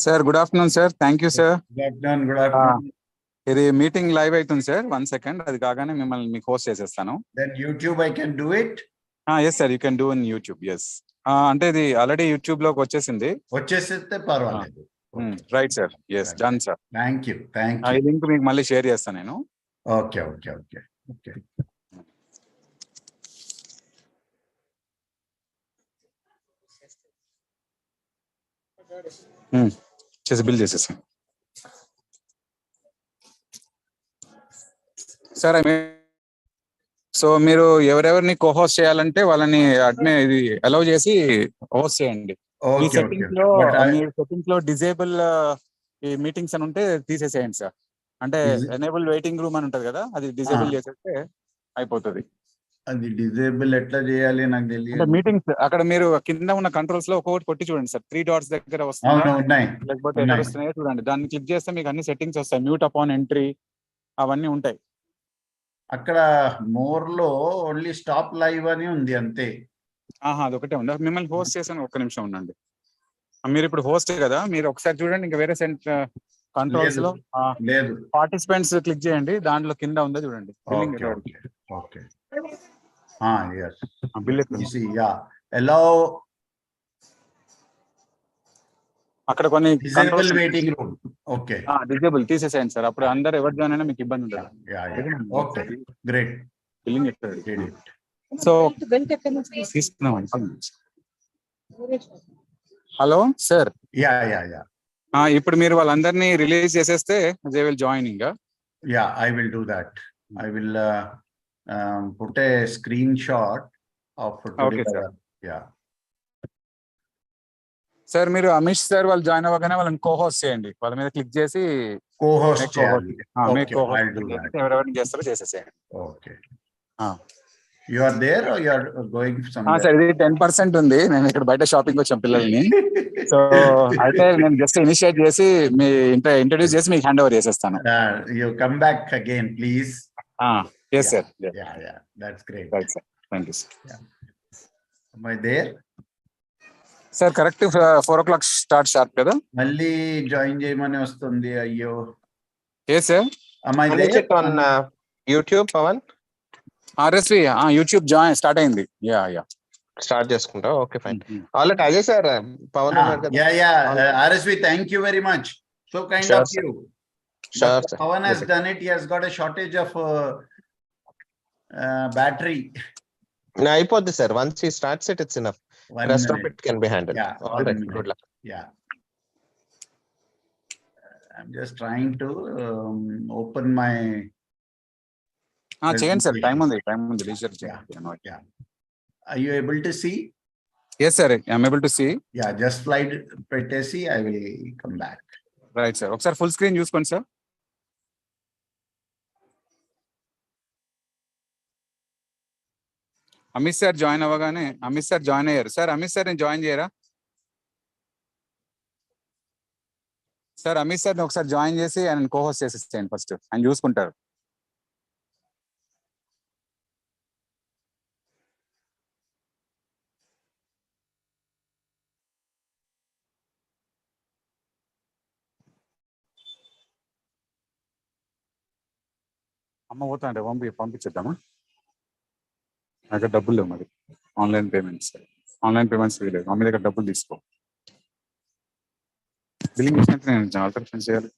Sir, good afternoon, sir. Thank you, sir. Good afternoon. Good afternoon. ఇది meeting live అవుతుంది sir. 1 second, అది కాగానే మిమ్మల్ని మీకు హోస్ట్ చేసేస్తాను. Then YouTube I can do it. Yes sir, you can do in YouTube. Yes. అంటే ఇది already YouTube లోకి వచ్చేసింది. వచ్చేస్తే పర్వాలేదు. Right sir. yes, done sir. Thank you. Thank you. ఈ లింక్ మీకు మళ్ళీ షేర్ చేస్తాను నేను. Okay. చేసి బిల్ చేసేసాను సార్. సో మీరు ఎవరెవరిని కోహోస్ట్ చేయాలంటే వాళ్ళని ఇది అలౌ చేసి హోస్ట్ చేయండి. మీ సెట్టింగ్స్ లో డిజేబుల్ ఈ మీటింగ్స్ అని ఉంటే తీసేసేయండి సార్. అంటే ఎనేబుల్ వెయిటింగ్ రూమ్ అని ఉంటది కదా, అది డిజేబుల్ చేసేస్తే అయిపోతుంది. అది డిజేబుల్ ఎట్లా చేయాలి నాకు తెలియదు. మీటింగ్స్ అక్కడ మీరు కింద ఉన్న కంట్రోల్స్ లో ఒక్కొక్కటి కొట్టి చూడండి సార్. 3 dots దగ్గర వస్తుంది, లేకపోతే ఎక్కడ వస్తున్నాయో చూడండి. దాన్ని క్లిక్ చేస్తే మీకు అన్ని సెట్టింగ్స్ వస్తాయి. మ్యూట్ అపాన్ ఎంట్రీ అవన్నీ ఉంటాయి. అక్కడ మోర్ లో ఓన్లీ స్టాప్ లైవ్ అని ఉంది అంతే. అదొకటే ఉంది. మిమ్మల్ని హోస్ట్ చేసాను, ఒక్క నిమిషం ఉండండి. మీరు ఇప్పుడు హోస్ట్ కదా, మీరు ఒకసారి చూడండి. ఇంకా వేరే కంట్రోల్స్ లో లేదు, పార్టిసిపెంట్స్ క్లిక్ చేయండి. దాంట్లో కింద ఉందో చూడండి. అక్కడ కొన్ని వెయిటింగ్ రూమ్ డిజేబుల్ తీసేసేయండి సార్. అప్పుడు అందరు ఎవరు జాయిన్ అయినా మీకు ఇబ్బంది ఉండదు. గ్రేట్. బిల్లింగ్ ఎక్కడ సో హలో సార్. ఇప్పుడు మీరు వాళ్ళందరినీ రిలీజ్ చేసేస్తే they will joining. I will do that. I will put a screenshot of okay sir. Sir మీరు అమిష్ సార్ వాళ్ళు జాయిన్ అవ్వగానే వాళ్ళని కోహోస్ట్ చేయండి. వాళ్ళ మీద క్లిక్ చేసి కోహోస్ట్ చేయాలి. ఎవరెవరిని చేస్తారో చేసేసేయండి. Okay. You are there or you are going somewhere? Sir ఇది 10% ఉంది. నేను ఇక్కడ బయట షాపింగ్ వచ్చాం పిల్లల్ని. సో అయితే నేను జస్ట్ ఇనిషియేట్ చేసి మీ ఇంట్రడ్యూస్ చేసి మీకు హ్యాండ్ ఓవర్ చేసేస్తాను. You come back again please. Yes sir. Yeah, that's great. Right sir. Thank you sir. Am I there? Sir correct 4 o'clock start sharp కదా. మళ్ళీ జాయిన్ చేయమని వస్తుంది. అయ్యో. Yes sir. Am I there on YouTube Pawan? RSV YouTube join start అయింది. Yeah start చేసుకుంటా. Okay fine. Already Ajay sir Pawan ఉన్నారు కదా. Yeah RSV, thank you very much. So kind of you. Sure sir. Pawan has done it. He has got a shortage of battery. నా అయిపోద్ది sir. once he starts it, it's enough. Rest of it can be handled. All right, good luck. I'm just trying to open my చేయండి sir. Time ఉంది leisure చేయండి. Are you able to see? Yes sir, I am able to see. Just slide పెట్టేసి I will come back. Right sir. ఒకసారి full screen చూసుకోండి sir. Amit sir join అవ్వగానే Amit sir join అయ్యారు. Sir Amit sir నేను join చేయరా sir? Amit sir ఒకసారి join చేసి ఆయన కోహోస్ట్ చేసేసేయండి. ఫస్ట్ ఆయన చూసుకుంటారు. అమ్మ పోతా అంటే పంపించేద్దామా? నాకు డబ్బులు లేవు మరి. ఆన్లైన్ పేమెంట్స్ లేదు. మా దగ్గర డబ్బులు తీసుకో. బిల్లింగ్ ఇచ్చినట్టు నేను ఆల్టరేషన్ చేయాలి.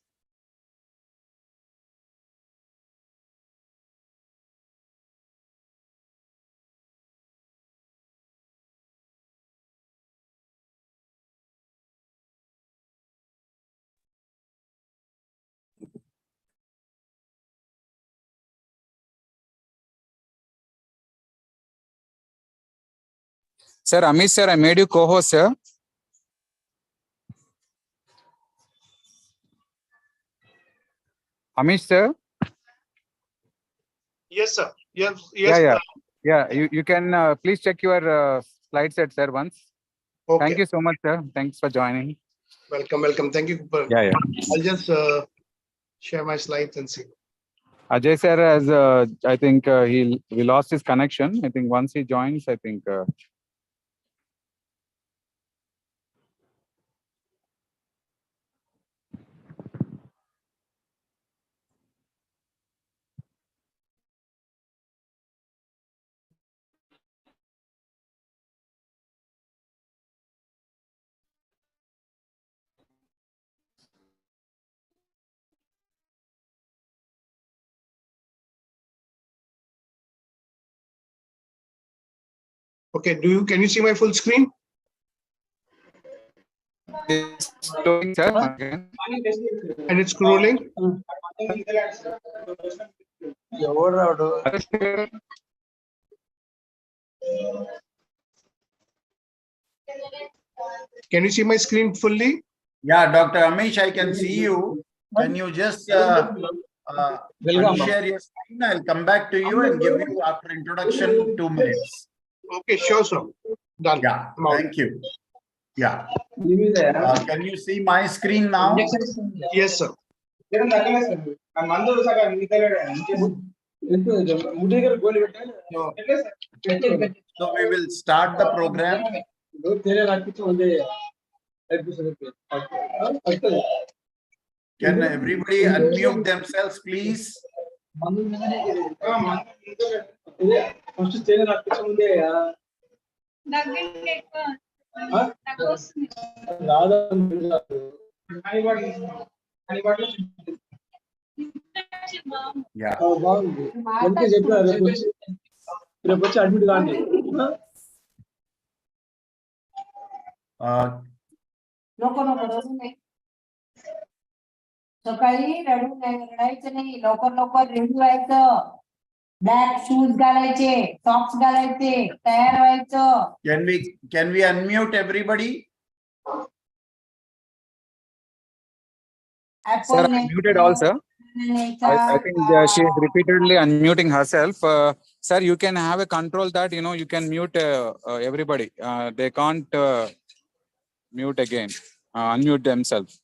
Sir, Amish sir, I made you co-host, sir. Amish sir. Yes sir. Yes. Yeah. You can please check your slide set, sir, once. Okay. Thank you so much, sir. Thanks for joining. Welcome. Thank you. Yeah. I'll just share my slides and see. Ajay sir has, I think we lost his connection. I think once he joins, I think. Okay, can you see my full screen? It's loading, sir. Again. And it's scrolling. Can you see my screen fully? Yeah, Dr. Amish, I can see you. Can you just unshare your screen? I'll come back to you and give you after introduction 2 minutes. Okay, sure, sir. Done. Yeah, thank you. Yeah. Can you see my screen now? Yes, sir. So we will start the program. Can everybody unmute themselves, please? Yeah. सकाळी रडायचं नाही लवकर लवकर ready व्हायचं black shoes घालायचे socks घालायचे तयार व्हायचं Can we unmute everybody? Sir, I muted all, sir. I think she is repeatedly unmuting herself. Sir, you can have a control that, you can mute everybody. They can't mute again, unmute themselves.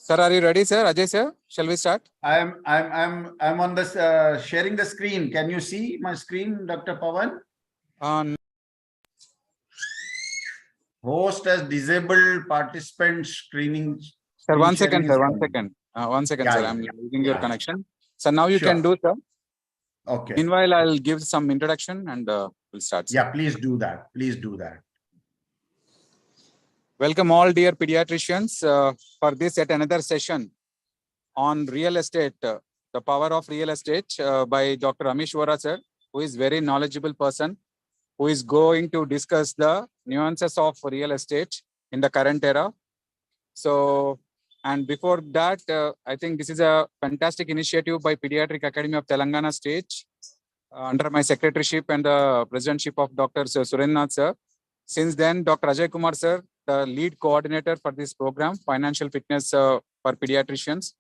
Sir, are you ready, sir? Ajay, sir, shall we start? I'm on this sharing the screen. Can you see my screen, Dr. Pawan? Host has disabled participant screening. Sir, one second, sir. One second. Sir. I'm losing your connection. So now you can do, sir. Okay. Meanwhile, I'll give some introduction and we'll start. Sir. Yeah, please do that. Please do that. Welcome all dear pediatricians for this yet another session on real estate, the power of real estate by Dr. Amish Vora, sir, who is very knowledgeable person, who is going to discuss the nuances of real estate in the current era. So, and before that, I think this is a fantastic initiative by Pediatric Academy of Telangana State under my secretaryship and the presidentship of Dr. Surendranath, sir. Since then, Dr. Ajay Kumar, sir, the lead coordinator for this program, Financial Fitness for Pediatricians,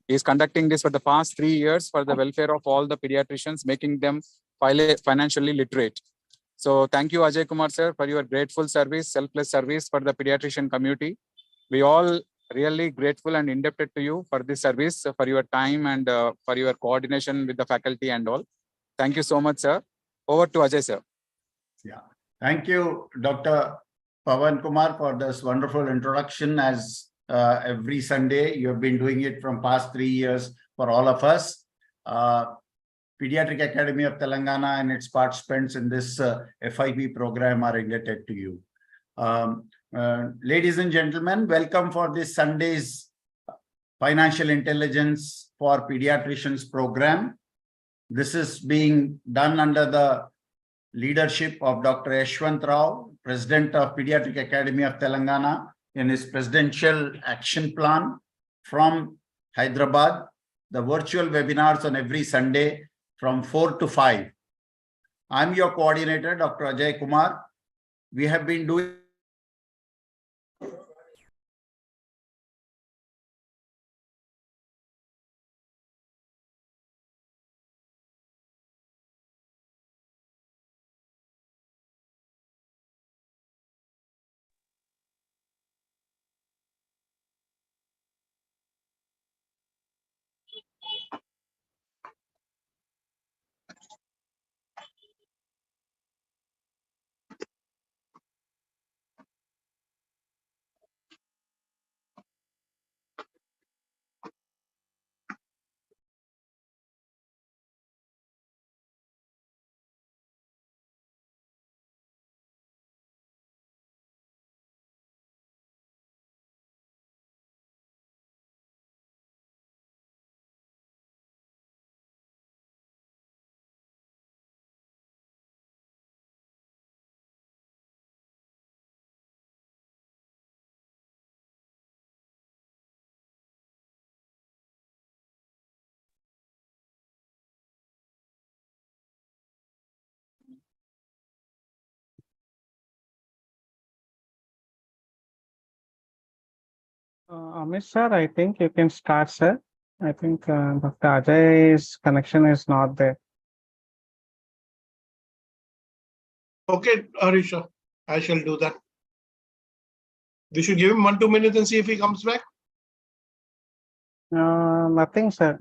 is conducting this for the past 3 years for the welfare of all the pediatricians, making them financially literate. So thank you, Ajay Kumar, sir, for your grateful service, selfless service for the pediatrician community. We all really grateful and indebted to you for this service, for your time and for your coordination with the faculty and all. Thank you so much, sir. Over to Ajay, sir. Yeah. Thank you, Dr. Pawan Kumar, for this wonderful introduction. As every Sunday, you have been doing it from past 3 years for all of us. Pediatric Academy of Telangana and its participants in this FIP program are indebted to you. Ladies and gentlemen, welcome for this Sunday's Financial Intelligence for Pediatricians program. This is being done under the leadership of Dr. Yashwant Rao, President of Pediatric Academy of Telangana, in his presidential action plan from Hyderabad. The virtual webinars on every Sunday from 4 to 5. I'm your coordinator, Dr. Ajay Kumar. We have been doing Amish sir, I think you can start, sir. I think Dr. Ajay's connection is not there. Okay, Harisha, I shall do that. We should give him 1-2 minutes and see if he comes back. Nothing, sir.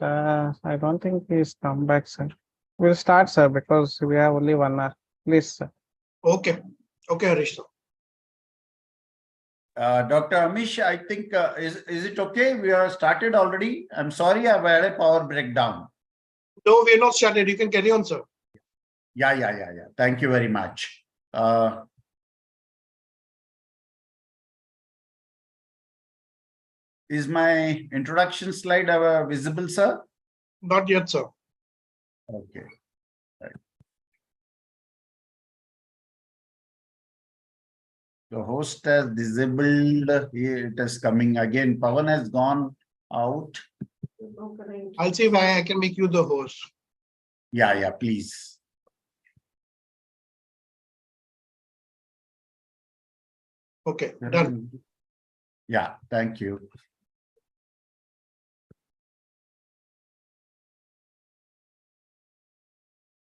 I don't think he's come back, sir. We'll start, sir, because we have only 1 hour. Please, sir. Okay, Harisha. Dr. Amish, I think, is it okay? We are started already. I'm sorry, I've had a power breakdown. No, we are not started. You can carry on, sir. Yeah. Thank you very much. Is my introduction slide visible, sir? Not yet, sir. Okay. Right. The host has disabled. Here it is coming again. Pawan has gone out. I'll see if I can make you the host. Yeah, please. Okay, done. Yeah, thank you.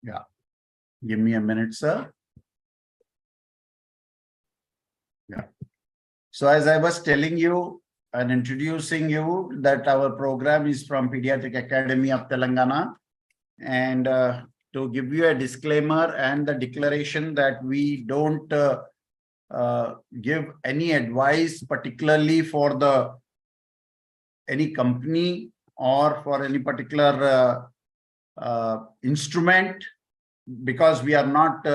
Yeah, give me a minute, sir. Yeah. So as I was telling you and introducing you that our program is from Pediatric Academy of Telangana, and to give you a disclaimer and the declaration that we don't give any advice, particularly for any company or for any particular instrument, because we are not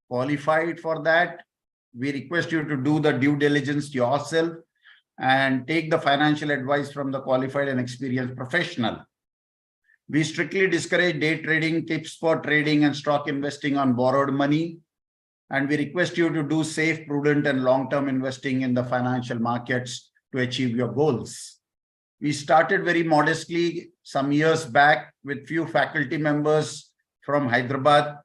qualified for that. We request you to do the due diligence yourself and take the financial advice from the qualified and experienced professional. We strictly discourage day trading, tips for trading and stock investing on borrowed money. And we request you to do safe, prudent and long-term investing in the financial markets to achieve your goals. We started very modestly some years back with few faculty members from Hyderabad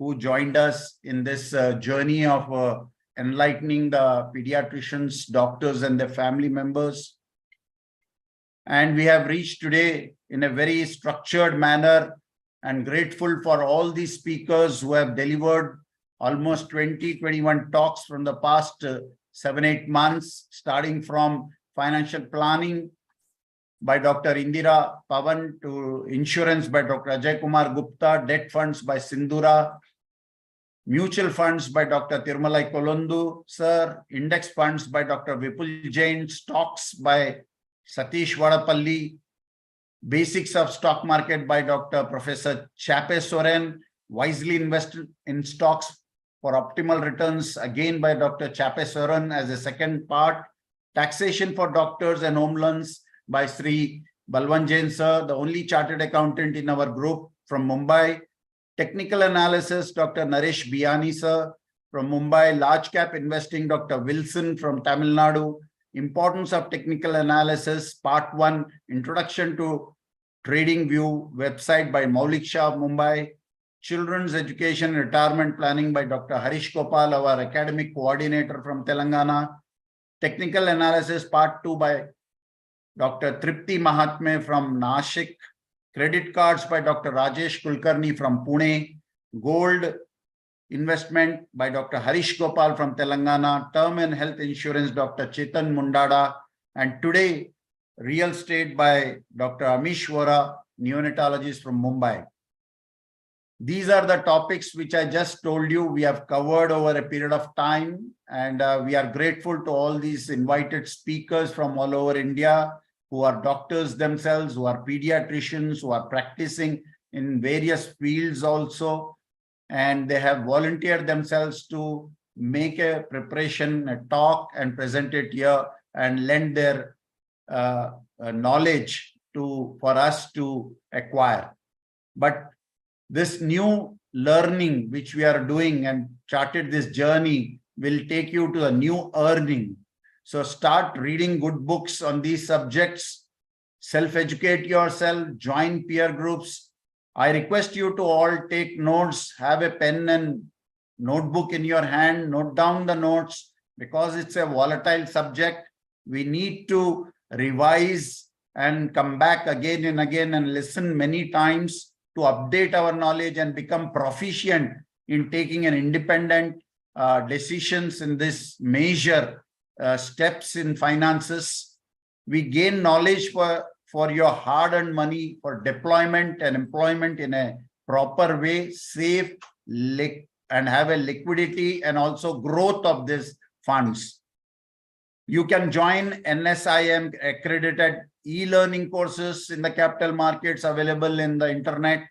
who joined us in this journey of enlightening the pediatricians, doctors and their family members. And we have reached today in a very structured manner, and grateful for all these speakers who have delivered almost 21 talks from the past 7-8 months, starting from financial planning by Dr. Indira Pavan, to insurance by Dr. Ajay Kumar Gupta, debt funds by Sindhura, mutual funds by Dr. Tirmalai Kolondu, sir, index funds by Dr. Vipul Jain, stocks by Satish Vadapalli, basics of stock market by Dr. Professor Chape Soren, wisely invested in stocks for optimal returns again by Dr. Chape Soren as a second part, taxation for doctors and home loans by Sri Balwan Jain sir, the only chartered accountant in our group from Mumbai, technical analysis Dr. Naresh Biani sir from Mumbai, large cap investing Dr. Wilson from Tamil Nadu, importance of technical analysis part 1, introduction to Trading View website by Maulik Shah of Mumbai, children's education and retirement planning by Dr. Harish Gopal, our academic coordinator from Telangana, technical analysis part 2 by Dr. Tripti Mahatme from Nashik, credit cards by Dr. Rajesh Kulkarni from Pune, gold investment by Dr. Harish Gopal from Telangana, term and health insurance Dr. Chetan Mundada, and today real estate by Dr. Amish Vora, neonatologist from Mumbai. These are the topics which I just told you we have covered over a period of time, and we are grateful to all these invited speakers from all over India who are doctors themselves, who are pediatricians, who are practicing in various fields also, and they have volunteered themselves to make a preparation, a talk and present it here and lend their knowledge for us to acquire. But this new learning which we are doing and charted this journey will take you to a new earning. So start reading good books on these subjects, self-educate yourself, join peer groups. I request you to all take notes, have a pen and notebook in your hand, note down the notes, because it's a volatile subject. We need to revise and come back again and again and listen many times to update our knowledge and become proficient in taking an independent decisions in this major steps in finances. We gain knowledge for your hard-earned money for deployment and employment in a proper way, safe, and have a liquidity and also growth of these funds. You can join NSIM accredited e-learning courses in the capital markets available in the internet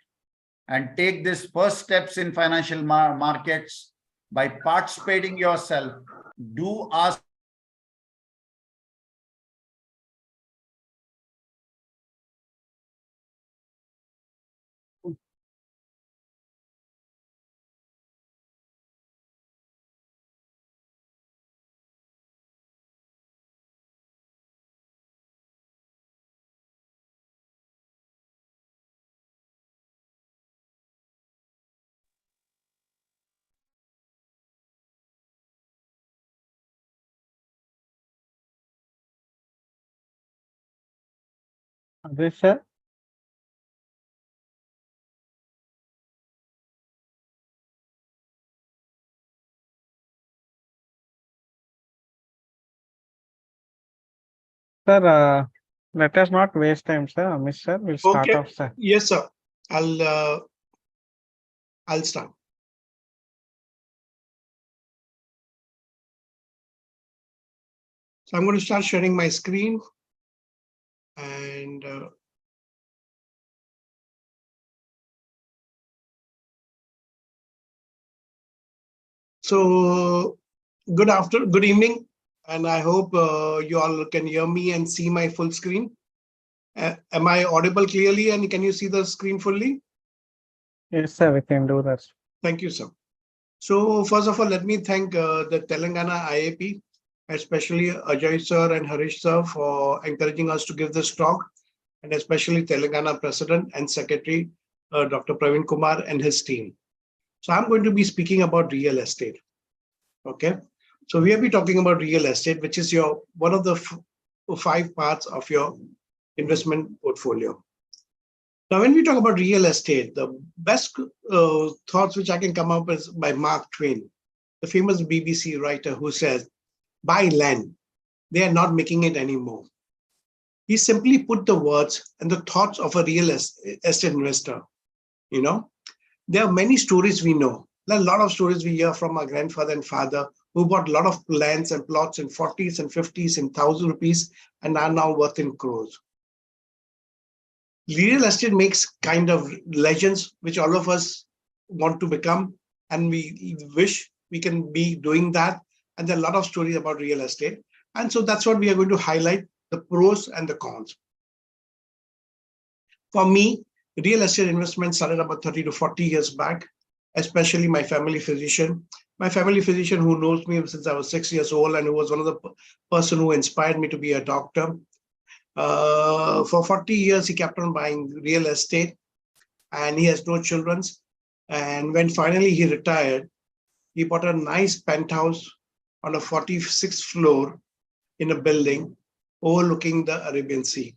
and take these first steps in financial markets by participating yourself. Do ask This, sir. Sir, let us not waste time, sir. Miss sir, we'll start Okay. off, sir. Yes, sir. I'll start. So I'm going to start sharing my screen and so good evening, and I hope you all can hear me and see my full screen. Am I audible clearly and can you see the screen fully? Yes, sir, we can do that. Thank you, sir. So first of all, let me thank the Telangana IAP, especially Ajay sir and Harish sir for encouraging us to give this talk, and especially Telangana President and Secretary, Dr. Praveen Kumar and his team. So I'm going to be speaking about real estate. Okay. So we will be talking about real estate, which is one of the 5 parts of your investment portfolio. Now, when we talk about real estate, the best thoughts which I can come up with by Mark Twain, the famous BBC writer who says, buy land, they are not making it anymore. He simply put the words and the thoughts of a real estate investor. You know, there are many stories we know. There are a lot of stories we hear from our grandfather and father who bought a lot of lands and plots in 40s and 50s in 1,000 rupees and are now worth in crores. Real estate makes kind of legends which all of us want to become, and we wish we can be doing that. And there are a lot of stories about real estate. And so that's what we are going to highlight, the pros and the cons. For me, real estate investment started about 30 to 40 years back, especially my family physician. My family physician who knows me since I was 6 years old and who was one of the person who inspired me to be a doctor. For 40 years, he kept on buying real estate and he has no children. And when finally he retired, he bought a nice penthouse on a 46th floor in a building overlooking the Arabian Sea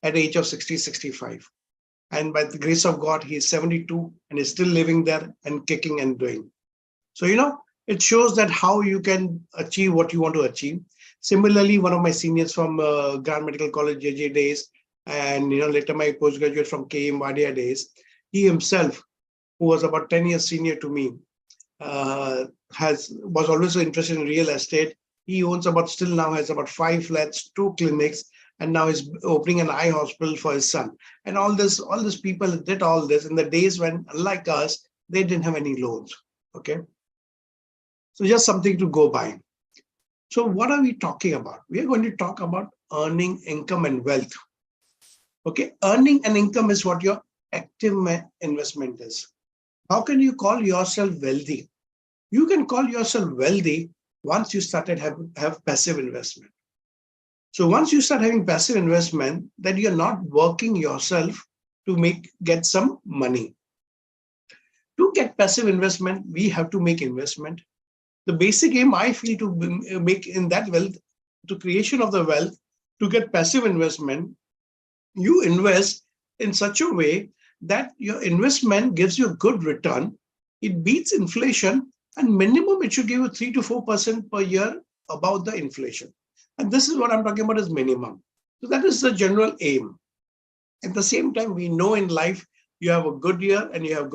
at the age of 60, 65. And by the grace of God, he is 72 and is still living there and kicking and doing. So, you know, it shows that how you can achieve what you want to achieve. Similarly, one of my seniors from Grand Medical College JJ days, and later my postgraduate from KM Wadia days, he himself, who was about 10 years senior to me, was always interested in real estate. He owns still now has about 5 flats, 2 clinics, and now is opening an eye hospital for his son. And all these people did all this in the days when, unlike us, they didn't have any loans. Okay. So just something to go by. So what are we talking about? We are going to talk about earning income and wealth. Okay, earning and income is what your active investment is. How can you call yourself wealthy? You can call yourself wealthy once you started have passive investment. So once you start having passive investment, then you're not working yourself to get some money. To get passive investment, we have to make investment. The basic aim I feel to make in that wealth, to creation of the wealth, to get passive investment, you invest in such a way that your investment gives you a good return. It beats inflation, and minimum it should give you 3 to 4% per year above the inflation. And this is what I'm talking about as minimum. So that is the general aim. At the same time, we know in life you have a good year and you have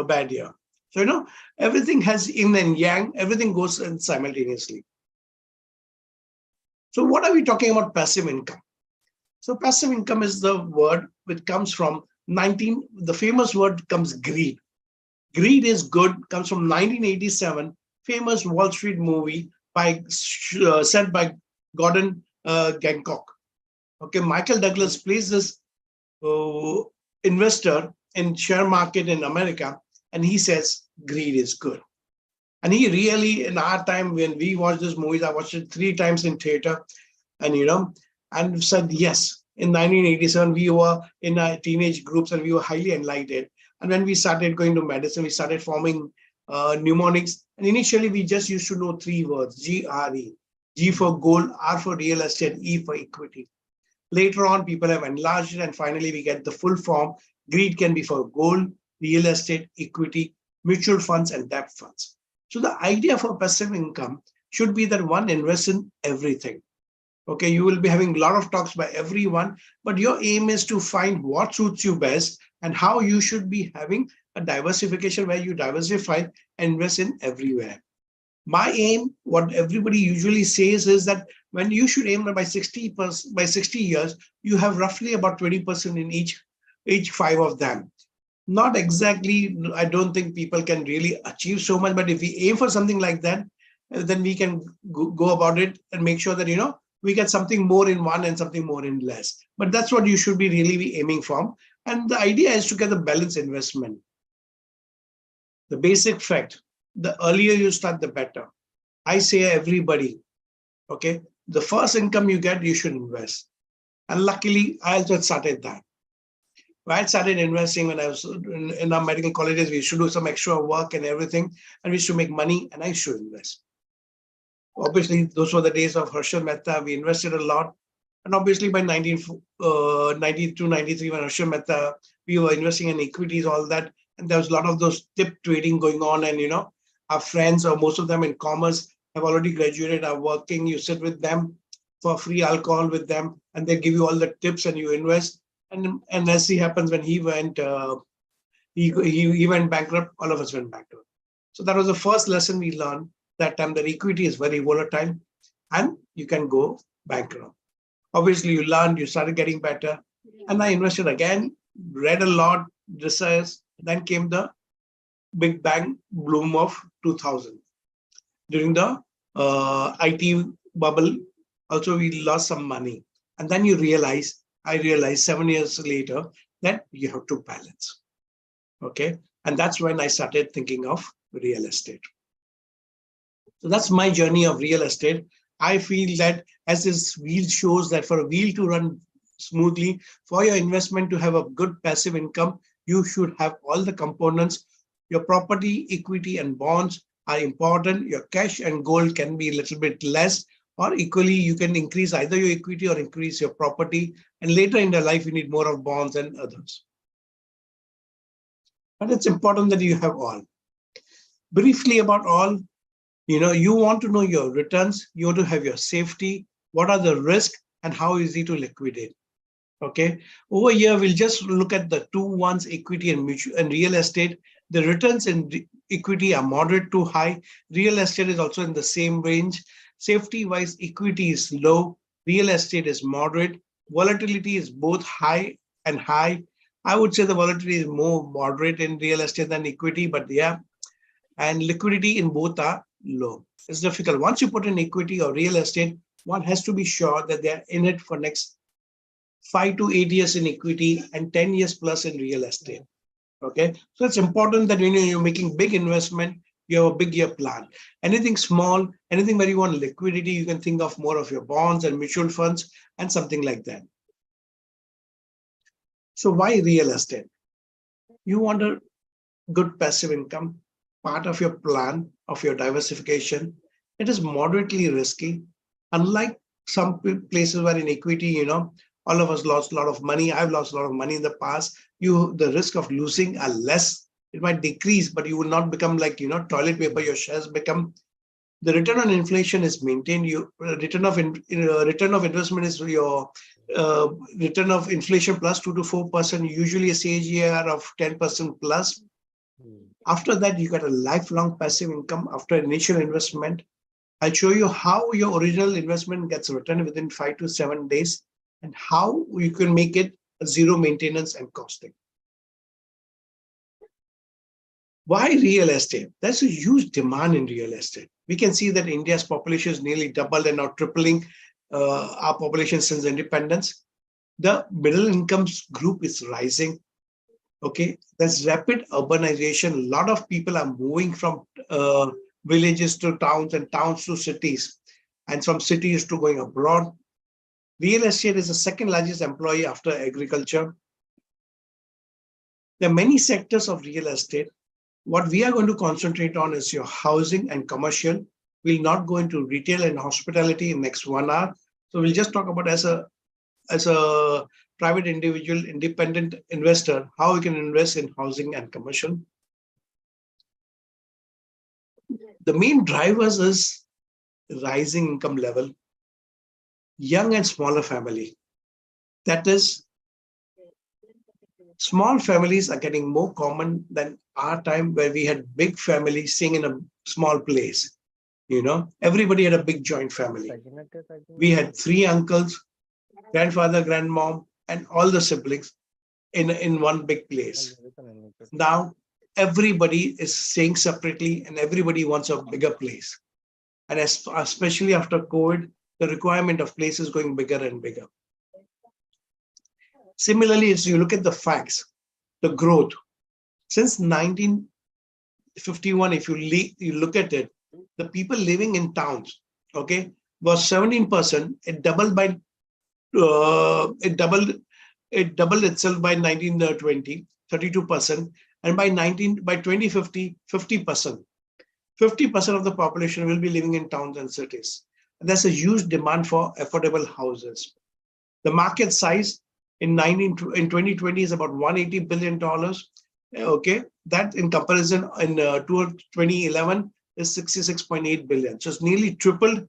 bad year. So everything has yin and yang. Everything goes in simultaneously. So what are we talking about passive income? So passive income is the word which comes from the famous word comes greed. Greed is good comes from 1987, famous Wall Street movie said by Gordon Gancock. Okay, Michael Douglas plays this investor in share market in America, and he says greed is good. And he really, in our time when we watched this movie, I watched it 3 times in theater, and said yes. In 1987, we were in our teenage groups and we were highly enlightened. And when we started going to medicine, we started forming mnemonics. And initially, we just used to know 3 words: GRE, G for gold, R for real estate, E for equity. Later on, people have enlarged it, and finally, we get the full form. Greed can be for gold, real estate, equity, mutual funds, and debt funds. So the idea for passive income should be that one invests in everything. Okay, you will be having a lot of talks by everyone, but your aim is to find what suits you best and how you should be having a diversification where you diversify and invest in everywhere. My aim, what everybody usually says, is that when you should aim by 60 years, you have roughly about 20% in each 5 of them. Not exactly, I don't think people can really achieve so much, but if we aim for something like that, then we can go about it and make sure that, we get something more in one and something more in less. But that's what you should be really aiming for. And the idea is to get a balanced investment. The basic fact, the earlier you start, the better. I say everybody, okay, the first income you get, you should invest. And luckily, I also started that. I started investing when I was in our medical colleges. We used to do some extra work and everything, and we used to make money, and I used to invest. Obviously, those were the days of Harshal Mehta. We invested a lot. And obviously, by 1992, 93, when Harshal Mehta, we were investing in equities, all that. And there was a lot of those tip trading going on. And, our friends, or most of them in commerce, have already graduated, are working. You sit with them for free alcohol with them, and they give you all the tips and you invest. And as he happens, when he went, he went bankrupt, all of us went bankrupt. So that was the first lesson we learned. That time that equity is very volatile and you can go bankrupt. Obviously, you learned, you started getting better. And I invested again, read a lot, researched. Then came the big bang bloom of 2000. During the IT bubble, also we lost some money. And then I realized 7 years later that you have to balance. Okay. And that's when I started thinking of real estate. So that's my journey of real estate. I feel that as this wheel shows that for a wheel to run smoothly, for your investment to have a good passive income, you should have all the components. Your property, equity, and bonds are important. Your cash and gold can be a little bit less, or equally, you can increase either your equity or increase your property. And later in your life, you need more of bonds and others. But it's important that you have all. Briefly about all, you want to know your returns, you want to have your safety, what are the risks, and how easy to liquidate. Okay, over here, we'll just look at the 2 ones, equity and real estate. The returns in equity are moderate to high. Real estate is also in the same range. Safety-wise, equity is low. Real estate is moderate. Volatility is both high and high. I would say the volatility is more moderate in real estate than equity, but yeah. And liquidity in both are low. It's difficult. Once you put in equity or real estate, one has to be sure that they're in it for next 5 to 8 years in equity and 10 years plus in real estate. Okay, so it's important that when you're making big investment, you have a big year plan. Anything small, anything where you want liquidity, you can think of more of your bonds and mutual funds and something like that. So why real estate? You want a good passive income, part of your plan of your diversification. It is moderately risky. Unlike some places where in equity, all of us lost a lot of money. I've lost a lot of money in the past. The risk of losing are less. It might decrease, but you will not become like, toilet paper. Your shares become, the return on inflation is maintained. Return of investment is your return of inflation plus 2 to 4%, usually a CAGR of 10% plus. After that, you got a lifelong passive income after initial investment. I'll show you how your original investment gets returned within 5 to 7 days and how you can make it a zero maintenance and costing. Why real estate? There's a huge demand in real estate. We can see that India's population is nearly doubled and now tripling our population since independence. The middle incomes group is rising. Okay, there's rapid urbanization. A lot of people are moving from villages to towns and towns to cities, and from cities to going abroad. Real estate is the second largest employer after agriculture. There are many sectors of real estate. What we are going to concentrate on is your housing and commercial. We'll not go into retail and hospitality in next 1 hour. So we'll just talk about as a private individual, independent investor, how we can invest in housing and commercial. The main drivers is rising income level, young and smaller family. That is, small families are getting more common than our time where we had big families staying in a small place. Everybody had a big joint family. We had 3 uncles, grandfather, grandmom, and all the siblings in one big place. Now, everybody is staying separately and everybody wants a bigger place. And especially after COVID, the requirement of place is going bigger and bigger. Similarly, as you look at the facts, the growth, since 1951, if you look at it, the people living in towns, okay, was 17%. It doubled itself by 1920, 32%, and by 2050, 50%. 50% of the population will be living in towns and cities. And that's a huge demand for affordable houses. The market size in 2020 is about $180 billion. Okay, that in comparison in 2011 is 66.8 billion. So it's nearly tripled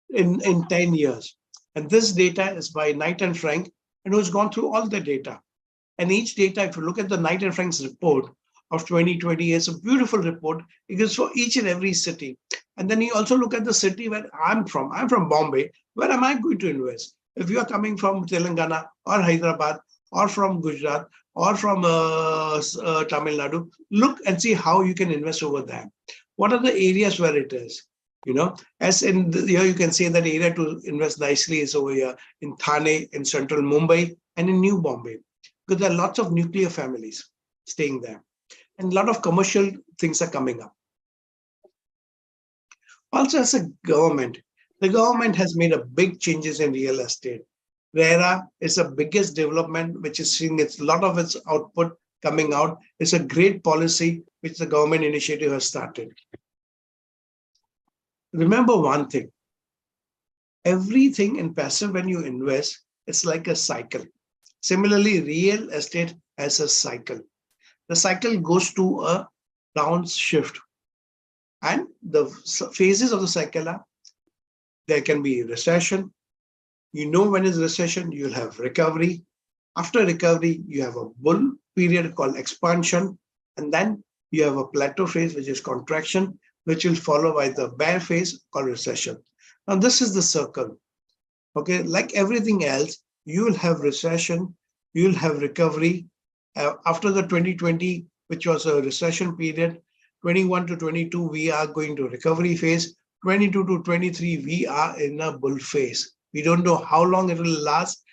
in 10 years. And this data is by Knight and Frank, and who's gone through all the data. And each data, if you look at the Knight and Frank's report of 2020, it's a beautiful report. It goes for each and every city. And then you also look at the city where I'm from. I'm from Bombay. Where am I going to invest? If you are coming from Telangana or Hyderabad or from Gujarat or from Tamil Nadu, look and see how you can invest over there. What are the areas where it is? As in here, you can say that area to invest nicely is over here in Thane, in central Mumbai, and in New Bombay, because there are lots of nuclear families staying there, and a lot of commercial things are coming up. Also, as a government, the government has made a big changes in real estate. RERA is the biggest development, which is seeing a lot of its output coming out. It's a great policy which the government initiative has started. Remember one thing, everything in passive when you invest, it's like a cycle. Similarly, real estate has a cycle. The cycle goes to a round shift. And the phases of the cycle are, there can be recession. When is recession, you'll have recovery. After recovery, you have a bull period called expansion. And then you have a plateau phase, which is contraction, which will follow by the bear phase called recession. Now, this is the circle. Okay, like everything else, you will have recession, you will have recovery. After the 2020, which was a recession period, 21 to 22, we are going to recovery phase. 22 to 23, we are in a bull phase. We don't know how long it will last.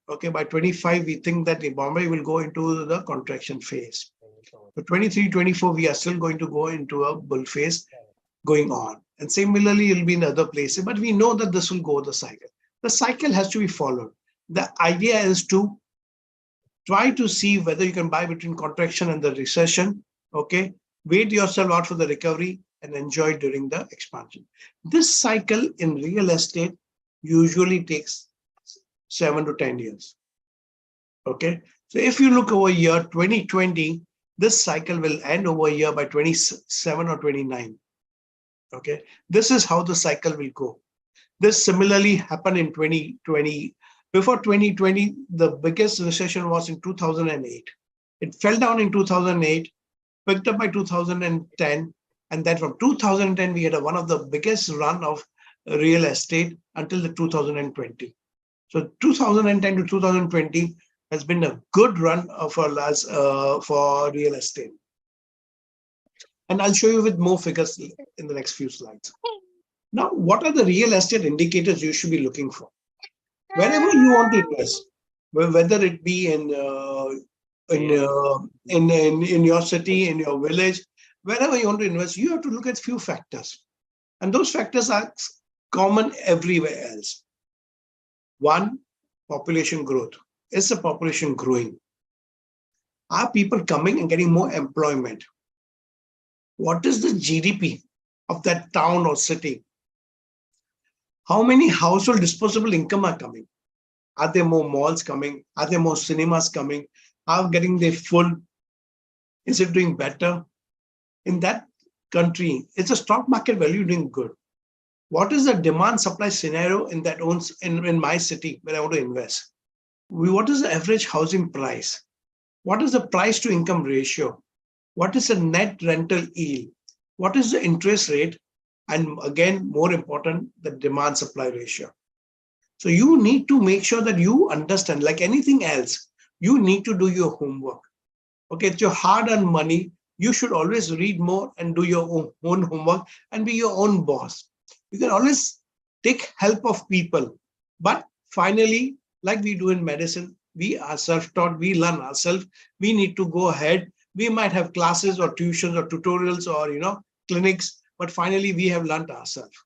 Okay, by 25, we think that the Bombay will go into the contraction phase. So 23, 24, we are still going to go into a bull phase going on. And similarly, it will be in other places, but we know that this will go the cycle. The cycle has to be followed. The idea is to try to see whether you can buy between contraction and the recession. Okay, wait yourself out for the recovery and enjoy during the expansion. This cycle in real estate usually takes 7 to 10 years. Okay. So if you look over year 2020, this cycle will end over here by 27 or 29. Okay. This is how the cycle will go. This similarly happened in 2020. Before 2020, the biggest recession was in 2008. It fell down in 2008, picked up by 2010. And then from 2010, we had one of the biggest run of real estate until the 2020. So 2010 to 2020 has been a good run for real estate. And I'll show you with more figures in the next few slides. Now, what are the real estate indicators you should be looking for? Wherever you want to invest, whether it be in your city, in your village, wherever you want to invest, you have to look at few factors. And those factors are common everywhere else. One, population growth. Is the population growing? Are people coming and getting more employment? What is the GDP of that town or city? How many household disposable income are coming? Are there more malls coming? Are there more cinemas coming? Are getting their full? Is it doing better? In that country, is the stock market value doing good? What is the demand supply scenario in that in my city where I want to invest? What is the average housing price? What is the price to income ratio? What is the net rental yield? What is the interest rate? And again, more important, the demand supply ratio. So you need to make sure that you understand, like anything else, you need to do your homework. Okay, it's your hard-earned money. You should always read more and do your own homework and be your own boss. You can always take help of people. But finally, like we do in medicine, we are self-taught, we learn ourselves. We need to go ahead. We might have classes or tuitions or tutorials or, clinics, but finally we have learned ourselves.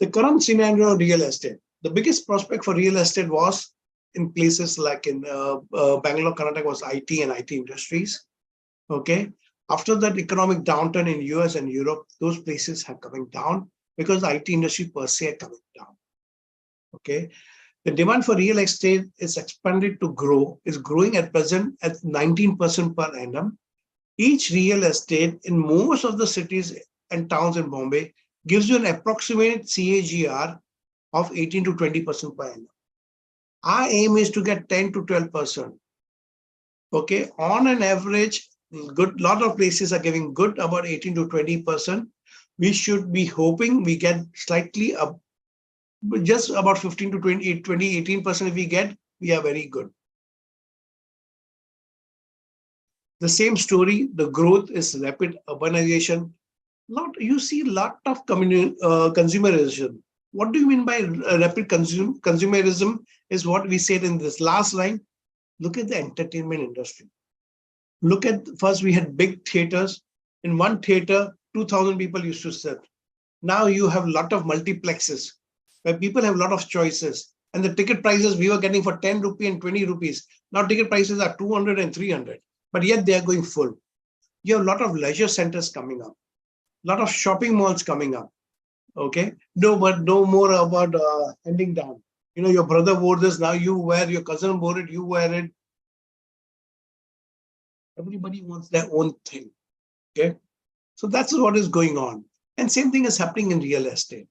The current scenario of real estate, the biggest prospect for real estate was in places like in Bangalore, Karnataka was IT and IT industries. Okay. After that economic downturn in US and Europe, those places are coming down because the IT industry per se are coming down. Okay. The demand for real estate is expanded to grow, is growing at present at 19% per annum. Each real estate in most of the cities and towns in Bombay gives you an approximate CAGR of 18 to 20% per annum. Our aim is to get 10 to 12%. Okay, on an average, lot of places are giving good about 18 to 20%. We should be hoping we get slightly up, just about 15 to 18% if we get, we are very good. The same story, the growth is rapid urbanization. You see a lot of consumerism. What do you mean by rapid consumerism is what we said in this last line. Look at the entertainment industry. Look at, first we had big theaters. In one theater, 2,000 people used to sit. Now you have a lot of multiplexes where people have a lot of choices. And the ticket prices we were getting for 10 rupees and 20 rupees. Now ticket prices are 200 and 300, but yet they are going full. You have a lot of leisure centers coming up, a lot of shopping malls coming up. Okay, no more about handing down. Your brother wore this, now you wear, your cousin wore it, you wear it. Everybody wants their own thing. Okay, so that's what is going on. And same thing is happening in real estate.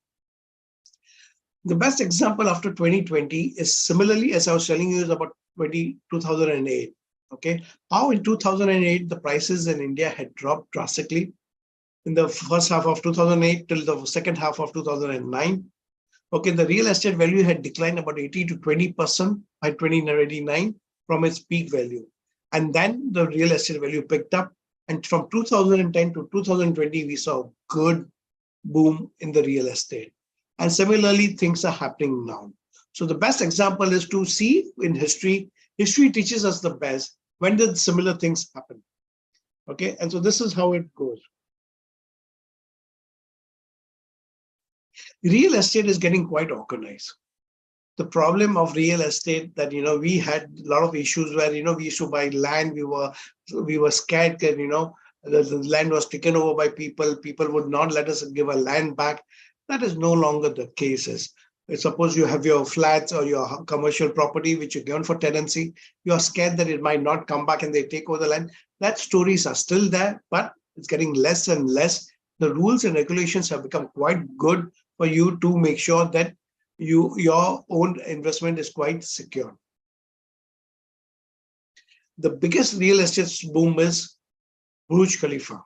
The best example after 2020 is similarly, as I was telling you, is about 2008. Okay, how in 2008 the prices in India had dropped drastically. In the first half of 2008 till the second half of 2009. Okay, the real estate value had declined about 80 to 20% by 2099 from its peak value. And then the real estate value picked up. And from 2010 to 2020, we saw a good boom in the real estate. And similarly, things are happening now. So the best example is to see in history. History teaches us the best. When did similar things happen? Okay, and so this is how it goes. Real estate is getting quite organized. The problem of real estate that, we had a lot of issues where, we used to buy land. We were scared that, the land was taken over by people. People would not let us give a land back. That is no longer the case. Suppose you have your flats or your commercial property which you're given for tenancy, you are scared that it might not come back and they take over the land. That stories are still there, but it's getting less and less. The rules and regulations have become quite good for you to make sure that your own investment is quite secure. The biggest real estate boom is Burj Khalifa.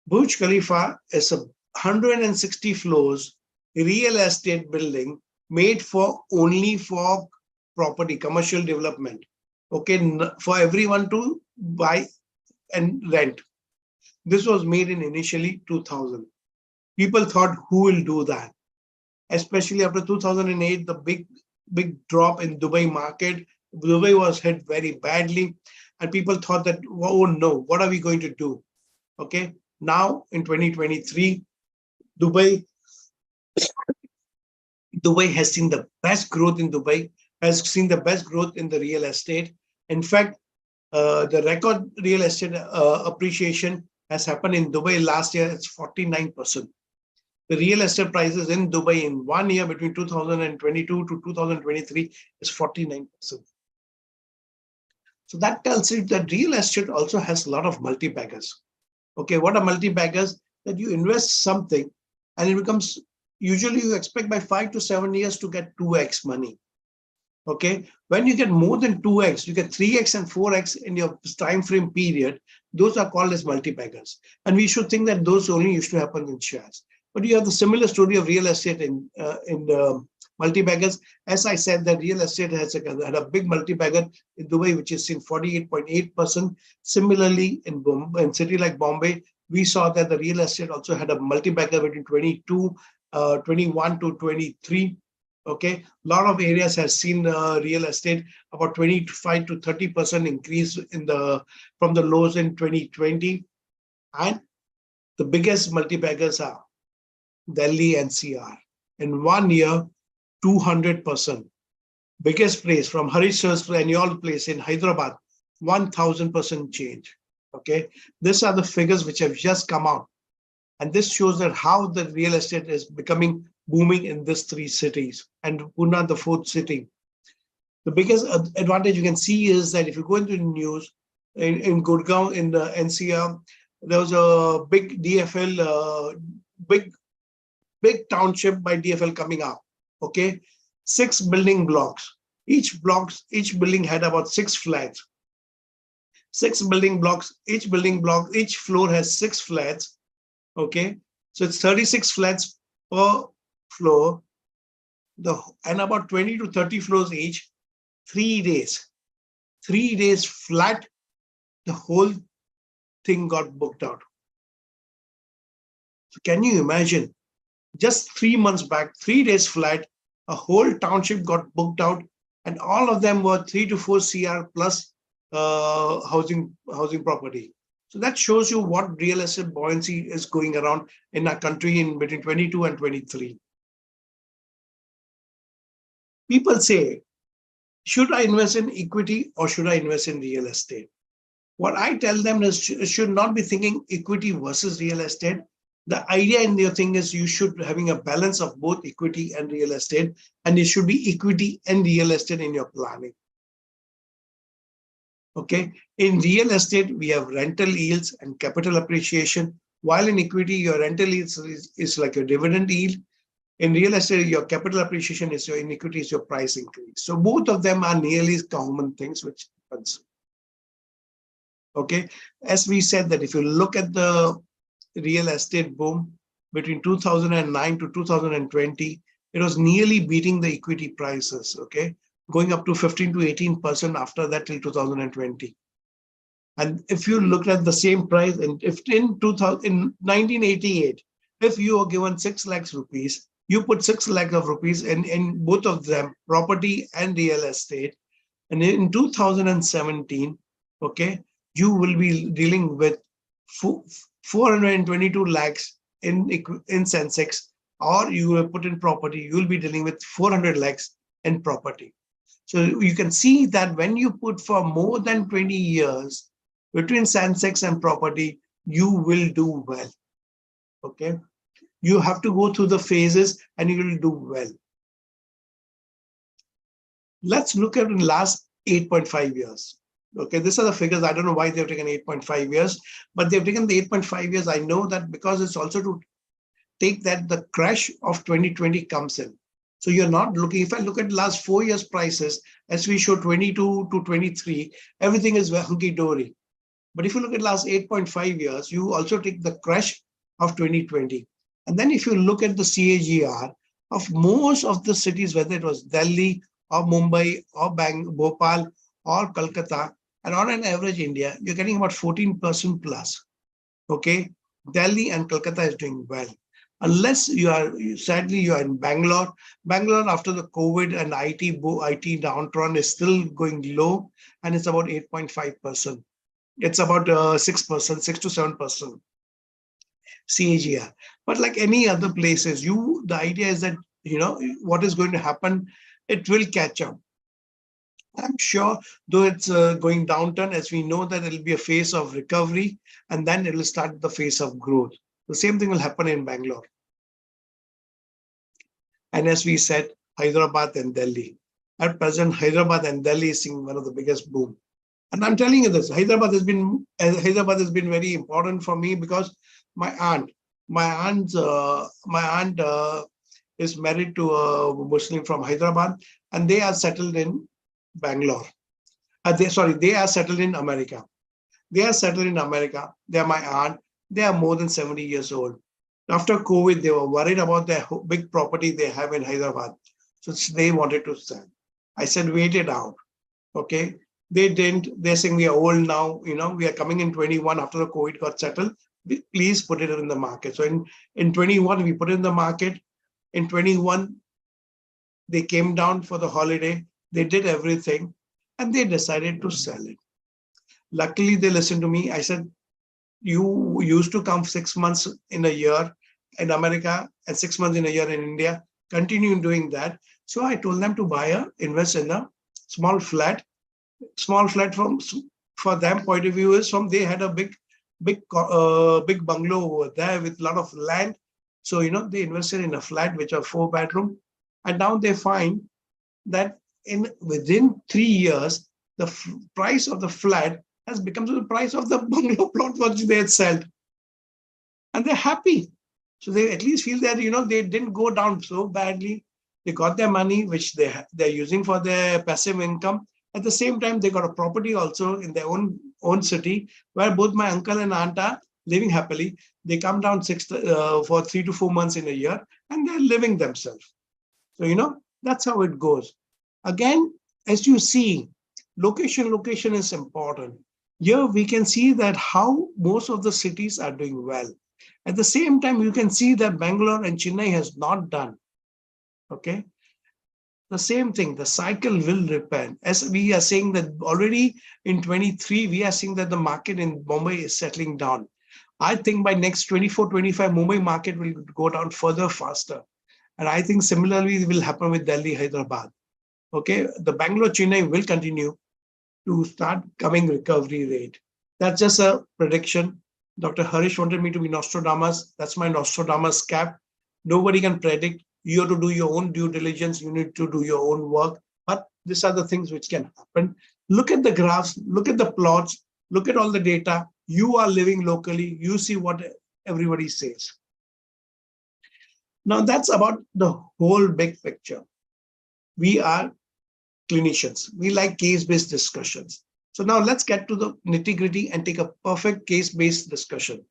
Burj Khalifa is a 160 floors real estate building made only for property, commercial development. Okay, for everyone to buy and rent. This was made in initially 2000. People thought, who will do that? Especially after 2008, the big drop in Dubai market. Dubai was hit very badly, and people thought that, oh no, what are we going to do? Okay, now in 2023, Dubai has seen the best growth in Dubai, has seen the best growth in the real estate. In fact, the record real estate appreciation has happened in Dubai last year. It's 49%. The real estate prices in Dubai in 1 year between 2022 to 2023 is 49%. So that tells you that real estate also has a lot of multi-baggers. Okay, what are multi-baggers? That you invest something and it becomes, usually you expect by 5 to 7 years to get 2x money. Okay, when you get more than 2x, you get 3x and 4x in your time frame period. Those are called as multi-baggers. And we should think that those only used to happen in shares. But you have the similar story of real estate in multi-baggers. As I said, that real estate has had a big multi-bagger in Dubai, which is in 48.8%. Similarly, in city like Bombay, we saw that the real estate also had a multi-bagger between 21 to 23. Okay, a lot of areas have seen real estate about 25 to 30% increase from the lows in 2020, and the biggest multi-baggers are Delhi NCR. In 1 year, 200%. Biggest place from Harish's annual place in Hyderabad, 1000% change. Okay, these are the figures which have just come out, and this shows that how the real estate is becoming booming in these 3 cities, and Pune, the 4th city. The biggest advantage you can see is that if you go into the news, in Gurgaon, in the NCR, there was a big DFL, big township by DFL coming up. Okay, 6 building blocks. Each building had about 6 flats. 6 building blocks, each floor has 6 flats. Okay, so it's 36 flats per floor, and about 20 to 30 floors each. 3 days flat, the whole thing got booked out. So can you imagine, just 3 months back, 3 days flat, a whole township got booked out, and all of them were 3 to 4 CR plus housing property. So that shows you what real estate buoyancy is going around in our country in between 22 and 23. People say, should I invest in equity or should I invest in real estate? What I tell them is, should not be thinking equity versus real estate. The idea in your thing is you should be having a balance of both equity and real estate, and it should be equity and real estate in your planning. Okay, in real estate, we have rental yields and capital appreciation, while in equity, your rental yields is like a dividend yield. In real estate, your capital appreciation is in equity is your price increase. So both of them are nearly common things which happens. Okay, as we said that if you look at the real estate boom between 2009 to 2020, it was nearly beating the equity prices. Okay, going up to 15 to 18% after that till 2020. And if you look at the same price, and if in 1988, if you are given 6 lakhs rupees, you put 6 lakhs of rupees in both of them, property and real estate. And in 2017, okay, you will be dealing with 422 lakhs in Sensex, or you will put in property, you will be dealing with 400 lakhs in property. So you can see that when you put for more than 20 years between Sensex and property, you will do well. Okay. You have to go through the phases and you will do well. Let's look at the last 8.5 years. Okay, these are the figures. I don't know why they've taken 8.5 years, but they've taken the 8.5 years. I know that because it's also to take that the crash of 2020 comes in. So you're not looking, if I look at the last 4 years prices, as we show 22 to 23, everything is hunky-dory. But if you look at last 8.5 years, you also take the crash of 2020. And then if you look at the CAGR of most of the cities, whether it was Delhi or Mumbai or Bhopal or Kolkata, and on an average India, you're getting about 14% plus. Okay, Delhi and Kolkata is doing well. Unless you are, sadly, you are in Bangalore. Bangalore after the COVID and IT downturn is still going low, and it's about 8.5%. It's about 6%, 6 to 7% CAGR. But like any other places, the idea is that, what is going to happen, it will catch up. I'm sure, though it's going downturn, as we know that it will be a phase of recovery, and then it will start the phase of growth. The same thing will happen in Bangalore. And as we said, Hyderabad and Delhi. At present, Hyderabad and Delhi is seeing one of the biggest boom. And I'm telling you this, Hyderabad has been very important for me because my aunt is married to a Muslim from Hyderabad, and they are settled in Bangalore. They are settled in America. They are my aunt. They are more than 70 years old. After COVID, they were worried about their big property they have in Hyderabad. So they wanted to sell. I said, wait it out. Okay. They didn't. They're saying we are old now. We are coming in 21 after the COVID got settled. Please put it in the market. So in 21, we put it in the market. In 21, they came down for the holiday. They did everything and they decided to sell it. Luckily, they listened to me. I said, you used to come 6 months in a year in America and 6 months in a year in India. Continue doing that. So I told them to invest in a small flat. Small flat for them point of view is they had a big bungalow over there with a lot of land. So, they invested in a flat, which are 4-bedroom. And now they find that within 3 years, the price of the flat has become the price of the bungalow plot which they had sold. And they're happy. So they at least feel that, they didn't go down so badly. They got their money, which they're using for their passive income. At the same time, they got a property also in their own city, where both my uncle and aunt are living happily. They come down for 3 to 4 months in a year, and they're living themselves. So, that's how it goes. Again, as you see, location is important. Here we can see that how most of the cities are doing well. At the same time, you can see that Bangalore and Chennai has not done. Okay. The same thing, the cycle will repair. As we are saying that already in 23, we are seeing that the market in Mumbai is settling down. I think by next 24, 25, Mumbai market will go down further faster. And I think similarly it will happen with Delhi, Hyderabad. Okay, the Bangalore, Chennai will continue to start coming recovery rate. That's just a prediction. Dr. Harish wanted me to be Nostradamus. That's my Nostradamus cap. Nobody can predict. You have to do your own due diligence. You need to do your own work. But these are the things which can happen. Look at the graphs, look at the plots, look at all the data. You are living locally. You see what everybody says. Now that's about the whole big picture. We are clinicians. We like case-based discussions. So now let's get to the nitty-gritty and take a perfect case-based discussion.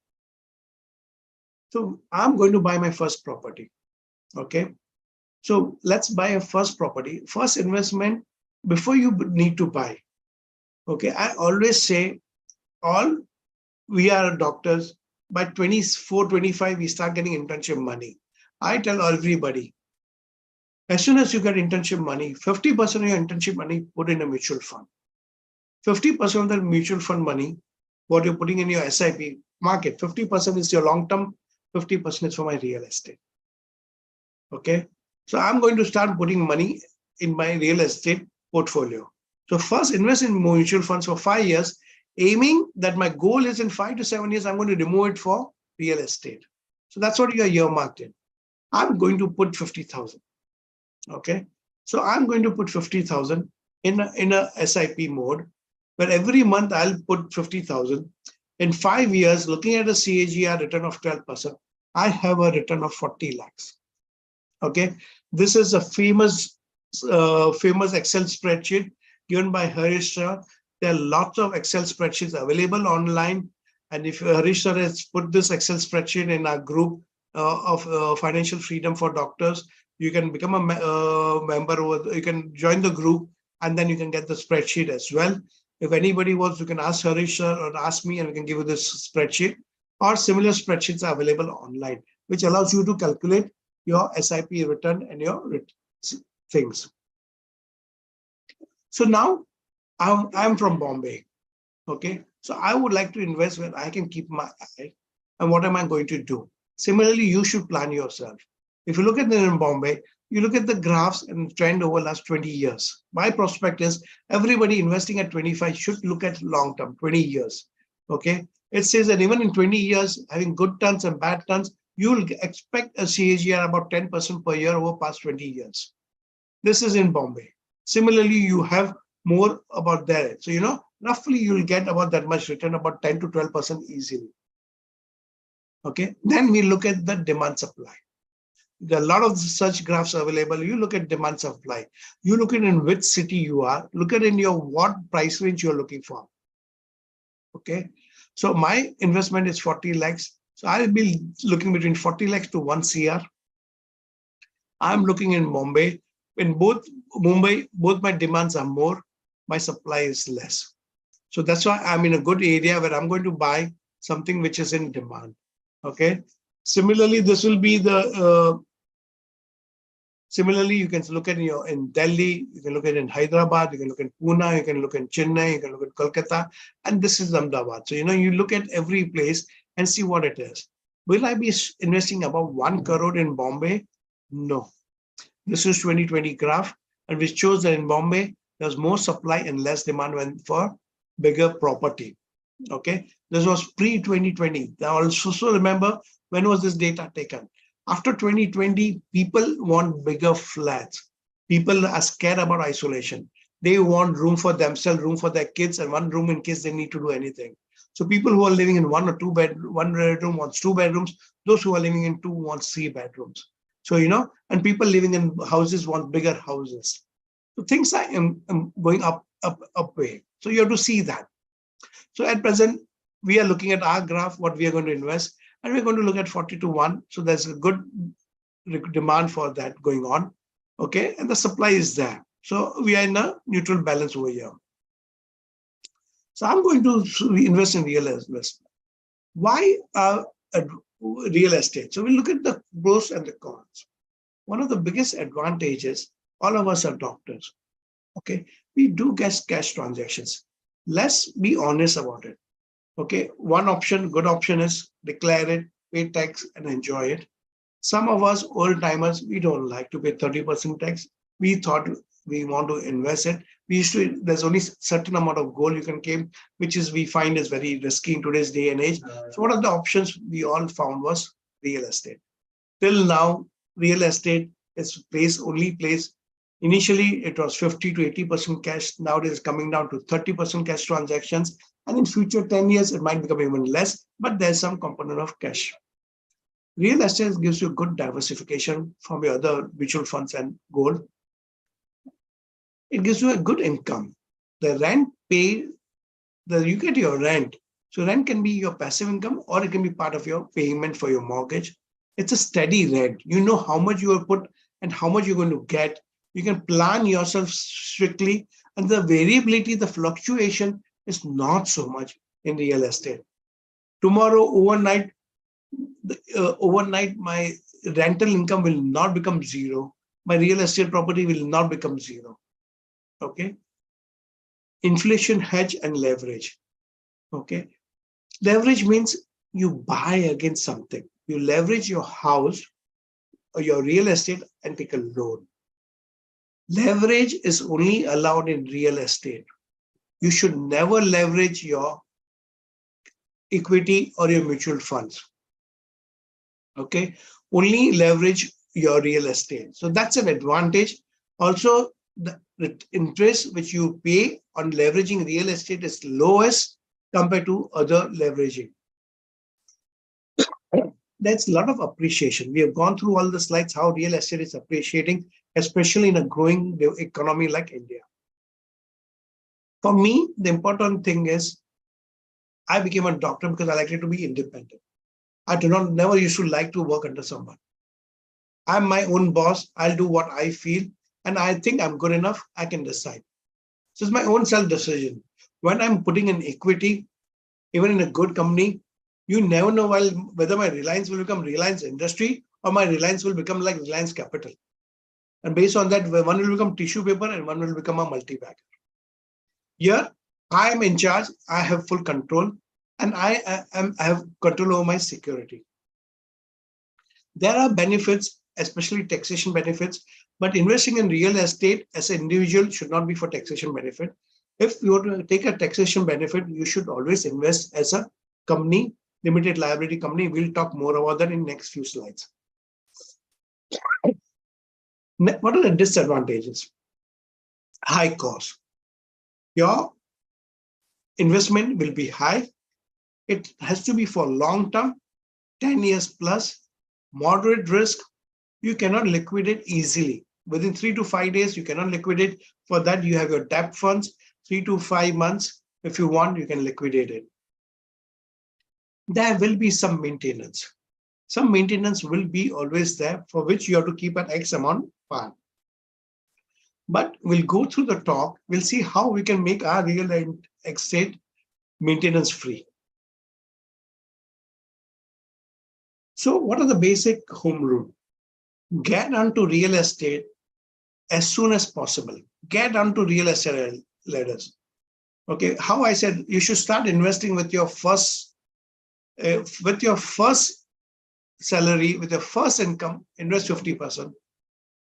So I'm going to buy my first property. Okay. So let's buy a first property. First investment before you need to buy. Okay. I always say we are doctors. By 24, 25, we start getting internship money. I tell everybody, as soon as you get internship money, 50% of your internship money put in a mutual fund. 50% of the mutual fund money, what you're putting in your SIP market, 50% is your long-term, 50% is for my real estate. Okay. So I'm going to start putting money in my real estate portfolio. So first invest in mutual funds for 5 years, aiming that my goal is in 5 to 7 years, I'm going to remove it for real estate. So that's what you are earmarked in. I'm going to put 50,000. Okay. So I'm going to put 50,000 in a SIP mode, where every month I'll put 50,000. In 5 years, looking at a CAGR return of 12%, I have a return of 40 lakhs. Okay. This is a famous Excel spreadsheet given by Harish Shah. There are lots of Excel spreadsheets available online. And if Harish Shah has put this Excel spreadsheet in our group of Financial Freedom for Doctors, you can become a member, or you can join the group, and then you can get the spreadsheet as well. If anybody wants, you can ask Harish Shah or ask me, and we can give you this spreadsheet. Or similar spreadsheets are available online, which allows you to calculate your SIP return and your things. So now I'm from Bombay. Okay. So I would like to invest where I can keep my eye. And what am I going to do? Similarly, you should plan yourself. If you look at it in Bombay, you look at the graphs and trend over the last 20 years. My prospect is everybody investing at 25 should look at long term, 20 years. Okay. It says that even in 20 years, having good turns and bad turns, you will expect a CAGR about 10% per year over past 20 years. This is in Bombay. Similarly, you have more about there. So, roughly you will get about that much return, about 10 to 12% easily. Okay. Then we look at the demand supply. There are a lot of such graphs available. You look at demand supply. You look at in which city you are. Look at in your what price range you're looking for. Okay. So my investment is 40 lakhs. So I'll be looking between 40 lakhs to 1 CR. I'm looking in Mumbai. In both my demands are more, my supply is less. So that's why I'm in a good area where I'm going to buy something which is in demand. Okay. Similarly, this will be the similarly, you can look at in Delhi, you can look at in Hyderabad, you can look at Pune, you can look at Chennai, you can look at Kolkata, and this is Ahmedabad. So you look at every place and see what it is. Will I be investing about 1 crore in Bombay? No. This is 2020 graph, and which shows that in Bombay, there's more supply and less demand for bigger property. Okay. This was pre-2020. Now also remember, when was this data taken? After 2020, people want bigger flats. People are scared about isolation. They want room for themselves, room for their kids, and one room in case they need to do anything. So people who are living in one bedroom wants 2 bedrooms. Those who are living in 2 want 3 bedrooms. So, and people living in houses want bigger houses. So things are going up way. So you have to see that. So at present, we are looking at our graph, what we are going to invest, and we're going to look at 40 to 1. So there's a good demand for that going on. Okay. And the supply is there. So we are in a neutral balance over here. So I'm going to invest in real estate. Why real estate? So we look at the pros and the cons. One of the biggest advantages, all of us are doctors. Okay. We do get cash transactions. Let's be honest about it. Okay. One option, good option is declare it, pay tax and enjoy it. Some of us old timers, we don't like to pay 30% tax. We thought we want to invest it. We used to, there's only certain amount of gold you can keep, which is we find is very risky in today's day and age. So one of the options we all found was real estate. Till now, real estate is only place. Initially, it was 50 to 80% cash. Now it is coming down to 30% cash transactions. And in future 10 years, it might become even less, but there's some component of cash. Real estate gives you good diversification from your other mutual funds and gold. It gives you a good income. The rent paid, you get your rent. So rent can be your passive income or it can be part of your payment for your mortgage. It's a steady rent. You know how much you will put and how much you're going to get. You can plan yourself strictly, and the variability, the fluctuation is not so much in real estate. Tomorrow, overnight, my rental income will not become zero. My real estate property will not become zero. Okay. Inflation hedge and leverage. Okay. Leverage means you buy against something. You leverage your house or your real estate and take a loan. Leverage is only allowed in real estate. You should never leverage your equity or your mutual funds. Okay, only leverage your real estate. So that's an advantage. Also, the interest which you pay on leveraging real estate is lowest compared to other leveraging. There's a lot of appreciation. We have gone through all the slides, how real estate is appreciating, especially in a growing economy like India. For me, the important thing is I became a doctor because I liked to be independent. I never used to like to work under someone. I'm my own boss. I'll do what I feel. And I think I'm good enough. I can decide. So it's my own self-decision. When I'm putting in equity, even in a good company, you never know whether my Reliance will become Reliance Industry or my Reliance will become like Reliance Capital. And based on that, one will become tissue paper and one will become a multi-bagger. Here, I am in charge. I have full control and I have control over my security. There are benefits, especially taxation benefits, but investing in real estate as an individual should not be for taxation benefit. If you want to take a taxation benefit, you should always invest as a company, limited liability company. We'll talk more about that in next few slides. What are the disadvantages? High cost. Your investment will be high. It has to be for long term, 10 years plus, moderate risk. You cannot liquidate easily. Within 3 to 5 days, you cannot liquidate. For that, you have your debt funds, 3 to 5 months. If you want, you can liquidate it. There will be some maintenance. Some maintenance will be always there, for which you have to keep an X amount fund. But we'll go through the talk. We'll see how we can make our real estate maintenance free. So what are the basic home rule? Get onto real estate as soon as possible. Get onto real estate ladders. Okay, how I said you should start investing with your first salary, with your first income, invest 50%.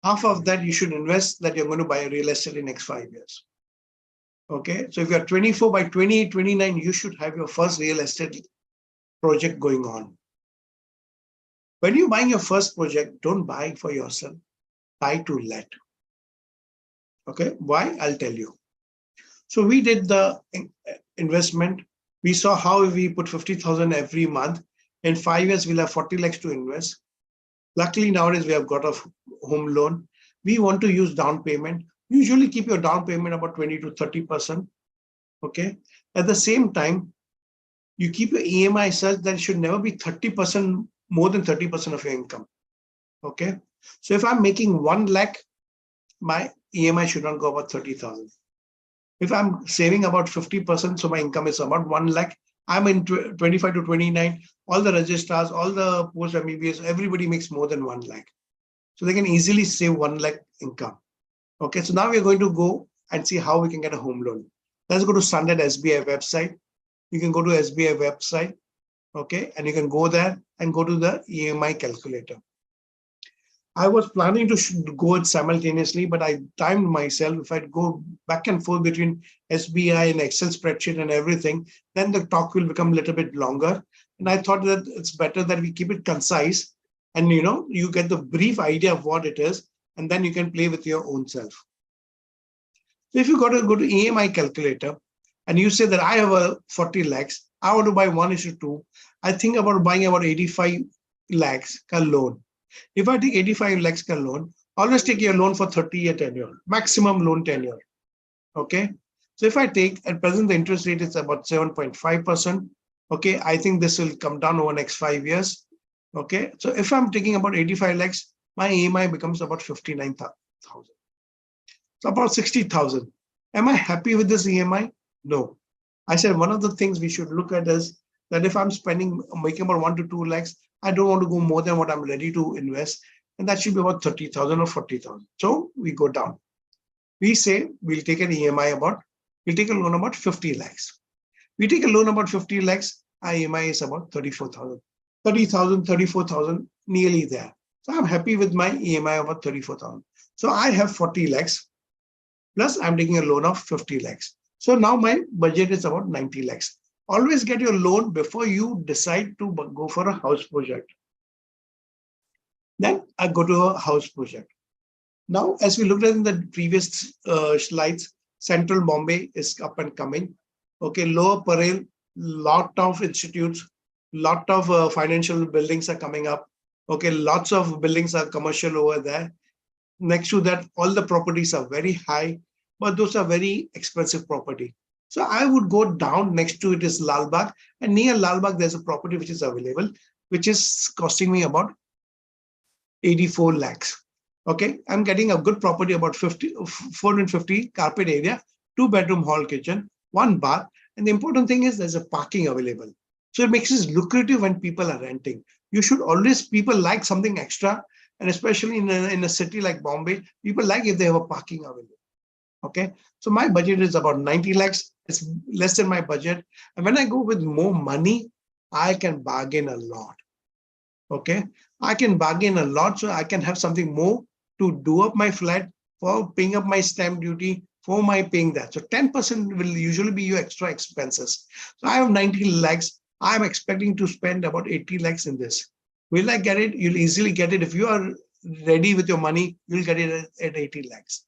Half of that you should invest that you're going to buy a real estate in the next 5 years. Okay, so if you're 24, by 28, 29, you should have your first real estate project going on. When you're buying your first project, don't buy for yourself, buy to let. Okay, why? I'll tell you. So we did the investment. We saw how we put 50,000 every month. In 5 years, we'll have 40 lakhs to invest. Luckily, nowadays, we have got a home loan. We want to use down payment. Usually keep your down payment about 20 to 30%. Okay. At the same time, you keep your EMI such that it should never be 30%, more than 30% of your income. Okay. So if I'm making 1 lakh, my EMI should not go about 30,000. If I'm saving about 50%, so my income is about 1 lakh. I'm in 25 to 29. All the registrars, all the post MBBS, everybody makes more than 1 lakh. So they can easily save 1 lakh income. Okay, so now we're going to go and see how we can get a home loan. Let's go to Standard SBI website. You can go to SBI website. Okay, and you can go there and go to the EMI calculator. I was planning to go it simultaneously, but I timed myself. If I'd go back and forth between SBI and Excel spreadsheet and everything, then the talk will become a little bit longer. And I thought that it's better that we keep it concise and, you get the brief idea of what it is, and then you can play with your own self. So if you got to go to EMI calculator and you say that I have a 40 lakhs, I want to buy 1:2. I think about buying about 85 lakhs ka loan. If I take 85 lakhs ka loan, always take your loan for 30-year tenure, maximum loan tenure. Okay. So if I take at present, the interest rate is about 7.5%. Okay. I think this will come down over the next 5 years. Okay. So if I'm taking about 85 lakhs, my EMI becomes about 59,000. So about 60,000. Am I happy with this EMI? No. I said one of the things we should look at is that if I'm making about 1 to 2 lakhs, I don't want to go more than what I'm ready to invest. And that should be about 30,000 or 40,000. So we go down. We say we'll take an EMI we'll take a loan about 50 lakhs. We take a loan about 50 lakhs, our EMI is about 34,000. 30,000, 34,000, nearly there. So I'm happy with my EMI about 34,000. So I have 40 lakhs, plus I'm taking a loan of 50 lakhs. So now my budget is about 90 lakhs. Always get your loan before you decide to go for a house project. Then I go to a house project. Now, as we looked at in the previous slides, Central Bombay is up and coming. Okay, Lower Parel, lot of institutes, lot of financial buildings are coming up. Okay, lots of buildings are commercial over there. Next to that, all the properties are very high, but those are very expensive property. So I would go down. Next to it is Lal Bagh, and near Lal Bagh there's a property which is available, which is costing me about 84 lakhs. Okay, I'm getting a good property about 450 carpet area, 2-bedroom hall kitchen, 1 bath, and the important thing is there's a parking available. So it makes it lucrative when people are renting. You should always, people like something extra, and especially in a city like Bombay, people like if they have a parking available. Okay, so my budget is about 90 lakhs. It's less than my budget. And when I go with more money, I can bargain a lot. Okay, I can bargain a lot, so I can have something more to do up my flat, for paying up my stamp duty, for my paying that. So 10% will usually be your extra expenses. So I have 90 lakhs. I'm expecting to spend about 80 lakhs in this. Will I get it? You'll easily get it. If you are ready with your money, you'll get it at 80 lakhs.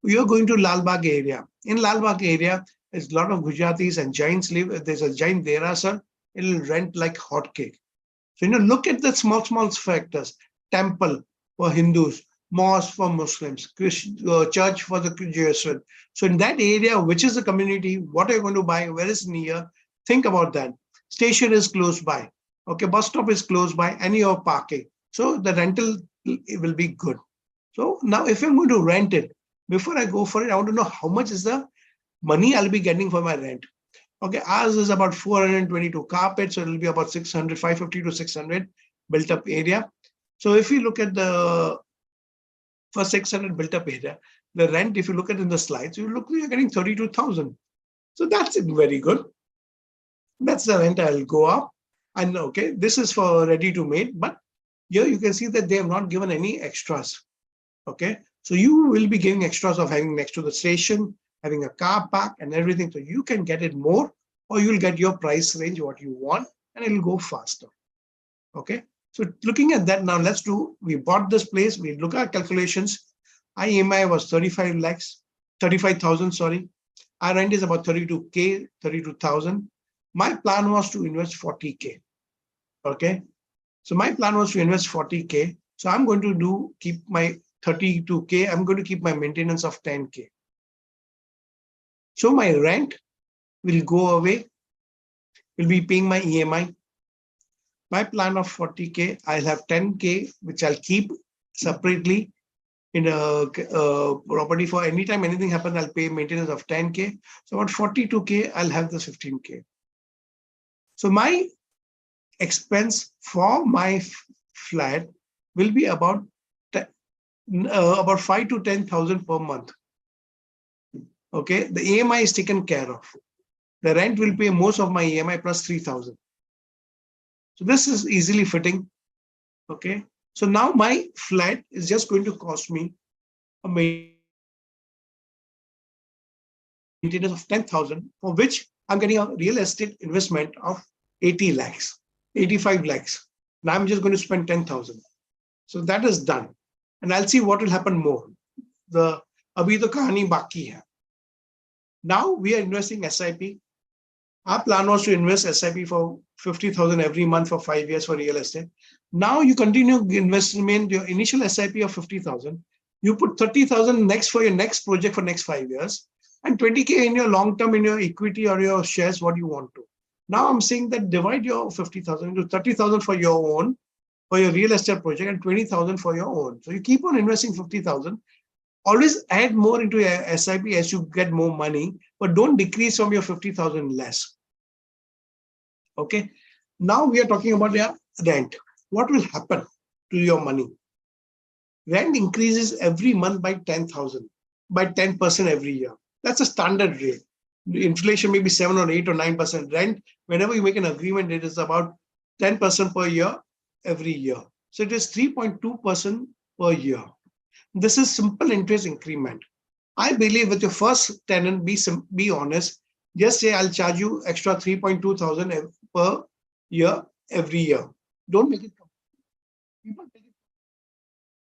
You're going to Lal Bagh area. In Lal Bagh area, there's a lot of Gujaratis and Jains live. There's a Jain Derasar. It'll rent like hotcake. So, look at the small factors. Temple for Hindus, mosque for Muslims, church for the Jewish. So in that area, which is the community, what are you going to buy? Where is near? Think about that. Station is close by. Okay, bus stop is close by, and you're parking. So the rental will be good. So now if I'm going to rent it, before I go for it, I want to know how much is the money I'll be getting for my rent. Okay, ours is about 422 carpets, so it'll be about 550 to 600 built up area. So if you look at the for 600 built up area, the rent, if you look at in the slides, you're getting 32,000. So that's very good. That's the rent I'll go up. And okay, this is for ready to made, but here you can see that they have not given any extras. Okay, so you will be giving extras of having next to the station, having a car park and everything. So you can get it more, or you'll get your price range, what you want, and it'll go faster. Okay, so looking at that now, we bought this place, we look at calculations. EMI was 35,000, sorry. Our rent is about 32,000. My plan was to invest 40K. Okay, so my plan was to invest 40K. So I'm going to keep my 32K. I'm going to keep my maintenance of 10K. So my rent will go away. Will be paying my EMI. My plan of 40K, I'll have 10K, which I'll keep separately in a property for anytime anything happens, I'll pay maintenance of 10K. So about 42K, I'll have the 15K. So my expense for my flat will be about 5 to 10,000 per month. Okay, the EMI is taken care of. The rent will pay most of my EMI plus 3,000. So this is easily fitting. Okay, so now my flat is just going to cost me a maintenance of 10,000, for which I'm getting a real estate investment of 80 lakhs, 85 lakhs. Now I'm just going to spend 10,000. So that is done. And I'll see what will happen more. Abhi to kahani baki hai. Now we are investing SIP. Our plan was to invest SIP for 50,000 every month for 5 years for real estate. Now you continue investment, your initial SIP of 50,000. You put 30,000 next for your next project for next 5 years, and 20K in your long term in your equity or your shares, what you want to. Now I'm saying that divide your 50,000 into 30,000 for your own, for your real estate project, and 20,000 for your own. So you keep on investing 50,000. Always add more into your SIP as you get more money, but don't decrease from your 50,000 less. Okay. Now we are talking about your rent. What will happen to your money? Rent increases every month by 10,000, by 10% every year. That's a standard rate. The inflation may be 7 or 8 or 9%. Rent, whenever you make an agreement, it is about 10% per year every year. So it is 3.2% per year. This is simple interest increment. I believe with your first tenant, be honest. Just say I'll charge you extra 3,200 per year every year. Don't make it. People take it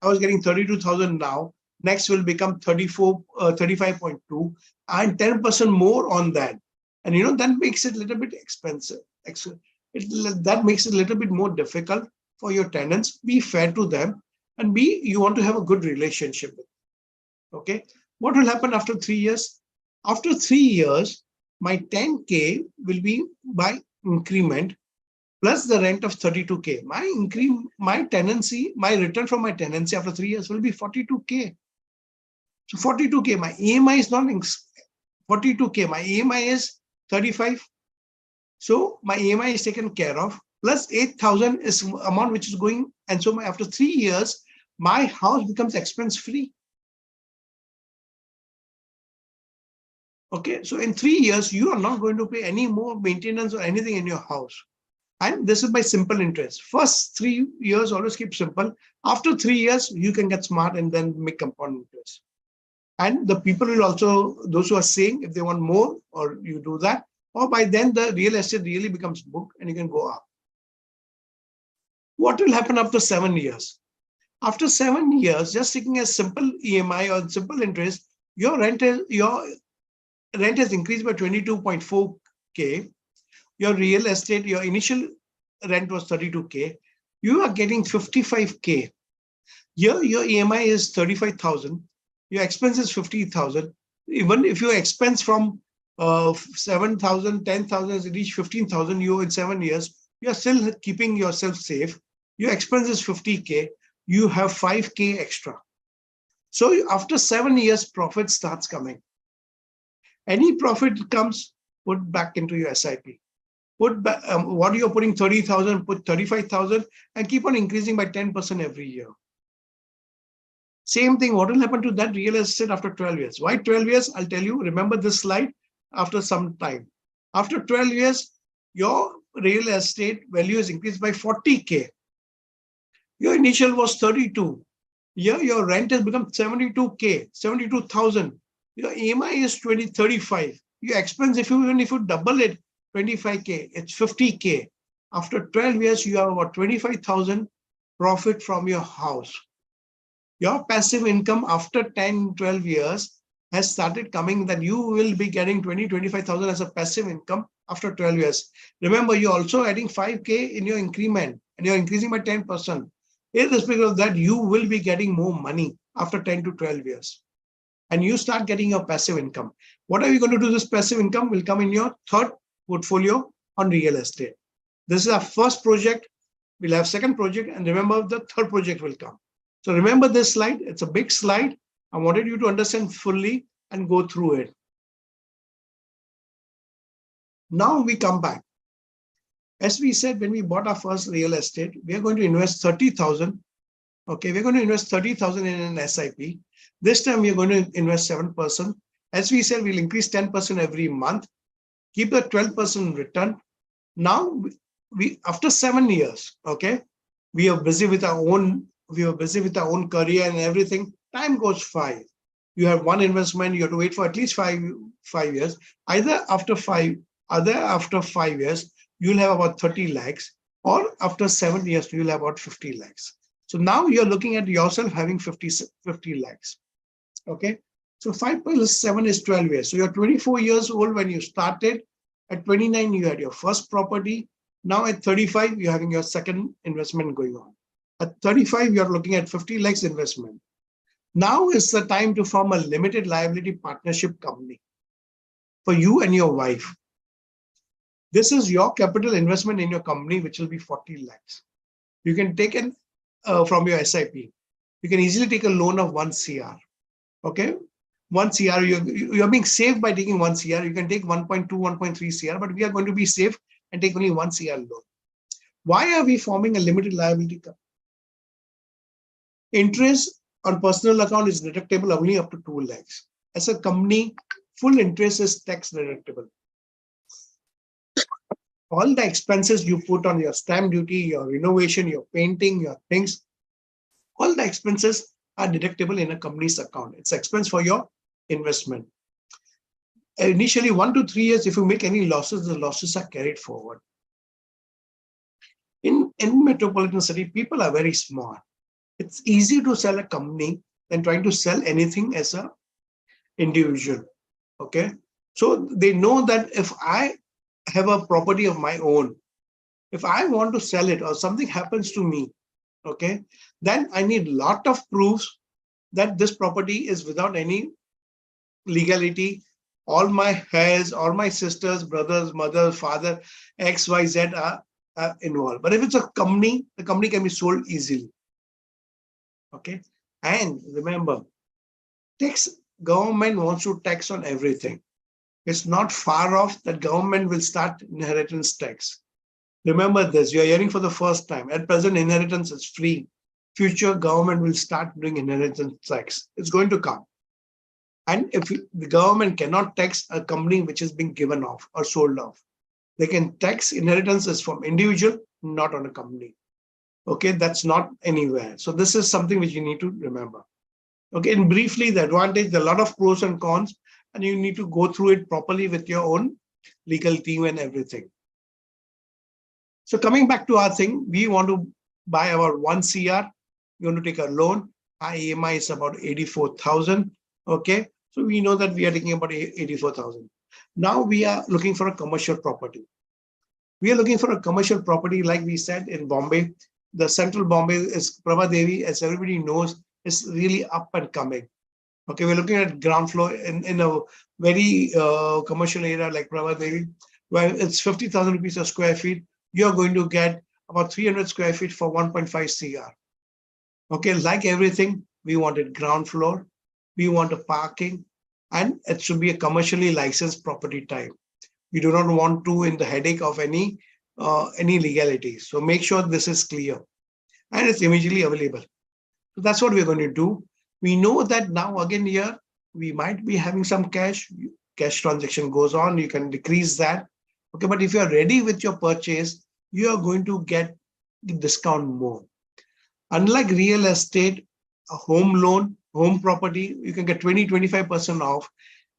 I was getting 32,000 now. Next will become 35.2 and 10% more on that. And that makes it a little bit expensive. That makes it a little bit more difficult for your tenants. Be fair to them, and you want to have a good relationship with them. Okay. What will happen after 3 years? After 3 years, my 10K will be by increment plus the rent of 32K. My tenancy, my return from my tenancy after 3 years will be 42K. So 42K, my EMI is not 42K, my EMI is 35. So my EMI is taken care of, plus 8,000 is amount which is going. And so after 3 years, my house becomes expense free. Okay, so in 3 years, you are not going to pay any more maintenance or anything in your house. And this is by simple interest. First 3 years, always keep simple. After 3 years, you can get smart and then make compound interest. And the people will also, those who are saying if they want more, or you do that, or by then the real estate really becomes book and you can go up. What will happen after 7 years? After 7 years, just taking a simple EMI or simple interest, your rent has increased by 22.4K. Your real estate, your initial rent was 32K. You are getting 55K. Here, your EMI is 35,000. Your expense is 50,000. Even if your expense from 7,000, 10,000 reach 15,000, you in 7 years, you are still keeping yourself safe. Your expense is 50K. You have 5K extra. So after 7 years, profit starts coming. Any profit comes, put back into your SIP. Put back, what you're putting 30,000, put 35,000, and keep on increasing by 10% every year. Same thing, what will happen to that real estate after 12 years? Why 12 years? I'll tell you, remember this slide after some time. After 12 years, your real estate value is increased by 40K. Your initial was 32. Here, your rent has become 72K, 72,000. Your EMI is 35. Your expense, even if you double it, 25K, it's 50K. After 12 years, you have about 25,000 profit from your house. Your passive income after 10, 12 years has started coming, that you will be getting 25,000 as a passive income after 12 years. Remember, you're also adding 5K in your increment and you're increasing by 10%. Irrespective of that, you will be getting more money after 10 to 12 years. And you start getting your passive income. What are you going to do? This passive income will come in your third portfolio on real estate. This is our first project. We'll have second project, and remember the third project will come. So remember this slide. It's a big slide. I wanted you to understand fully and go through it. Now we come back. As we said, when we bought our first real estate, we are going to invest 30,000. Okay, we're going to invest 30,000 in an SIP. This time we are going to invest 7%. As we said, we'll increase 10% every month. Keep the 12% return. Now we after 7 years, okay, we are busy with our own career and everything. Time goes 5. You have one investment, you have to wait for at least five years. Either after 5 years, you'll have about 30 lakhs, or after 7 years, you'll have about 50 lakhs. So now you're looking at yourself having 50 lakhs. Okay. So 5 plus 7 is 12 years. So you're 24 years old when you started. At 29, you had your first property. Now at 35, you're having your second investment going on. At 35, you're looking at 50 lakhs investment. Now is the time to form a limited liability partnership company for you and your wife. This is your capital investment in your company, which will be 40 lakhs. You can take it from your SIP. You can easily take a loan of 1 CR. Okay. 1 CR, you're being safe by taking 1 CR. You can take 1.2, 1.3 CR, but we are going to be safe and take only 1 CR loan. Why are we forming a limited liability company? Interest on personal account is deductible only up to 2 lakhs. As a company, full interest is tax deductible. All the expenses you put on your stamp duty, your renovation, your painting, your things, all the expenses are deductible in a company's account. It's expense for your investment. Initially, 1 to 3 years, if you make any losses, the losses are carried forward. In metropolitan city, people are very smart. It's easy to sell a company than trying to sell anything as a individual. Okay. So they know that if I have a property of my own, if I want to sell it or something happens to me, okay, then I need a lot of proofs that this property is without any legality. All my heirs, all my sisters, brothers, mother, father, X, Y, Z are involved. But if it's a company, the company can be sold easily. Okay. And remember, government wants to tax on everything. It's not far off that government will start inheritance tax. Remember this, you're hearing for the first time. At present, inheritance is free. Future government will start doing inheritance tax. It's going to come. And if the government cannot tax a company which is being given off or sold off, they can tax inheritances from individual, not on a company. Okay, that's not anywhere. So this is something which you need to remember. Okay, and briefly, the advantage, there are a lot of pros and cons, and you need to go through it properly with your own legal team and everything. So coming back to our thing, we want to buy about 1 CR. We want to take a loan. Our EMI is about 84,000. Okay, so we know that we are taking about 84,000. Now we are looking for a commercial property. We are looking for a commercial property, like we said, in Bombay. The central Bombay is Prabhadevi, as everybody knows, is really up and coming. Okay, we're looking at ground floor in a very commercial area like Prabhadevi, where it's 50,000 rupees a square feet. You're going to get about 300 square feet for 1.5 CR. Okay, like everything, we wanted ground floor, we want a parking, and it should be a commercially licensed property type. We do not want to in the headache of any legalities. So make sure this is clear and it's immediately available. So that's what we're going to do. We know that now again here, we might be having some cash transaction goes on, you can decrease that. Okay, but if you're ready with your purchase, you are going to get the discount more. Unlike real estate, a home loan, home property, you can get 20-25% off.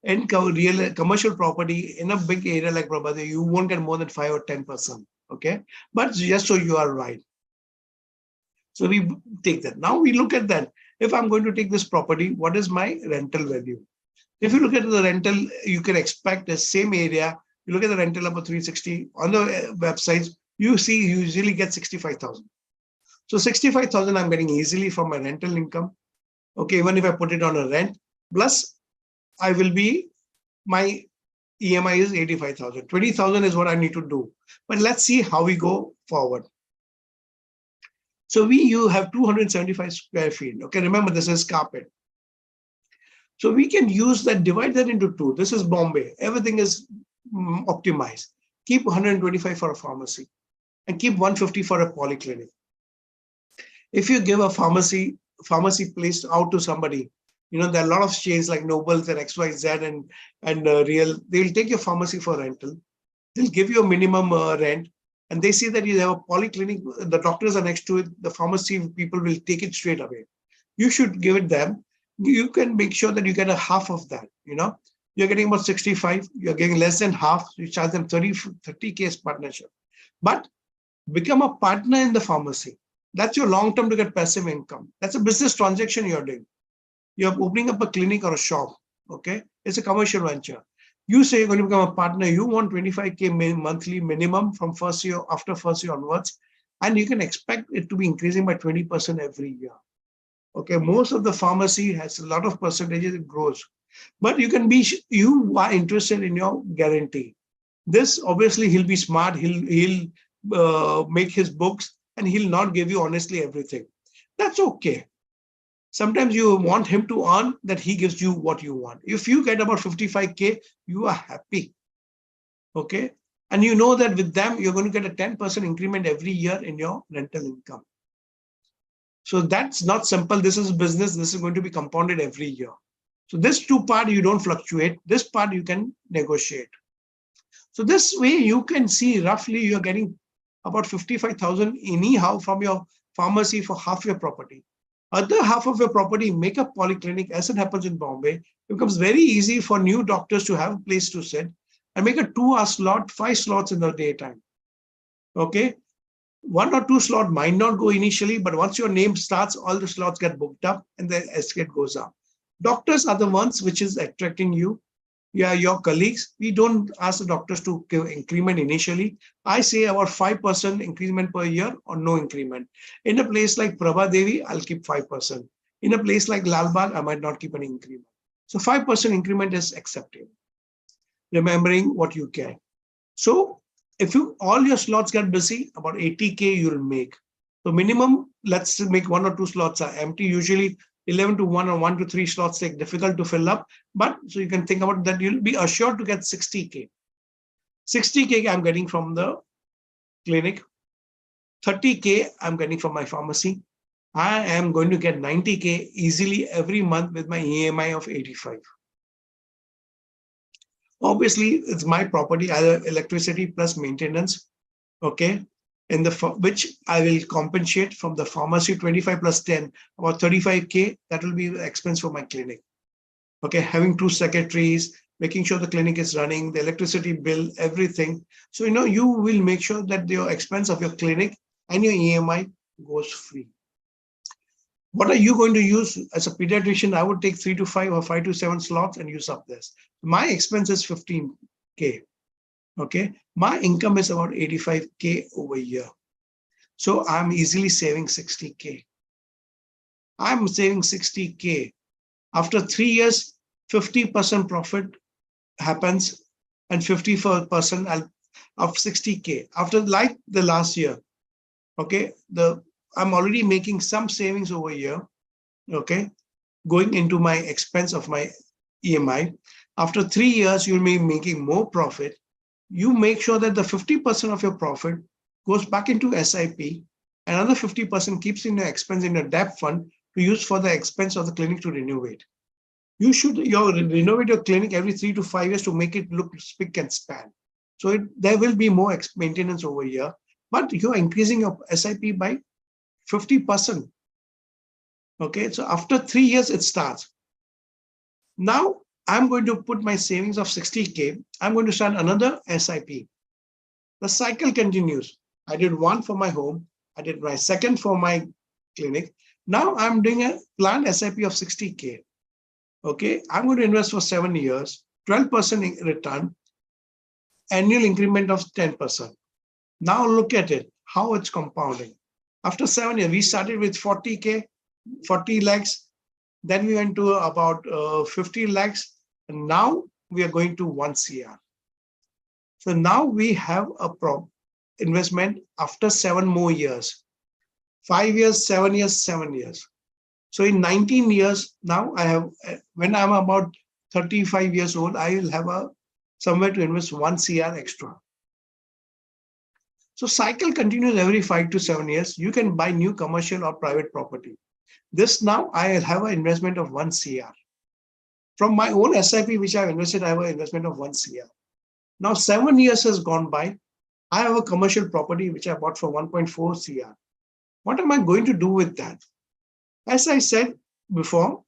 And real commercial property in a big area like Prabhadevi, you won't get more than 5 or 10%. Okay, but just so you are right. So we take that. Now we look at that. If I'm going to take this property, what is my rental value? If you look at the rental, you can expect the same area. You look at the rental number 360 on the websites, you see you usually get 65,000. So 65,000 I'm getting easily from my rental income. Okay, even if I put it on a rent, plus I will be, my EMI is 85,000. 20,000 is what I need to do. But let's see how we go forward. So you have 275 square feet. Okay, remember this is carpet. So we can use that, divide that into two. This is Bombay. Everything is optimized. Keep 125 for a pharmacy and keep 150 for a polyclinic. If you give a pharmacy place out to somebody, you know, there are a lot of chains like Nobles and XYZ and Real. They will take your pharmacy for rental. They'll give you a minimum rent. And they see that you have a polyclinic, the doctors are next to it, the pharmacy people will take it straight away. You should give it them. You can make sure that you get a half of that, you know. You're getting about 65, you're getting less than half, you charge them 30K as partnership. But become a partner in the pharmacy. That's your long-term to get passive income. That's a business transaction you're doing. You're opening up a clinic or a shop, okay? It's a commercial venture. You say you're going to become a partner, you want 25K monthly minimum from first year, after first year onwards, and you can expect it to be increasing by 20% every year. Okay, most of the pharmacy has a lot of percentages, it grows. But you are interested in your guarantee. This, obviously, he'll be smart, he'll make his books, and he'll not give you honestly everything. That's okay. Sometimes you want him to earn that he gives you what you want. If you get about 55K, you are happy. Okay. And you know that with them, you're going to get a 10% increment every year in your rental income. So that's not simple. This is business. This is going to be compounded every year. So this two part, you don't fluctuate. This part you can negotiate. So this way you can see roughly you're getting about 55,000 anyhow from your pharmacy for half your property. Other half of your property, make a polyclinic, as it happens in Bombay. It becomes very easy for new doctors to have a place to sit and make a 2-hour slot, 5 slots in the daytime. Okay. 1 or 2 slots might not go initially, but once your name starts, all the slots get booked up and the escalate goes up. Doctors are the ones which is attracting you. Yeah, your colleagues. We don't ask the doctors to give increment initially. I say about 5% increment per year or no increment. In a place like Prabha Devi, I'll keep 5%. In a place like Lalbagh, I might not keep an increment. So 5% increment is acceptable. Remembering what you can. So if you all your slots get busy, about 80K you'll make. So minimum, let's make 1 or 2 slots are empty. Usually 11 to 1 or 1 to 3 slots take difficult to fill up. But so you can think about that, you'll be assured to get 60K. 60K I'm getting from the clinic. 30K I'm getting from my pharmacy. I am going to get 90K easily every month with my EMI of 85. Obviously, it's my property, either electricity plus maintenance, okay, in the which I will compensate from the pharmacy 25 plus 10, about 35K. That will be the expense for my clinic. Okay, having 2 secretaries, making sure the clinic is running, the electricity bill, everything. So you will make sure that your expense of your clinic and your EMI goes free. What are you going to use as a pediatrician? I would take 3 to 5 or 5 to 7 slots and use up this. My expense is 15K. Okay, my income is about 85K over a year. So I'm easily saving 60K. I'm saving 60K. After 3 years, 50% profit happens and 54% of 60K. After like the last year, okay, I'm already making some savings over here, okay, going into my expense of my EMI. After 3 years, you'll be making more profit. You make sure that the 50% of your profit goes back into SIP, another 50% keeps in your expense in your debt fund to use for the expense of the clinic to renovate. You should renovate your clinic every 3 to 5 years to make it look spick and span. So there will be more maintenance over here, but you're increasing your SIP by 50%. Okay, so after 3 years, it starts. Now, I'm going to put my savings of 60K. I'm going to start another SIP. The cycle continues. I did 1 for my home. I did my 2nd for my clinic. Now I'm doing a planned SIP of 60K. Okay, I'm going to invest for 7 years, 12% return, annual increment of 10%. Now look at it, how it's compounding. After 7 years, we started with 40K, 40 lakhs. Then we went to about 50 lakhs. And now we are going to 1 CR. So now we have a investment after 7 more years. 5 years, 7 years, 7 years. So in 19 years, now I have, when I'm about 35 years old, I will have somewhere to invest 1 CR extra. So cycle continues every 5 to 7 years. You can buy new commercial or private property. This now I have an investment of 1 CR. From my own SIP, which I've invested, I have an investment of 1 CR. Now 7 years has gone by. I have a commercial property which I bought for 1.4 CR. What am I going to do with that? As I said before,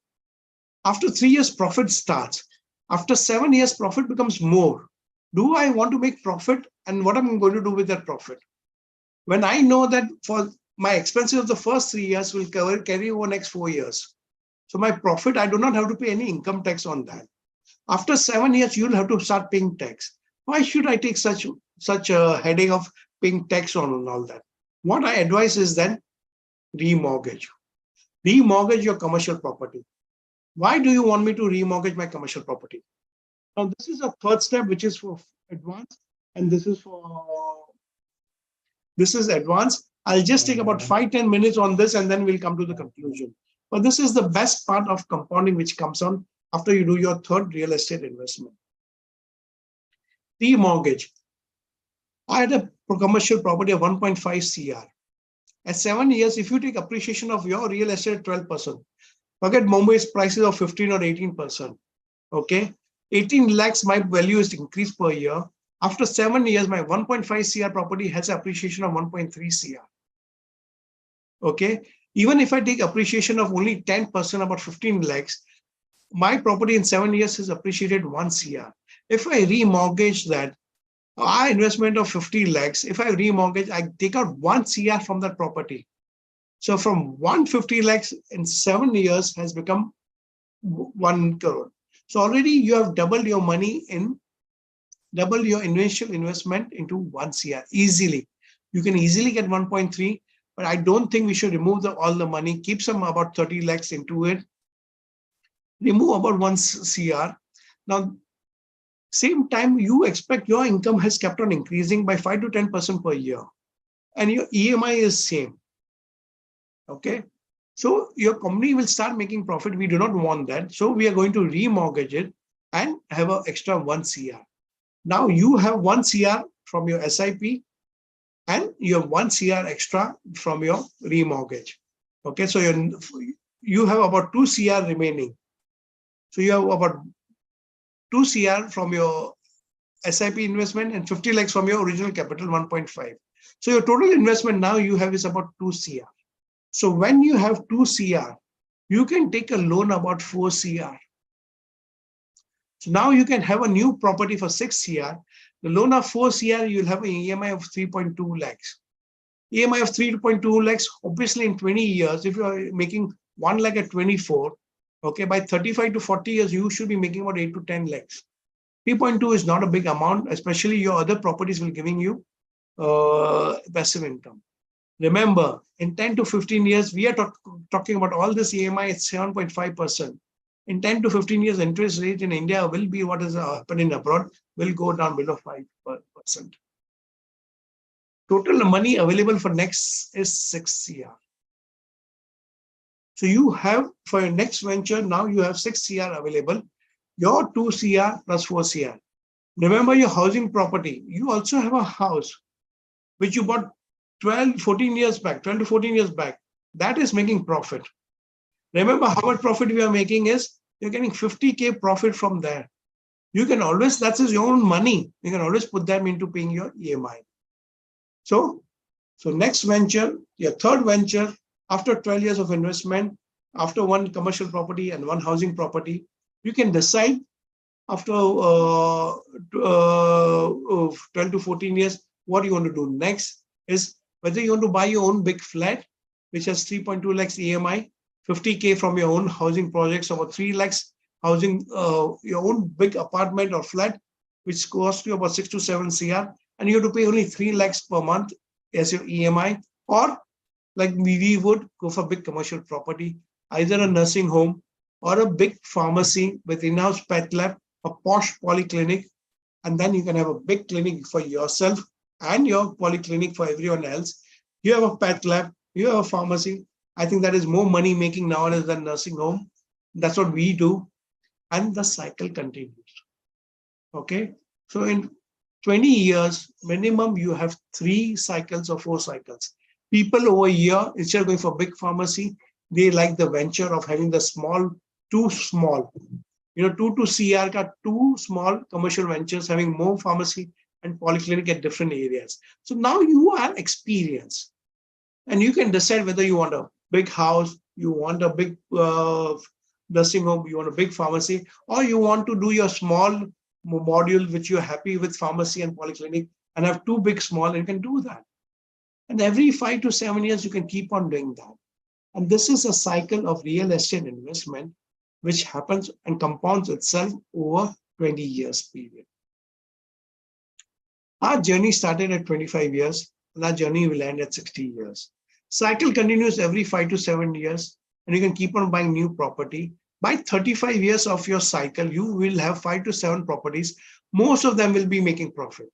after 3 years, profit starts. After 7 years, profit becomes more. Do I want to make profit? And what am I going to do with that profit? When I know that for my expenses of the first 3 years will carry over next 4 years. So my profit, I do not have to pay any income tax on that. After 7 years, you'll have to start paying tax. Why should I take such a headache of paying tax on and all that? What I advise is then remortgage. Remortgage your commercial property. Why do you want me to remortgage my commercial property? Now, this is a third step, which is for advanced, and this is advanced. I'll just take about 5-10 minutes on this, and then we'll come to the conclusion. But this is the best part of compounding, which comes on after you do your third real estate investment. Remortgage. I had a commercial property of 1.5 CR. At 7 years, if you take appreciation of your real estate at 12%, forget Mumbai's prices of 15 or 18%. Okay, 18 lakhs, my value is increased per year. After 7 years, my 1.5 CR property has appreciation of 1.3 CR. Okay, even if I take appreciation of only 10%, about 15 lakhs, my property in 7 years has appreciated 1 CR. If I remortgage that, Our investment of 50 lakhs, if I remortgage, I take out 1 CR from that property. So from 150 lakhs in 7 years has become 1 crore. So already you have doubled your money double your initial investment into 1 CR easily. You can easily get 1.3, but I don't think we should remove all the money, keep some about 30 lakhs into it, remove about 1 CR. Now, same time, you expect your income has kept on increasing by 5 to 10% per year, and your EMI is same. Okay. So your company will start making profit. We do not want that. So we are going to remortgage it and have an extra 1 CR. Now you have 1 CR from your SIP and you have 1 CR extra from your remortgage. Okay, so you have about 2 CR remaining. So you have about 2 CR from your SIP investment and 50 lakhs from your original capital, 1.5. So your total investment now you have is about 2 CR. So when you have 2 CR, you can take a loan about 4 CR. So now you can have a new property for 6 CR. The loan of 4 CR, you'll have an EMI of 3.2 lakhs. EMI of 3.2 lakhs, obviously in 20 years, if you are making 1 lakh at 24, okay, by 35 to 40 years, you should be making about 8 to 10 lakhs. 3.2 is not a big amount, especially your other properties will giving you passive income. Remember, in 10 to 15 years, we are talking about all this EMI at 7.5%. In 10 to 15 years, interest rate in India will be what is happening abroad, will go down below 5%. Total money available for next is 6 CR. So you have, for your next venture, now you have 6 CR available, your 2 CR plus 4 CR. Remember your housing property, you also have a house which you bought 12 to 14 years back. That is making profit. Remember how much profit we are making is, you're getting 50K profit from there. You can always, that's your own money. You can always put them into paying your EMI. So next venture, your third venture, after 12 years of investment, after 1 commercial property and 1 housing property, you can decide after 12 to 14 years, what you want to do next is whether you want to buy your own big flat, which has 3.2 lakhs EMI, 50K from your own housing projects, about 3 lakhs housing, your own big apartment or flat, which costs you about 6 to 7 CR, and you have to pay only 3 lakhs per month as your EMI, or like we would go for big commercial property, either a nursing home or a big pharmacy with in-house PET lab, a posh polyclinic, and then you can have a big clinic for yourself and your polyclinic for everyone else. You have a PET lab, you have a pharmacy. I think that is more money making nowadays than nursing home. That's what we do. And the cycle continues. Okay. So in 20 years, minimum, you have 3 cycles or 4 cycles. People over here, instead of going for big pharmacy, they like the venture of having the too small. 2 to CR got 2 small commercial ventures having more pharmacy and polyclinic at different areas. So now you are experienced and you can decide whether you want a big house, you want a big nursing home, you want a big pharmacy, or you want to do your small module, which you're happy with pharmacy and polyclinic and have 2 big, small, and you can do that. And every 5 to 7 years, you can keep on doing that. And this is a cycle of real estate investment, which happens and compounds itself over 20 years period. Our journey started at 25 years, and our journey will end at 60 years. Cycle continues every 5 to 7 years, and you can keep on buying new property. By 35 years of your cycle, you will have 5 to 7 properties. Most of them will be making profit.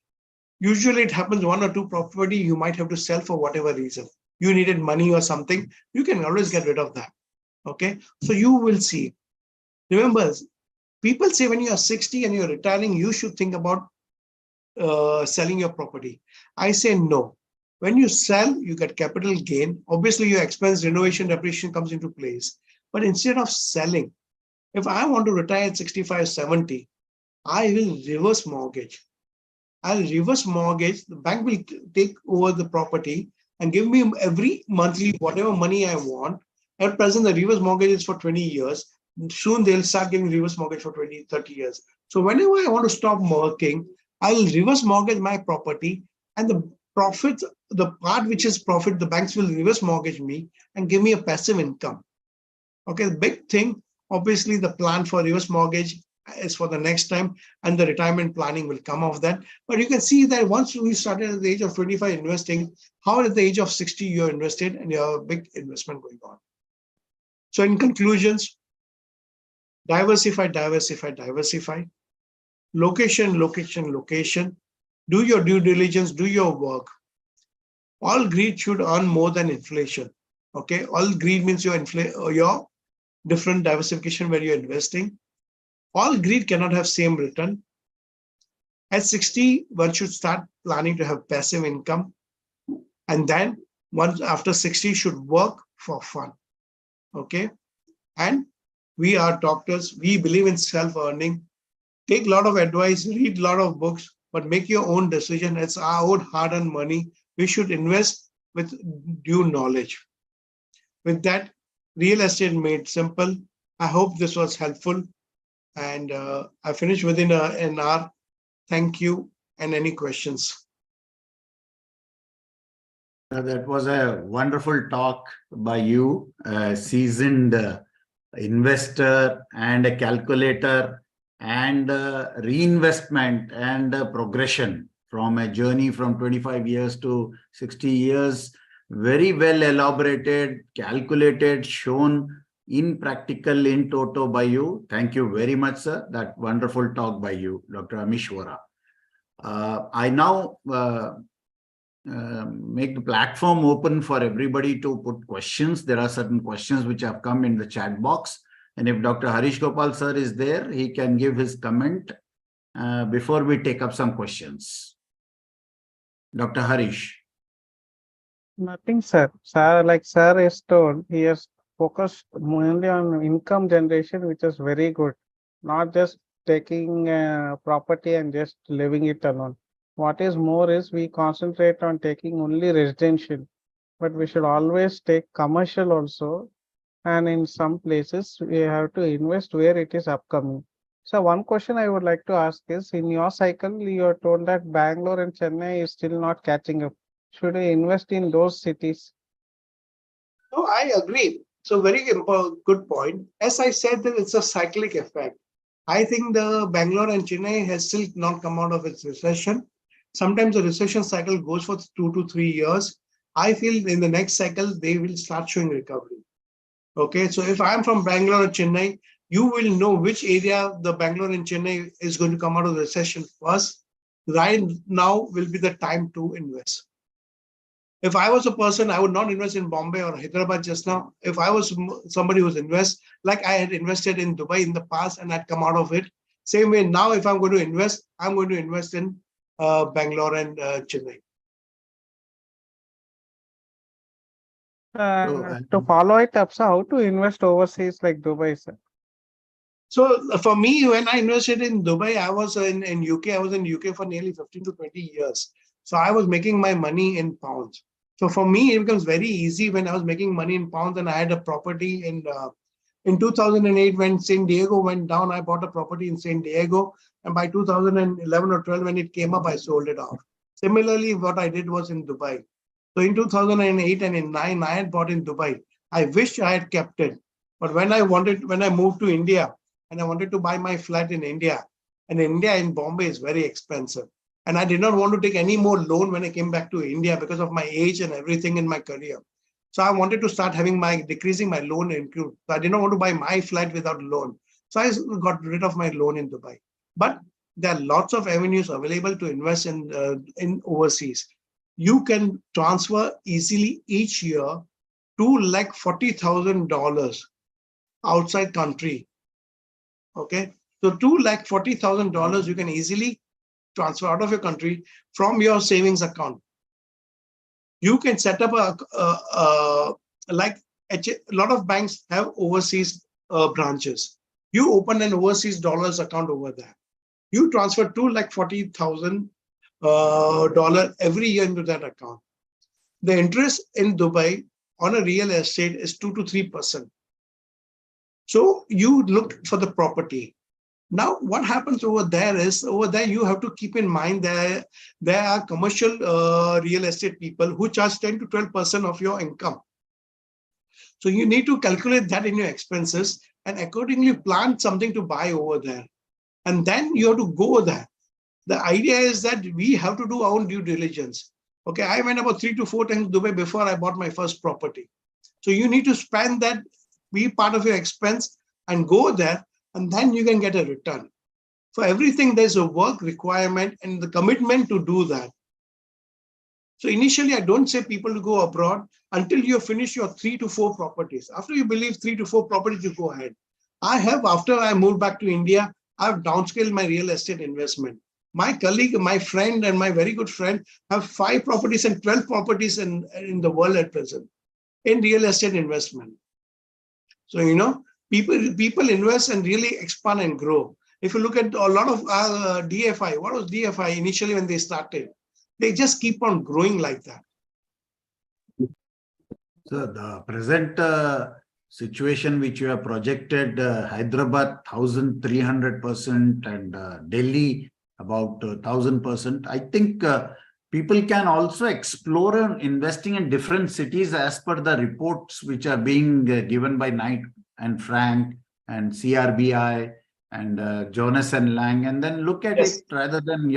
Usually it happens 1 or 2 property you might have to sell for whatever reason. You needed money or something, you can always get rid of that. Okay, so you will see. Remember, people say when you are 60 and you're retiring, you should think about selling your property. I say no. When you sell, you get capital gain. Obviously, your expense, renovation, depreciation comes into place. But instead of selling, if I want to retire at 65, 70, I will reverse mortgage. I'll reverse mortgage. The bank will take over the property and give me every monthly whatever money I want. At present, the reverse mortgage is for 20 years. Soon they'll start giving reverse mortgage for 20, 30 years. So whenever I want to stop working, I'll reverse mortgage my property, and the profit, the part which is profit, the banks will reverse mortgage me and give me a passive income. Okay, the big thing, obviously the plan for reverse mortgage is for the next time, and the retirement planning will come off that. But you can see that once we started at the age of 25 investing, how at the age of 60 you're invested and you have a big investment going on. So in conclusions, diversify, diversify, diversify. Location, location, location. Do your due diligence, do your work. All greed should earn more than inflation. Okay, all greed means your different diversification where you're investing. All greed cannot have same return. At 60, one should start planning to have passive income. And then once after 60 should work for fun. Okay. And we are doctors. We believe in self-earning. Take a lot of advice, read a lot of books, but make your own decision. It's our own hard-earned money. We should invest with due knowledge. With that, real estate made simple. I hope this was helpful. And I finished within an hour. Thank you. And any questions? That was a wonderful talk by you, a seasoned investor and a calculator and reinvestment and progression from a journey from 25 years to 60 years. Very well elaborated, calculated, shown in practical, in toto by you. Thank you very much, sir. That wonderful talk by you, Dr. Amishwara. I now make the platform open for everybody to put questions. There are certain questions which have come in the chat box. And if Dr. Harish Gopal sir is there, he can give his comment before we take up some questions. Dr. Harish. Nothing, sir. Sir, like sir is told, he has focused mainly on income generation, which is very good. Not just taking property and just living it alone. What is more is we concentrate on taking only residential, but we should always take commercial also. And in some places, we have to invest where it is upcoming. So one question I would like to ask is, in your cycle, you are told that Bangalore and Chennai is still not catching up. Should we invest in those cities? No, I agree. So very good point. As I said, that it's a cyclic effect. I think the Bangalore and Chennai has still not come out of its recession. Sometimes the recession cycle goes for 2 to 3 years. I feel in the next cycle, they will start showing recovery. Okay, so if I'm from Bangalore or Chennai, you will know which area the Bangalore and Chennai is going to come out of the recession first. Right now will be the time to invest. If I was a person, I would not invest in Bombay or Hyderabad just now. If I was somebody who's invest, like I had invested in Dubai in the past and I'd come out of it. Same way now, if I'm going to invest, I'm going to invest in Bangalore and Chennai. To follow it up, so how to invest overseas like Dubai, sir? So for me, when I invested in Dubai, I was in UK. I was in UK for nearly 15 to 20 years. So I was making my money in pounds. So for me, it becomes very easy when I was making money in pounds and I had a property in 2008 when San Diego went down, I bought a property in San Diego. And by 2011 or 12, when it came up, I sold it off. Similarly, what I did was in Dubai. So in 2008 and in 9, I had bought in Dubai. I wish I had kept it. But when I moved to India and I wanted to buy my flat in India, and India in Bombay is very expensive. And I did not want to take any more loan when I came back to India because of my age and everything in my career. So I wanted to start having decreasing my loan include. So I did not want to buy my flat without loan. So I got rid of my loan in Dubai. But there are lots of avenues available to invest in overseas. You can transfer easily each year $240,000 outside country. Okay, so $240,000 you can easily transfer out of your country from your savings account. You can set up like a lot of banks have overseas branches. You open an overseas dollars account over there. You transfer $240,000 every year into that account. The interest in Dubai on a real estate is 2 to 3%. So you look for the property. Now, what happens over there is, you have to keep in mind that there are commercial real estate people who charge 10 to 12% of your income. So you need to calculate that in your expenses and accordingly plan something to buy over there. And then you have to go there. The idea is that we have to do our own due diligence. Okay, I went about 3 to 4 times Dubai before I bought my first property. So you need to spend that, be part of your expense and go there, and then you can get a return. For everything, there's a work requirement and the commitment to do that. So initially, I don't say people to go abroad until you finish your 3 to 4 properties. After you believe 3 to 4 properties, you go ahead. After I moved back to India, I've downscaled my real estate investment. My colleague, my friend, and my very good friend have 5 properties and 12 properties in the world at present in real estate investment. So, people invest and really expand and grow. If you look at a lot of DFI, what was DFI initially when they started? They just keep on growing like that. So the present situation which you have projected, Hyderabad 1,300% and Delhi about 1,000%. I think people can also explore investing in different cities as per the reports which are being given by Knight and Frank and CRBI and Jonas and Lang, and then look at it rather than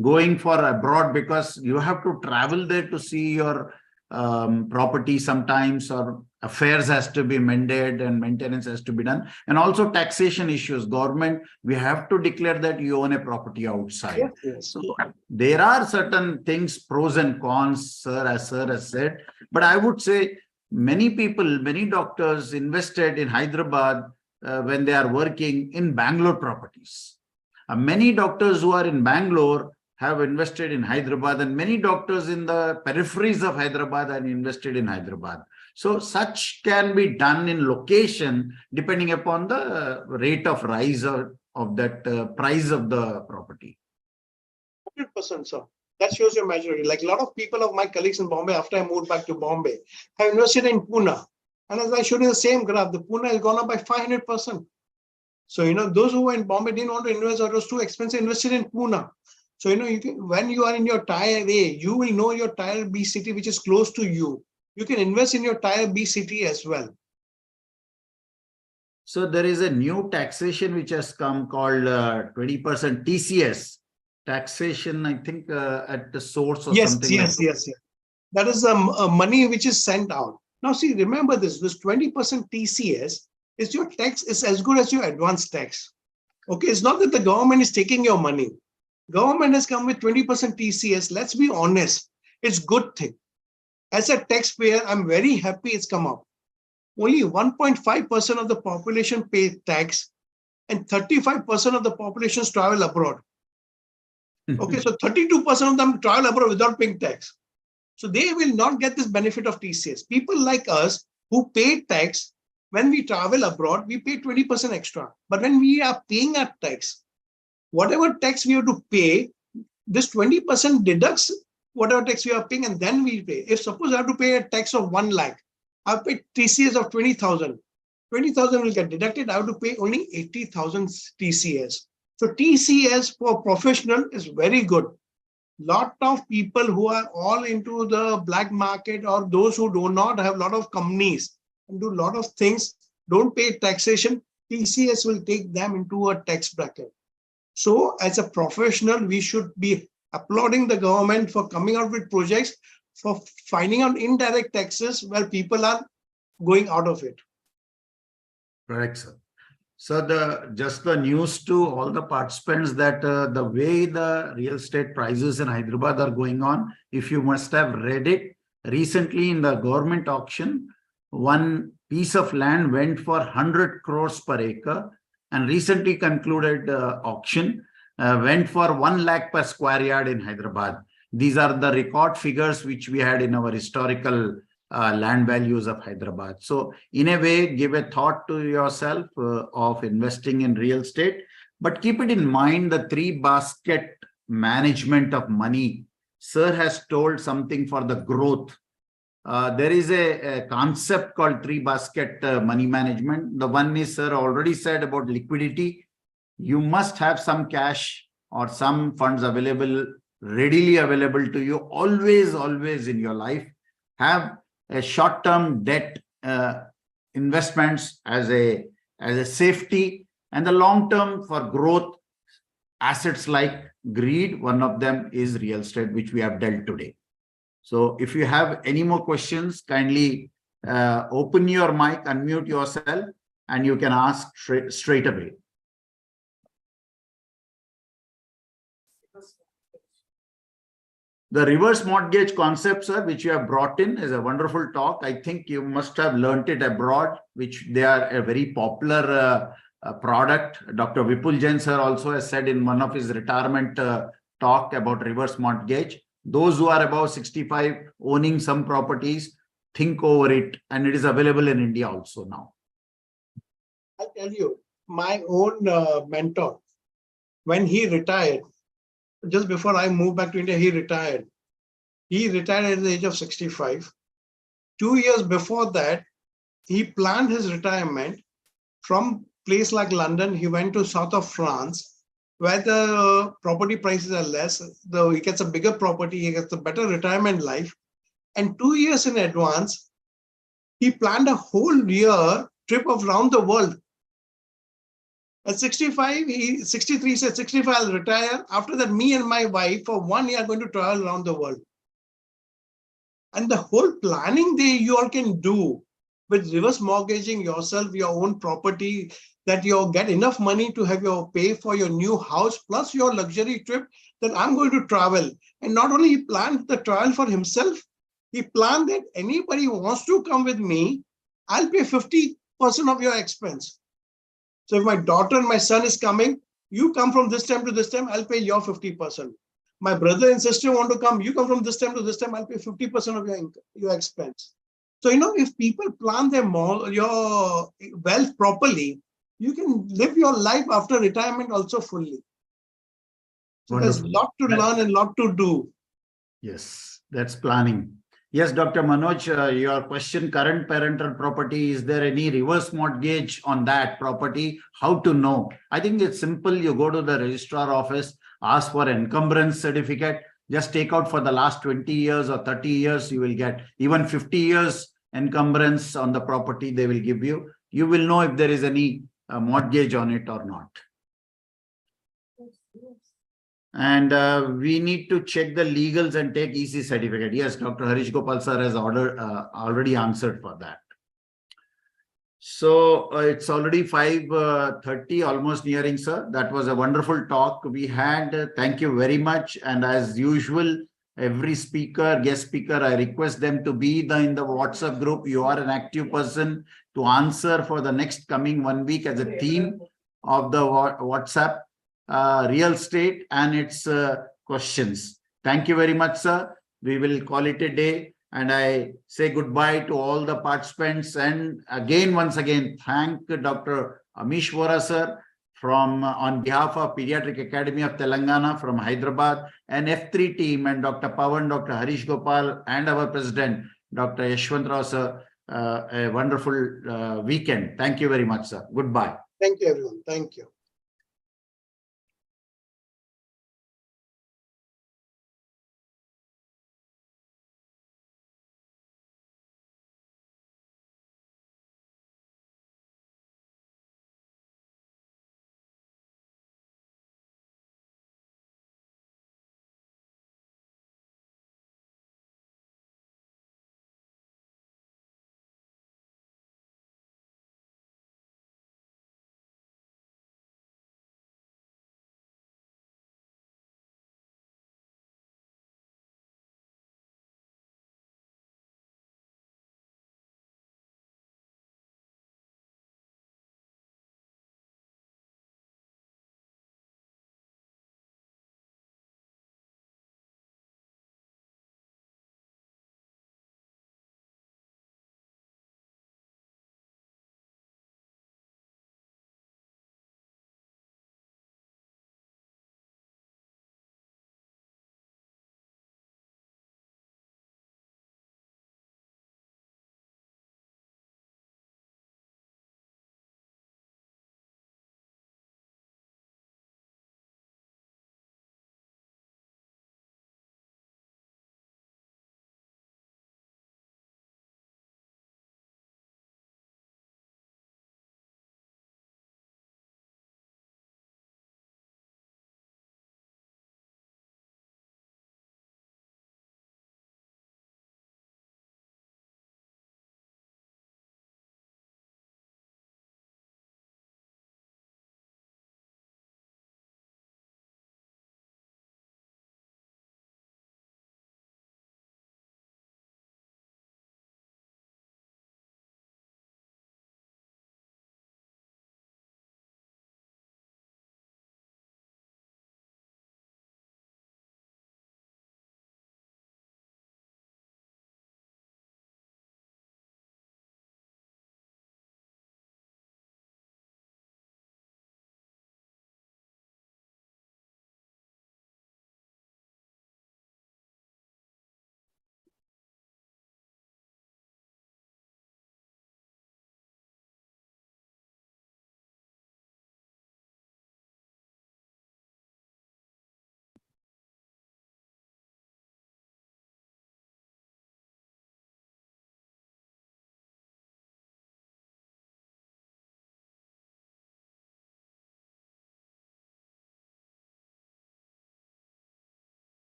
going for abroad, because you have to travel there to see your property sometimes, or affairs has to be mended and maintenance has to be done, and also taxation issues. Government, we have to declare that you own a property outside. So there are certain things, pros and cons, sir has said, but I would say many people, many doctors invested in Hyderabad when they are working in Bangalore properties. Many doctors who are in Bangalore have invested in Hyderabad, and many doctors in the peripheries of Hyderabad are invested in Hyderabad. So such can be done in location depending upon the rate of rise of that price of the property. 100%, sir. That shows your maturity. Like a lot of people of my colleagues in Bombay, after I moved back to Bombay, have invested in Pune. And as I showed you the same graph, the Pune has gone up by 500%. So, those who were in Bombay didn't want to invest or it was too expensive, invested in Pune. So, when you are in your tier A, you will know your tier B city, which is close to you. You can invest in your tier B city as well. So there is a new taxation which has come called 20% TCS taxation, I think at the source or something. Yes. That is the money which is sent out. Now, see, remember this 20% TCS is your tax is as good as your advance tax. Okay, it's not that the government is taking your money. Government has come with 20% TCS. Let's be honest. It's a good thing. As a taxpayer, I'm very happy it's come up. Only 1.5% of the population pay tax and 35% of the population travel abroad. Okay, so 32% of them travel abroad without paying tax. So they will not get this benefit of TCS. People like us who pay tax, when we travel abroad, we pay 20% extra. But when we are paying our tax, whatever tax we have to pay, this 20% deducts whatever tax we are paying, and then we pay. If suppose I have to pay a tax of 1 lakh, I have paid TCS of 20,000. 20,000 will get deducted. I have to pay only 80,000 TCS. So TCS for professional is very good. Lot of people who are all into the black market or those who do not have a lot of companies and do a lot of things, don't pay taxation, TCS will take them into a tax bracket. So as a professional, we should be applauding the government for coming out with projects for finding out indirect taxes where people are going out of it. Correct, sir. So just the news to all the participants that the way the real estate prices in Hyderabad are going on, if you must have read it, recently in the government auction, one piece of land went for 100 crores per acre, and recently concluded auction went for 1 lakh per square yard in Hyderabad. These are the record figures which we had in our historical land values of Hyderabad. So in a way, give a thought to yourself of investing in real estate, but keep it in mind the 3-basket management of money. Sir has told something for the growth. There is a concept called 3-basket money management. The one is, sir already said about liquidity. you must have some cash or some funds available, readily available to you, always in your life. Have a short-term debt investments as a safety, and the long-term for growth assets like greed. One of them is real estate, which we have dealt today. So if you have any more questions, kindly open your mic, unmute yourself, and you can ask straight away. The reverse mortgage concept, sir, which you have brought in, is a wonderful talk. I think you must have learnt it abroad, which they are a very popular product. Dr. Vipul Jain, sir, also has said in one of his retirement talk about reverse mortgage. Those who are above 65, owning some properties, think over it, and it is available in India also now. I'll tell you, my own mentor, when he retired, just before I moved back to India, he retired. He retired at the age of 65. 2 years before that, he planned his retirement from place like London. He went to south of France, where the property prices are less. Though he gets a bigger property, he gets a better retirement life. And 2 years in advance, he planned a whole year trip around the world. At 65, 63 said, 65, I'll retire. After that, me and my wife for 1 year are going to travel around the world. And the whole planning you all can do with reverse mortgaging yourself, your own property, that you get enough money to have your pay for your new house, plus your luxury trip, that I'm going to travel. And not only he planned the travel for himself, he planned that anybody who wants to come with me, I'll pay 50% of your expense. So if my daughter and my son is coming, you come from this time to this time, I'll pay your 50%. My brother and sister want to come, you come from this time to this time, I'll pay 50% of your expense. So, if people plan your wealth properly, you can live your life after retirement also fully. So there's a lot to learn and a lot to do. Yes, that's planning. Yes, Dr. Manoj, your question, current parental property, is there any reverse mortgage on that property? How to know? I think it's simple. You go to the registrar office, ask for encumbrance certificate, just take out for the last 20 years or 30 years, you will get even 50 years encumbrance on the property they will give you. You will know if there is any mortgage on it or not. And we need to check the legals and take EC certificate. Yes, Dr. Harish Gopal sir has already answered for that. So it's already 5:30, almost nearing, sir. That was a wonderful talk we had. Thank you very much. And as usual, every speaker, guest speaker, I request them to be in the WhatsApp group. You are an active person to answer for the next coming 1 week as a theme of the WhatsApp. Real estate and its questions. Thank you very much, sir. We will call it a day, and I say goodbye to all the participants. And once again, thank Dr. Amish Vora, sir, on behalf of Pediatric Academy of Telangana from Hyderabad, and F3 team, and Dr. Pawan, Dr. Harish Gopal, and our president, Dr. Yashwant Rao, sir. A wonderful weekend. Thank you very much, sir. Goodbye. Thank you, everyone. Thank you.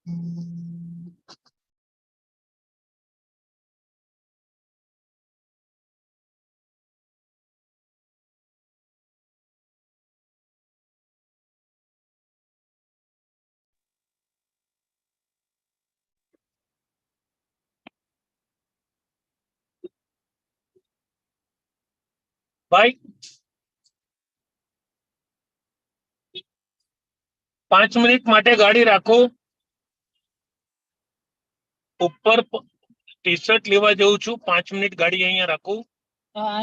भाई 5 minute માટે ગાડી રાખો. ઉપર T shirt લેવા જઉં છું. 5 minute ગાડી અહીંયા રાખો.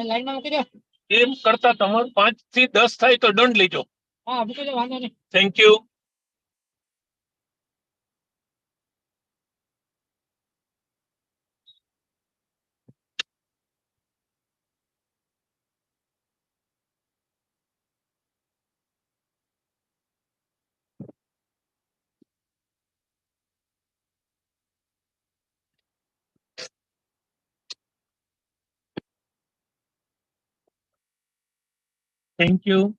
લાઈનમાં મૂકી દો. એમ કરતા તમારું 5 થી 10 થાય તો દંડ લેજો. હા મૂકી દો, વાંધો નહીં. Thank you. Thank you.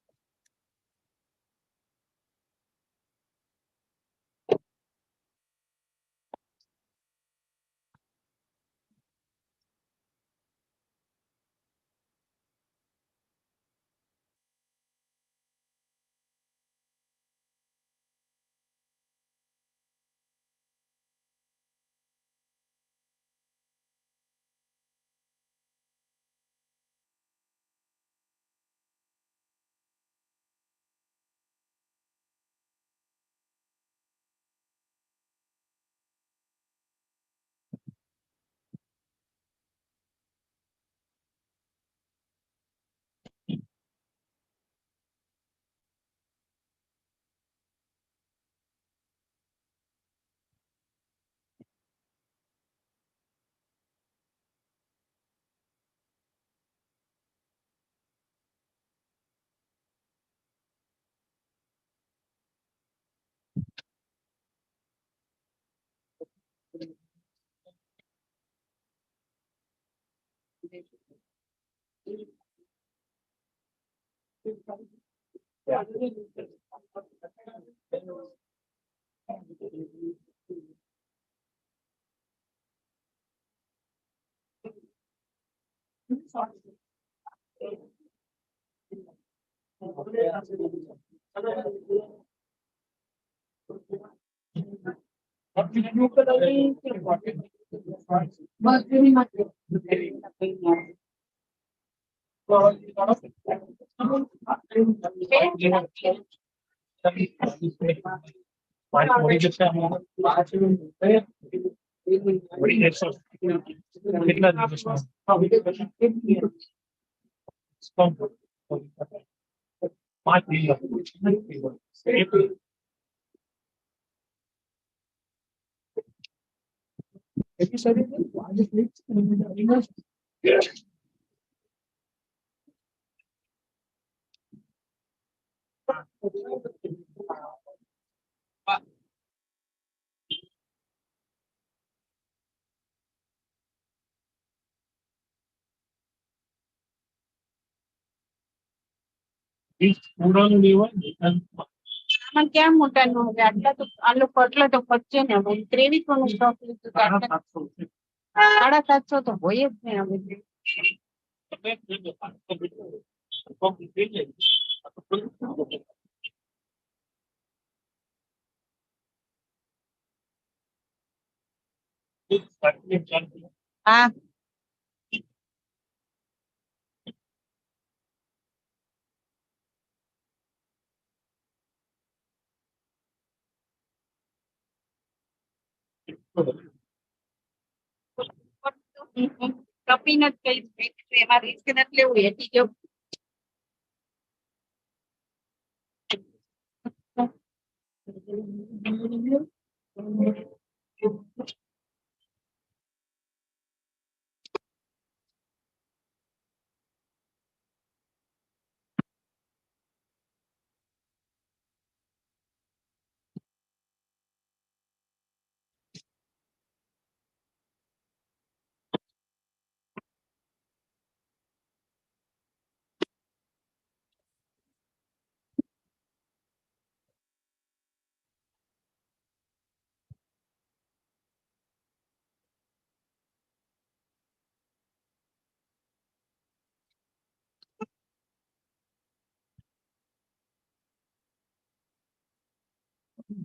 આમાં ક્યાં મોટા નો હવે આટલા તો આ લોકો આટલા તો પચે ને હવે 23 નો સ્ટોક લીધું તો આટલા 750 તો હોય જ ને હવે હા કપી નથી કઈ એમાં રિસ્ક નથી લેવું એથી જો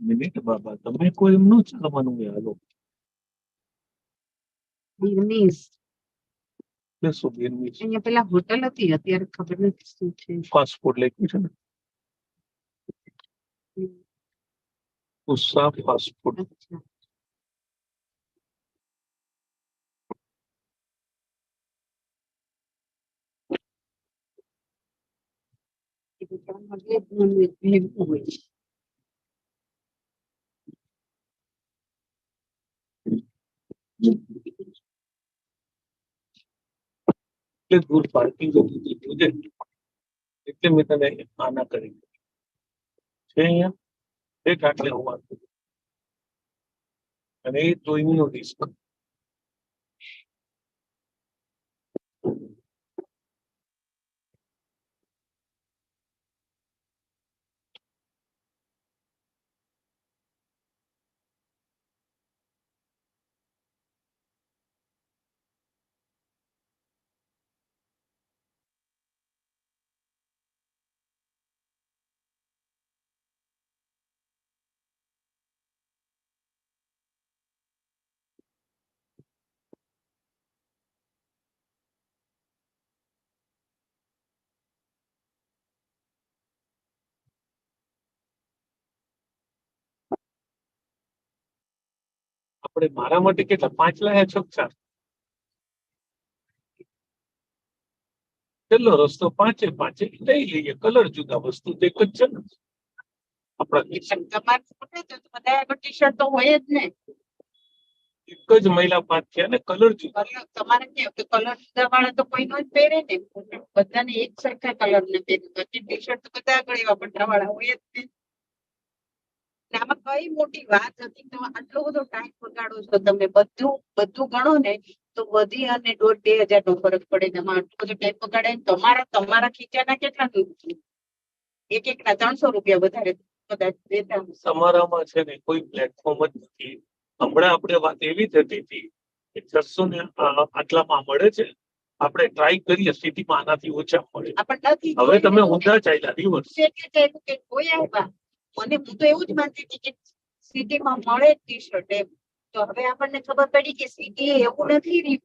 મિનિટ બાબા, તમે કોઈ એમ ન ચાલવાનું હોય. હાલો બિરનીસ બેસો. બેનની અહીંયા પેલા હોટલ હતી, અત્યારે ખબર નથી શું છે. ફાસ્ટ ફૂડ લખ્યું છે ને, ઉષા ફાસ્ટ ફૂડ. અચ્છા. એ દુકાનમાં વેજ નોનવેજ ભેગું હોય છે. એટલે દૂર પાર્કિંગ હતી એટલે મેં તને આના કરી છે. અહીંયા એક આટલે હોવાનું અને એ જોઈનો રિસ્ક. આપણે મારા માટે કેટલા 5 લાયા છો? 4. છેલ્લો રસ્તો 5 લઈ લઈએ. કલર જુદા, વસ્તુ તો એક જ છે ને આપણા. બધા ટી શર્ટ તો હોય જ ને. એક જ મહિલા 5 થયા ને, કલર જુદા. તમારે કેવું કે કલર જુદા વાળા તો કોઈ નો જ પહેરે ને, બધાને એક સરખા કલર ને પહેરે. બધી ટી શર્ટ તો બધા આગળ એવા બધા વાળા હોય જ ને. આમાં કઈ મોટી વાત હતી? તમે આટલો બધો ટાઈમ બગાડો છો. તમે બધું ગણો ને તો વધી અને 1,500-2,000 નો ફરક પડે. તમે આટલો બધો ટાઈમ બગાડે. તમારા ખીચાના કેટલા એક ના 300 રૂપિયા વધારે કદાચ દેતા. તમારામાં છે ને કોઈ પ્લેટફોર્મ જ નથી. હમણાં આપણે વાત એવી થતી હતી કે 600 ને આટલામાં મળે છે, આપણે ટ્રાય કરીએ સિટીમાં આનાથી ઓછા મળે. હવે તમે ઊંધા ચાલ્યા રિવર્સ. મને હું તો એવું જ માનતી હતી કે સિટીમાં મળે ટી શર્ટ એમ. તો હવે આપણને ખબર પડી કે સિટી એવું નથી રહ્યું.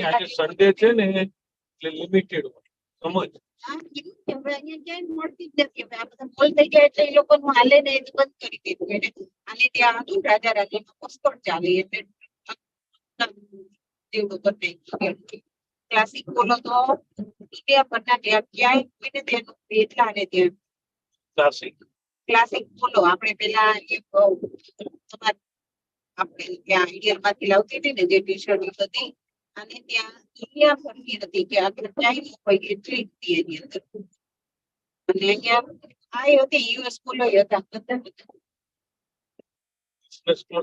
આજે સન્ડે છે ને એટલે લિમિટેડ હોય. સમજ? અહીંયા ક્યાંય મળતી જ નથી. હવે આ બધા મોલ થઈ ગયા એટલે એ લોકોનું હાલે ને એ બંધ કરી દીધું એને. અને ત્યાં હતું રાજા પુષ્કળ ચાલે એટલે જેવડું કરી ક્લાસિક બોલો તો ઇન્ડિયા પરના ક્યાંય કોઈને તેનું એટલા ને ત્યાં ક્લાસિક બોલો. આપણે પેલા આપણે ત્યાં ઇન્ડિયન માંથી લાવતી હતી ને જે ટી શર્ટ હતી, અને ત્યાં ઇન્ડિયા ભરની હતી કે આપણે ક્યાંય હોય એટલી હતી એની અંદર. અને અહીંયા આ હતી યુએસ બોલો હતા બધા.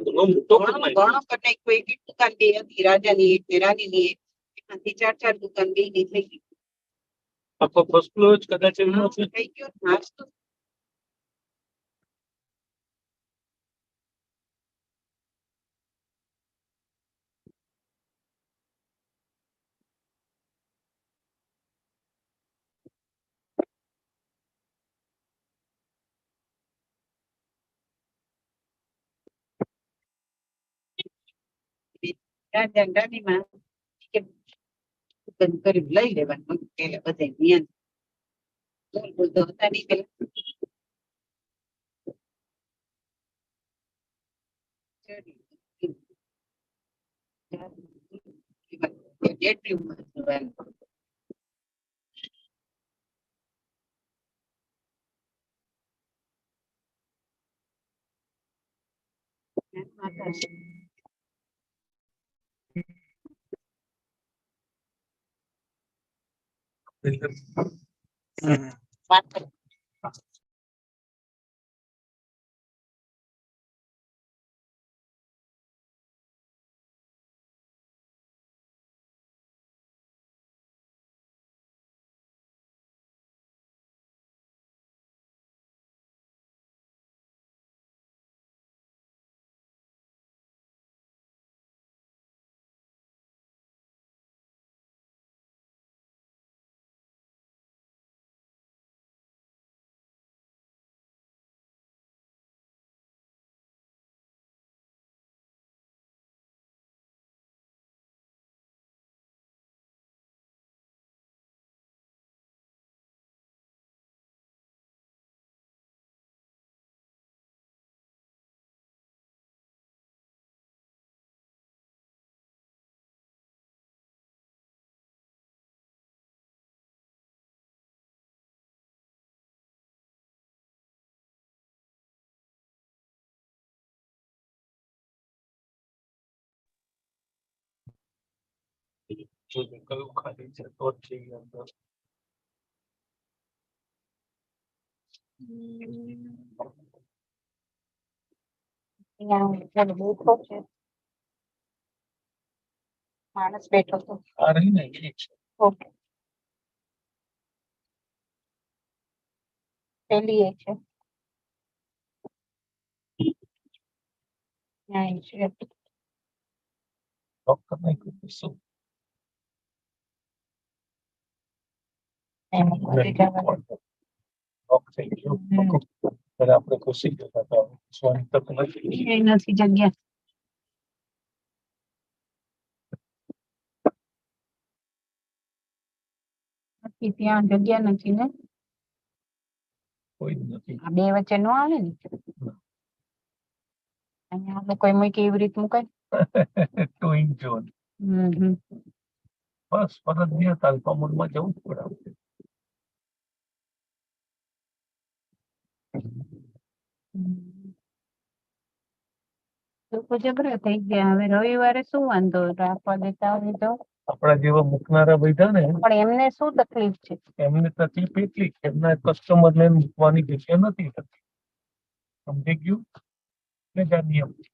ઘણો કટાઈ કોઈ એક દુકાન બે હતી, રાજાની એક ને રાણીની એક. એમાંથી 4 દુકાન બે ની થઈ ગઈ. આખો ફર્સ્ટ ફ્લોર જ કદાચ એનો છે. થઈ ગયો નાસ્તો. રાણીમાં કરી લઈ લેવાનું પેલા બધા જ્ઞાન બોલતો હતા નહીં પેલા. વાત જોઈએ કયું ખાલી છે તો જ જઈએ અંદર. અહીંયા બેઠો છે માણસ બેઠો હતો. આ રહી ને એ છે. ઓકે પેલી એ છે અહીં છે. ડોક્ટર ને કીધું શું એમ કરી જવાનું. થઈ ગયું ત્યારે આપણે ખુશી જતા હતા સ્વાની તક નથી. એ નથી જગ્યા. ત્યાં જગ્યા નથી ને કોઈ જ નથી. આ બે વચ્ચે નો આવે ને અહીંયા આપણે કોઈ મૂકી એવી રીત મુકાય. ટોઈંગ ઝોન બસ ફરજિયાત આલ્ફા મોડમાં જવું જ પડે. લોકો જબરા થઈ ગયા. હવે રવિવારે શું વાંધો રાખવા દેતા હોય તો આપણા જેવા મૂકનારા બધા ને પણ એમને શું તકલીફ છે? એમને તકલીફ એટલી કે એમના કસ્ટમર ને મૂકવાની જગ્યા નથી થતી. સમજી ગયું ને જ આ નિયમ છે.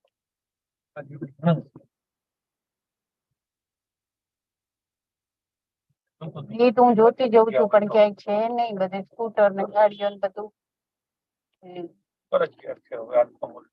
એ તો હું જોતી જઉં છું પણ ક્યાંય છે નહીં. બધે સ્કૂટર ને ગાડીઓ ને બધું ફરજિયાત છે હવે આલ્ફા મોડ.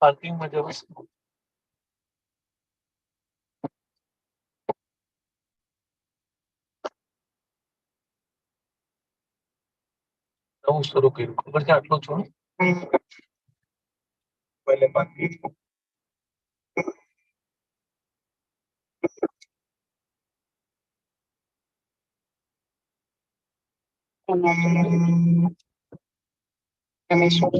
પાર્કિંગમાં જવું નવું શરૂ કર્યું ખબર છે આટલું છું પહેલે બાકી તમે શું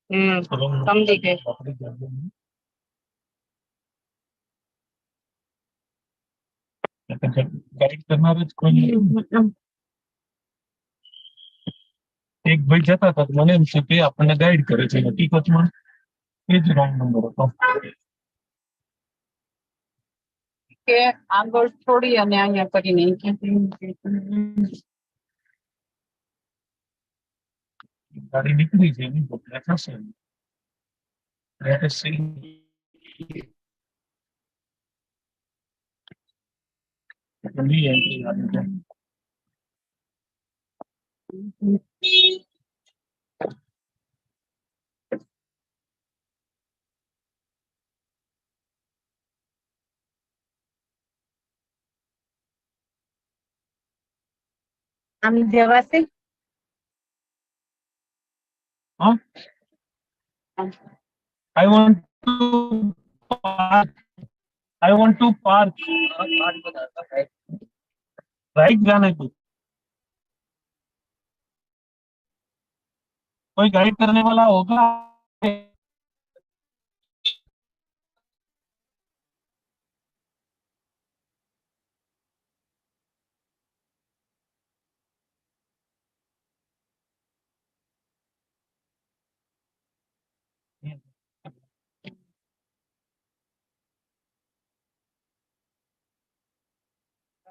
समझी गई। गाइड करना कोई एक भाई जता था મને એમ છે કે આપણને ગાઈડ કરે છે હકીકતમાં એ જ રોંગ નંબર હતો કે આગળ છોડી અને અહીંયા કરીને ગાડી નીકળી છે એની બદલે થશે Let us see. આમ જવાશે Huh? I want to park. I want to park. Right जाने को कोई गाइड करने वाला होगा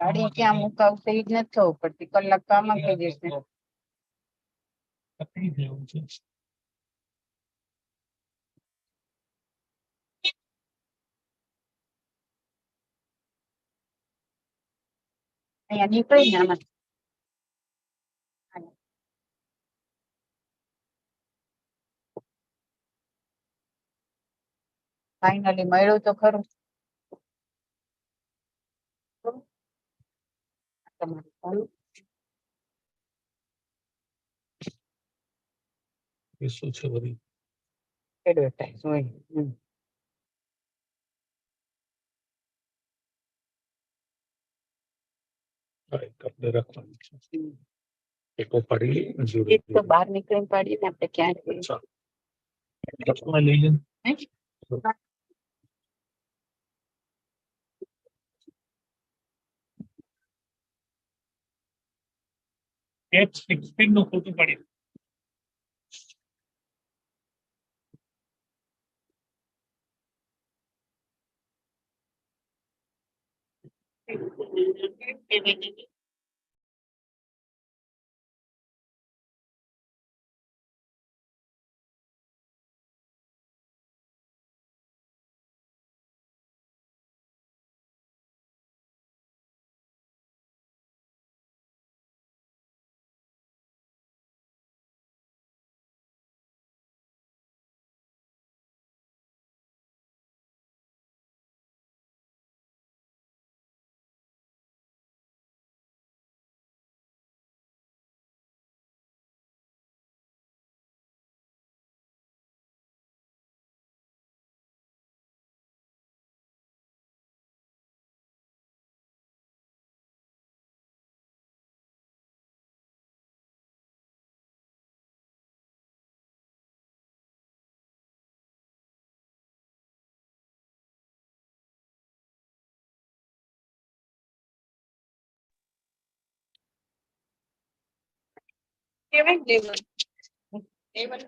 ગાડી ક્યાં મુકાવશે એ જ નથી ખબર પડતી કલાક તો આમાં થઈ જશે પકડી દેવું છે અહીંયા નીકળી ને આમાં ફાઇનલી મળ્યું તો ખરું એ શું છે બધી એડવર્ટાઇઝ હોય કપડે રાખવાનું છે એકો પડી એક તો બહાર નીકળીને પાડીને આપણે ક્યાં અચ્છા ચશ્મા લઈ લે એક 16 નો ફોટો પાડી કેવાય લેવલ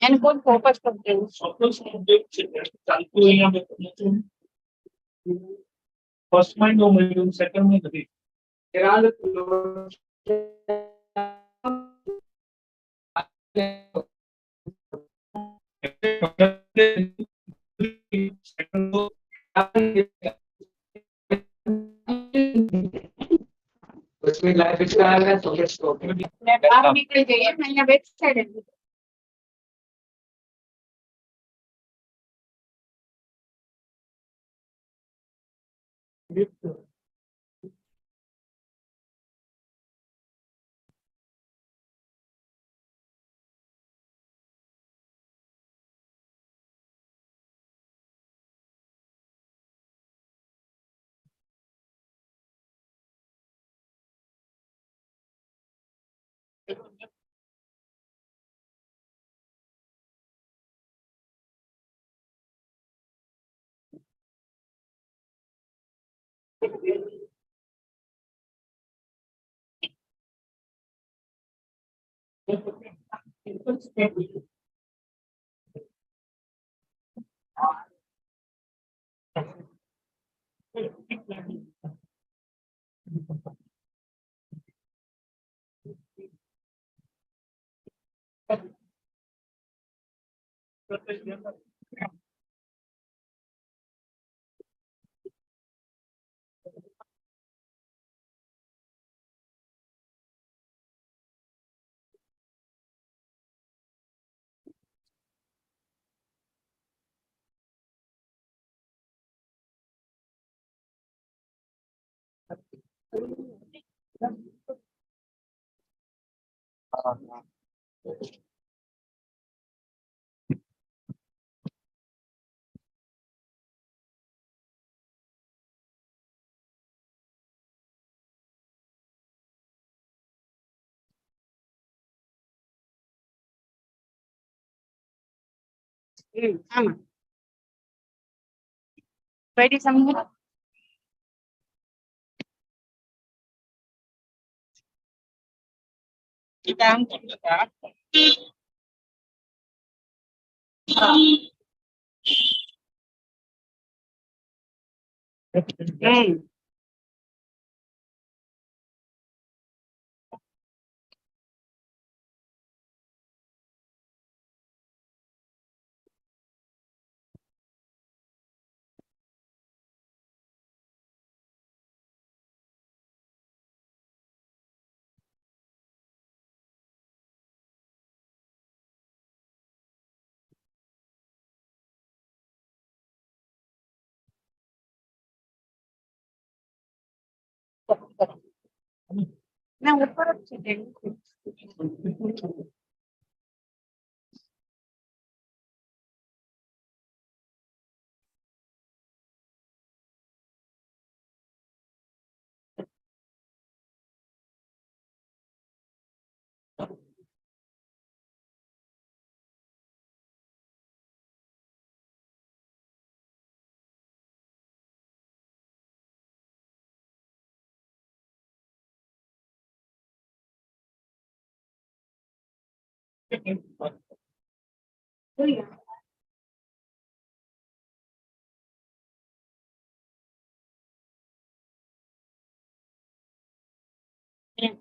એને કોણ ફોકસ કરते हैं ચાલતું અહીંયા ફર્સ્ટ માં નો મળ્યું સેકન્ડ માં નથી બહાર નીકળી જઈએ ને અહીંયા back side Ready, Samir? Kita angkat kita. Now, what are you doing? Oh, yeah. Okay.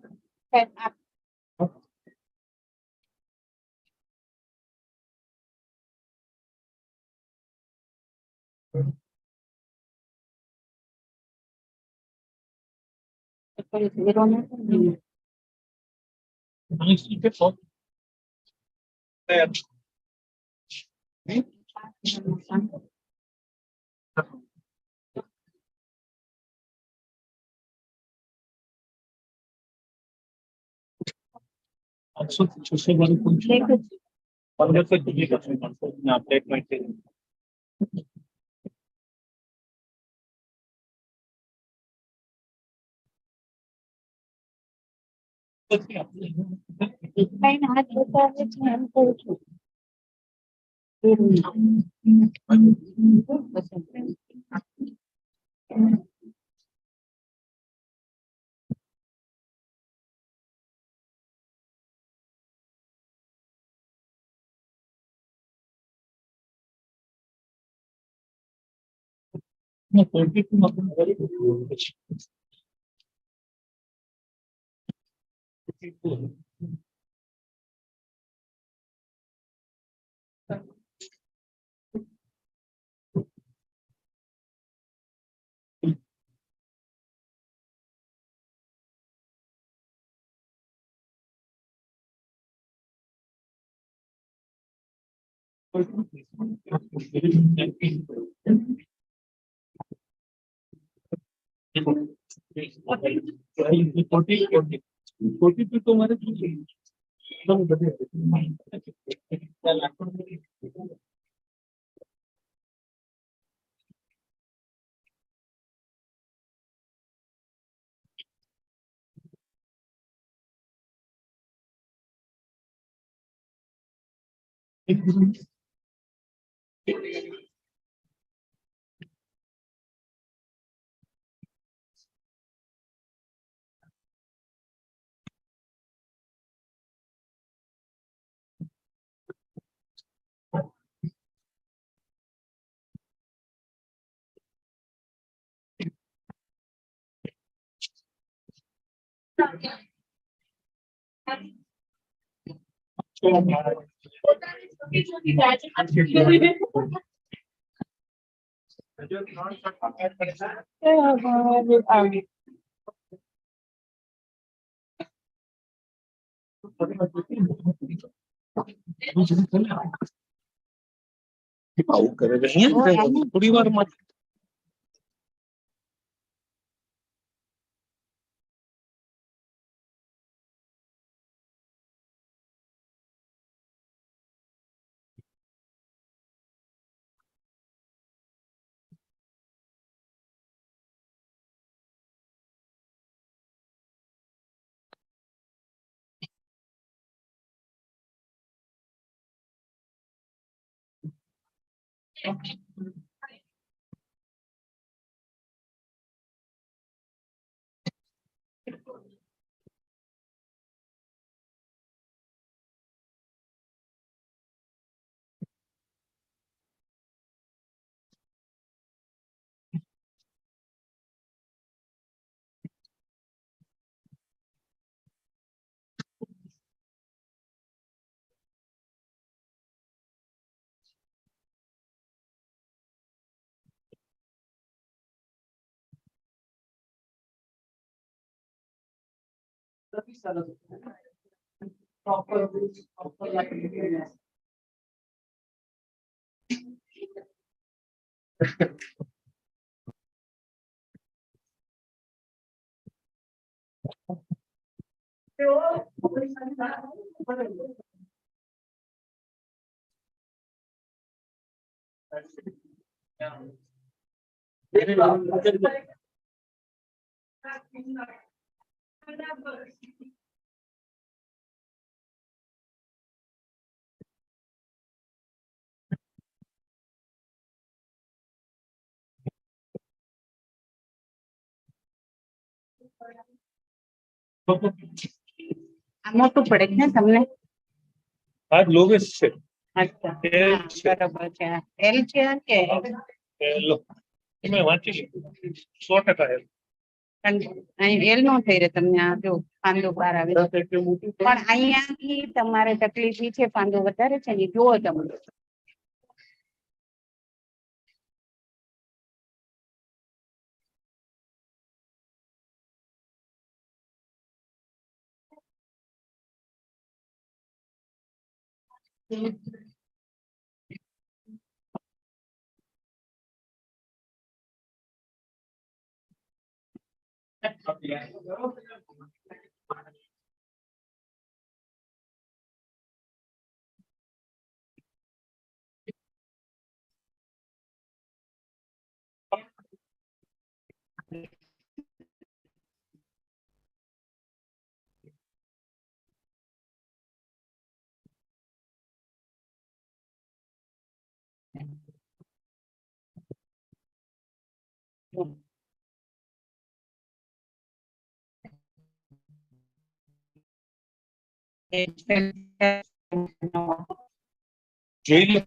Also, social work function. Almost a digital update my thing. No, 22 nothing very good. Forty-two तो हमारे एकदम बढ़िया થોડી વાર માં મોટું પડે છે ને તમને? આજ લોગેશ છે. અચ્છા, બરાબર છે. એલ છે કે લો તમે વાંચી લીધું 100% એમ. પણ એલ નો થઈ રહે તમને. આ જો પાંદો બહાર આવે છે. પણ અહીંયાથી તમારે તકલીફ ઈ છે, પાંદો વધારે છે ને, જુઓ તમે. જોઈ લો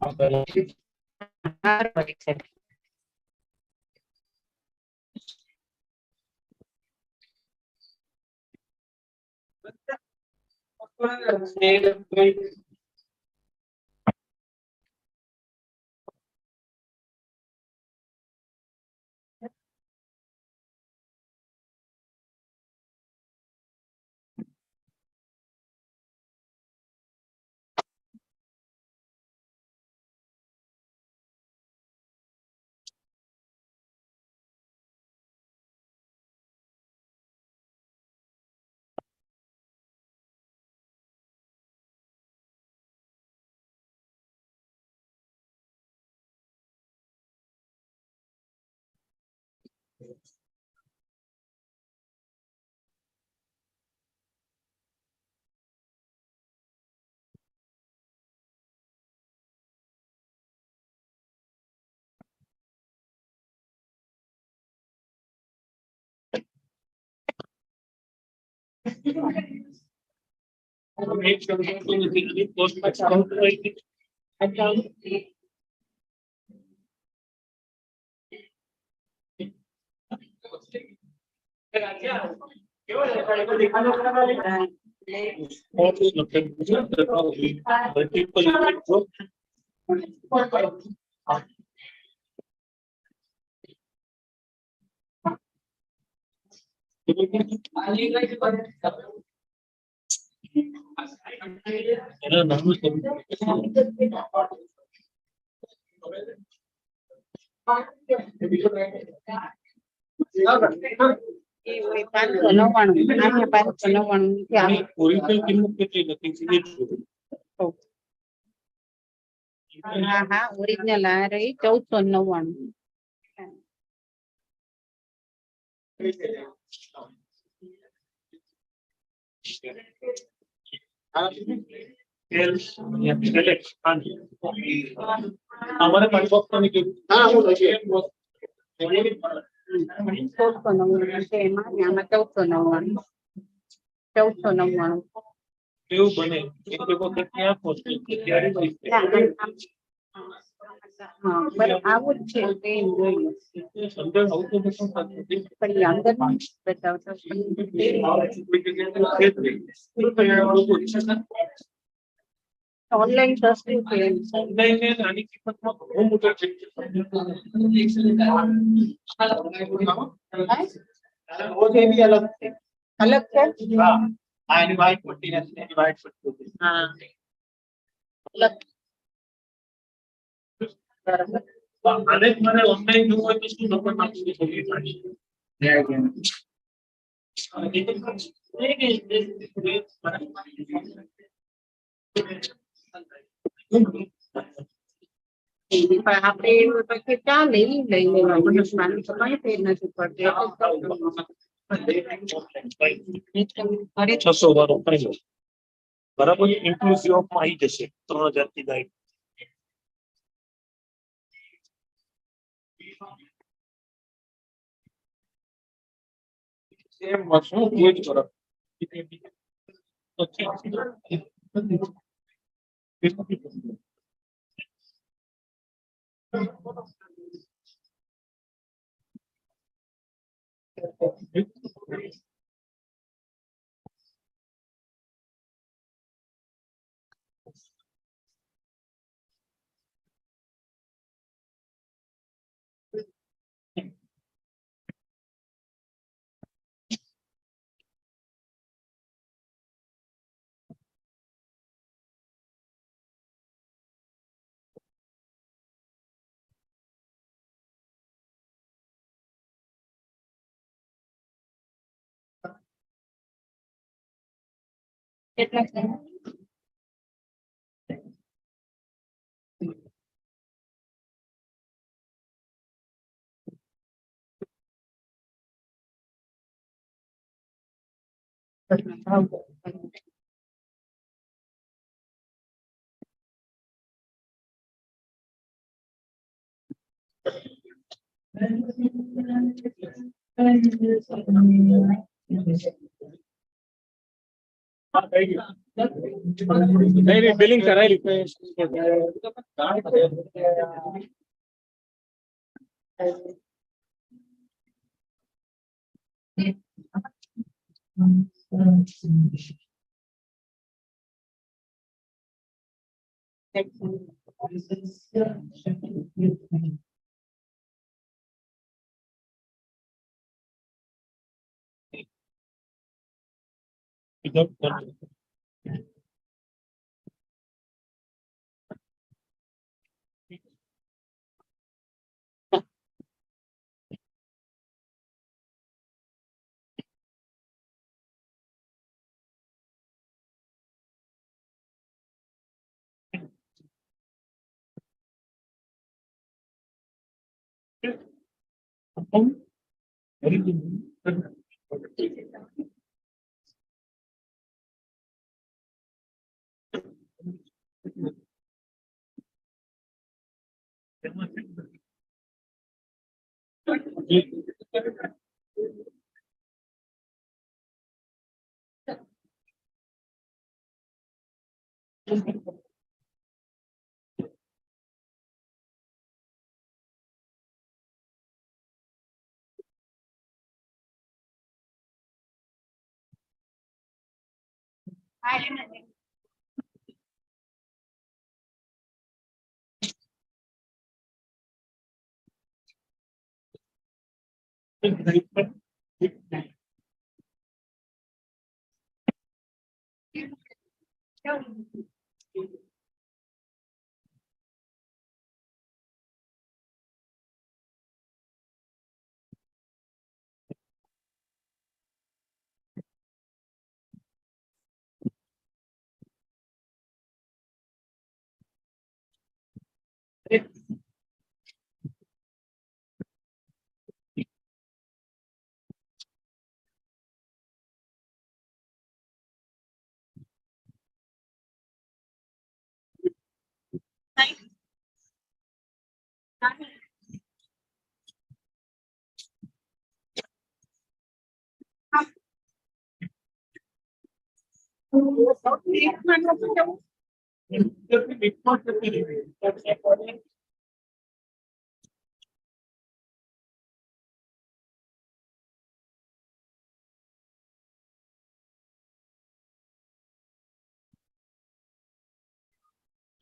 ઓરિજિનલ કિંમત કેટલી લખી છે એ જોયું. હા ઓરિજિનલ આ રહી 1499. અમારે પાણી બોક્સ ની કેવું? હા હું લઈએ. 1499 છે એમાં ને આમાં 1499. 1499. કેવું બને એક વખત ક્યાં પહોંચે ત્યારે હા પણ આવું જ છે પેન જોઈએ અંદર આવતું બધું પણ અંદર બતાવતો ઓનલાઈન સસ્તું છે ઓનલાઈન ને આની કિંમતમાં બહુ મોટો છે. અલગ છે હા આ એની વાઈટ પટ્ટી નથી એની વાઈટ પટ્ટી. હા અલગ બરાબર આને મને ઓનલાઈન જોવું હોય તો શું નંબર નાખવું છે? પણ આપણે પછી ચાલે લઈ લેવાનું કઈ ફેર નથી પડતી 600 વાળો બરાબર ઇન્ક્લુસિવ ઓફ માં આવી જશે 3000 થી ગાઈડ. સેમ વસ્તુ કોઈ જ કરો. કેટલા છે नहीं बिलिंग कराई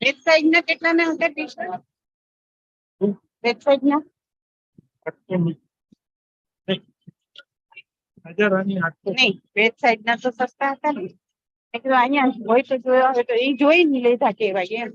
Left side ના કેટલા ના હતા ટી-શર્ટ? Left side ના? નહીં, left side ના તો સસ્તા હતા ને. મેં કીધું અહીંયા હોય તો જોયા હોય તો એ જોઈને લેતા કહેવાય એમ.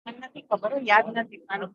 મને નથી ખબર હો, યાદ નથી મારું.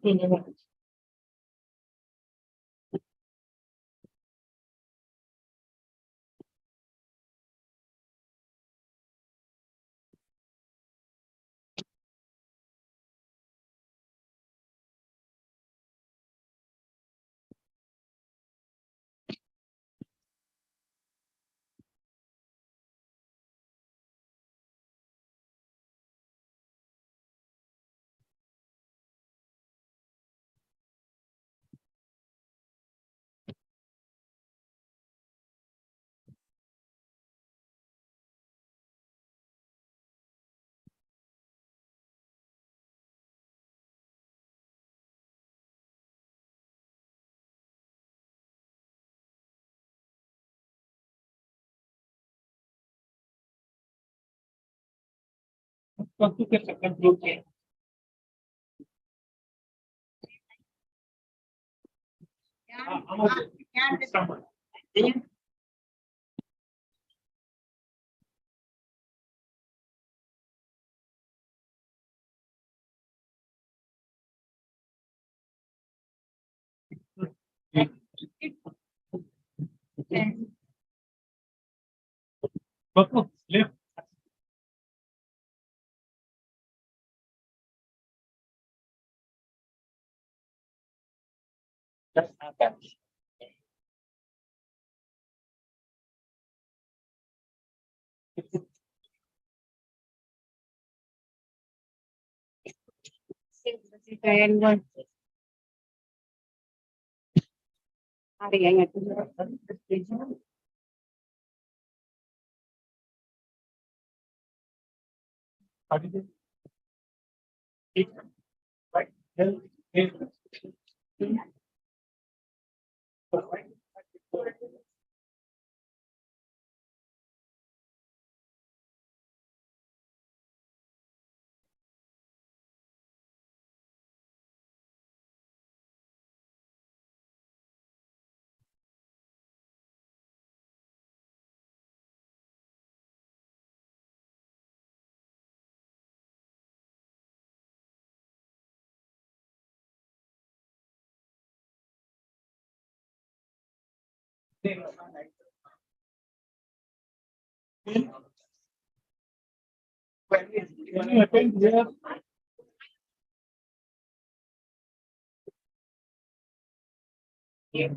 એમ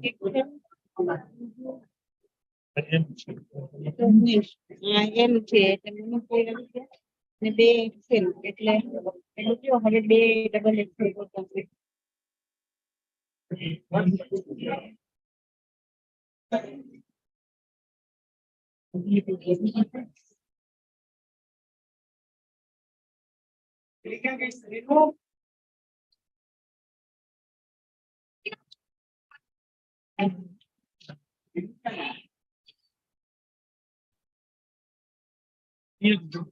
છે ને બે એક્સેલ એટલે એટલે કયો હવે બે ડબલ એક્સેલ કરતા Thank you.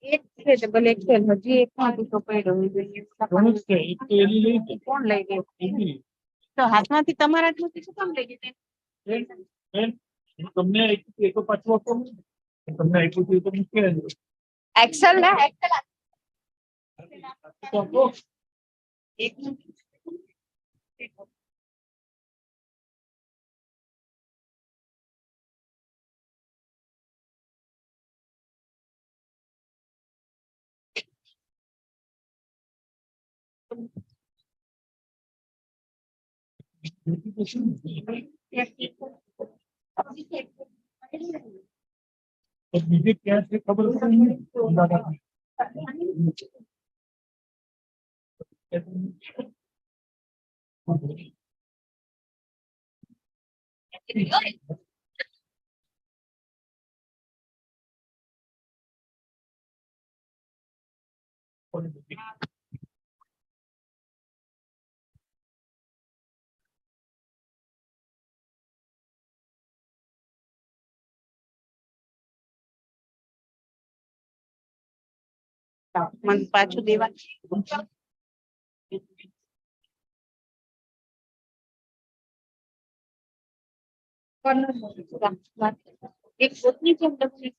એક છે ડબલ એક્સેલ હજી એક માંથી તો પડ્યો કોણ લઈ ગયું તો હાથમાંથી તમારા હાથમાંથી શું કામ લઈ ગયું તમને એક પાછું આપો તમને આપ્યું તો મૂકી એક્સેલ ને એક્સેલ એક બીજે ક્યાં છે ખબર મને પાછું દેવા एक पोतनी જેમ લખી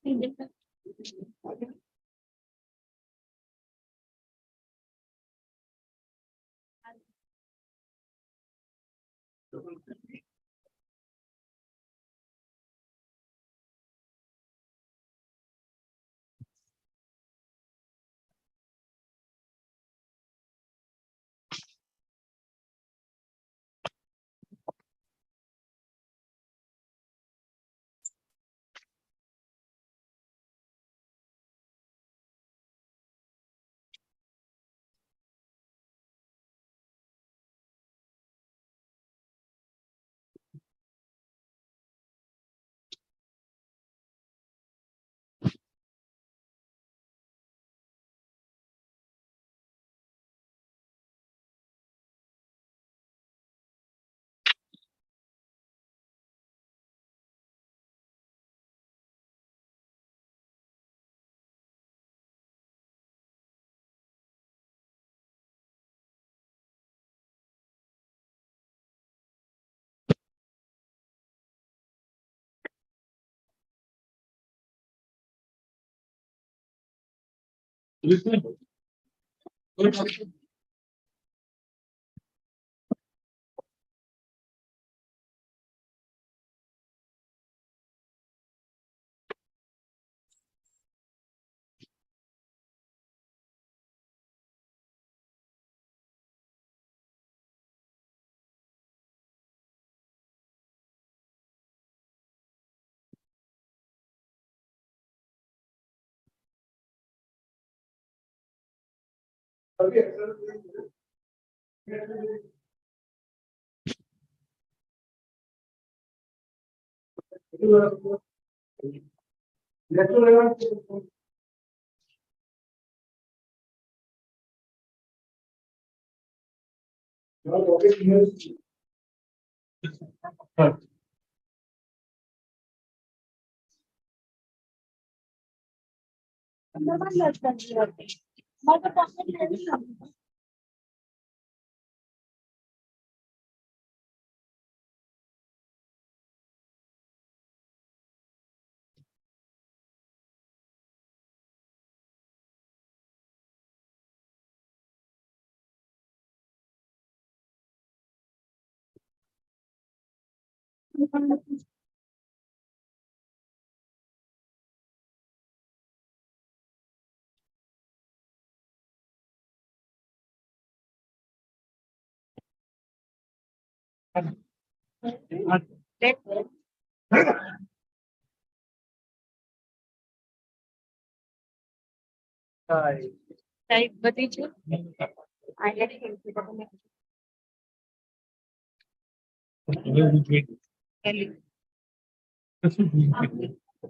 टाइप बती छे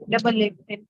डबल एक्सेल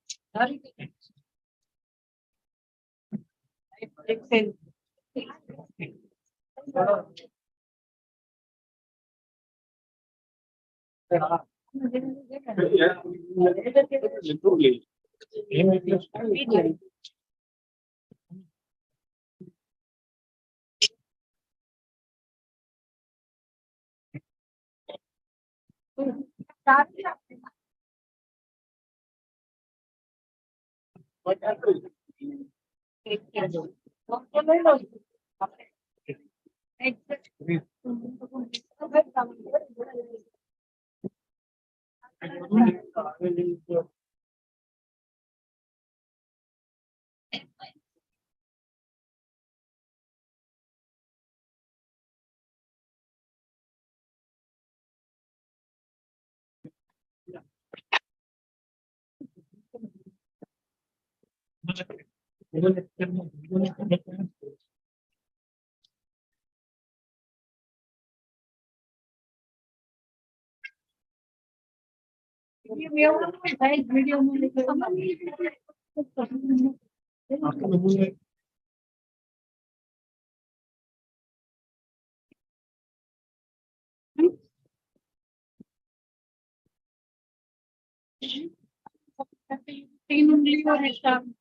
तीन उंगली और हिसाब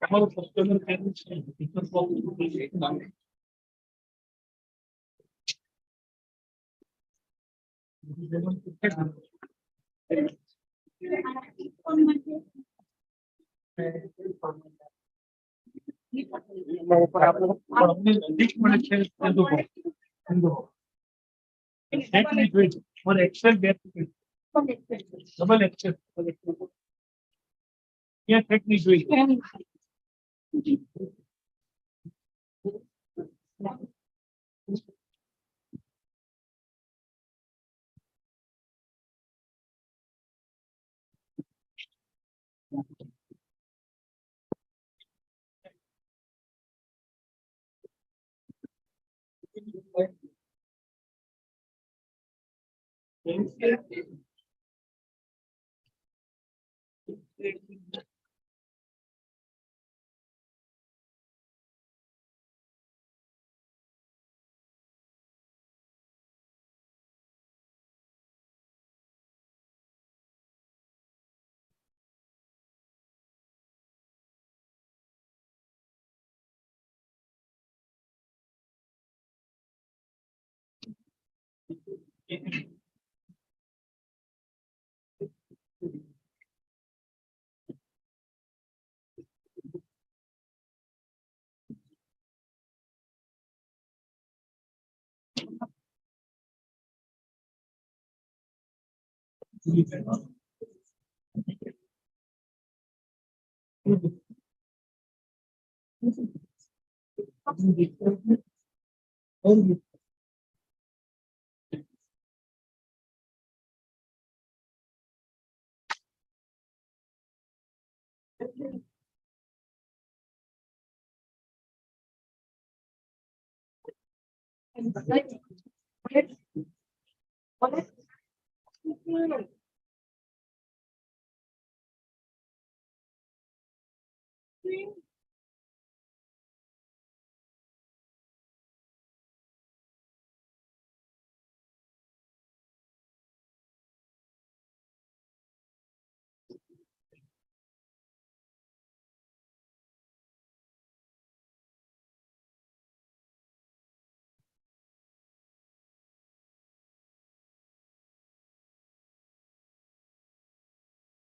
તમારું કસ્ટમર કેર છે. Excel double Excel. Yeah, technically.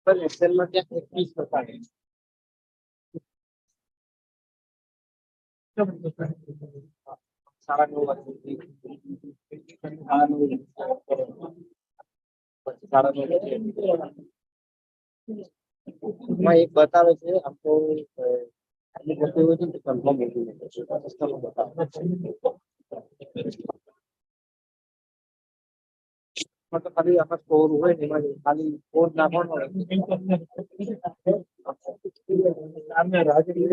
Excel में क्या प्रेक्टिस करता है सारा लोग मैं एक बतावे छे आपको खाली करते हुए तो कंफर्म मतलब खाली आपका स्कोर हुए नहीं मतलब खाली स्कोर ना हो सामने राजनीति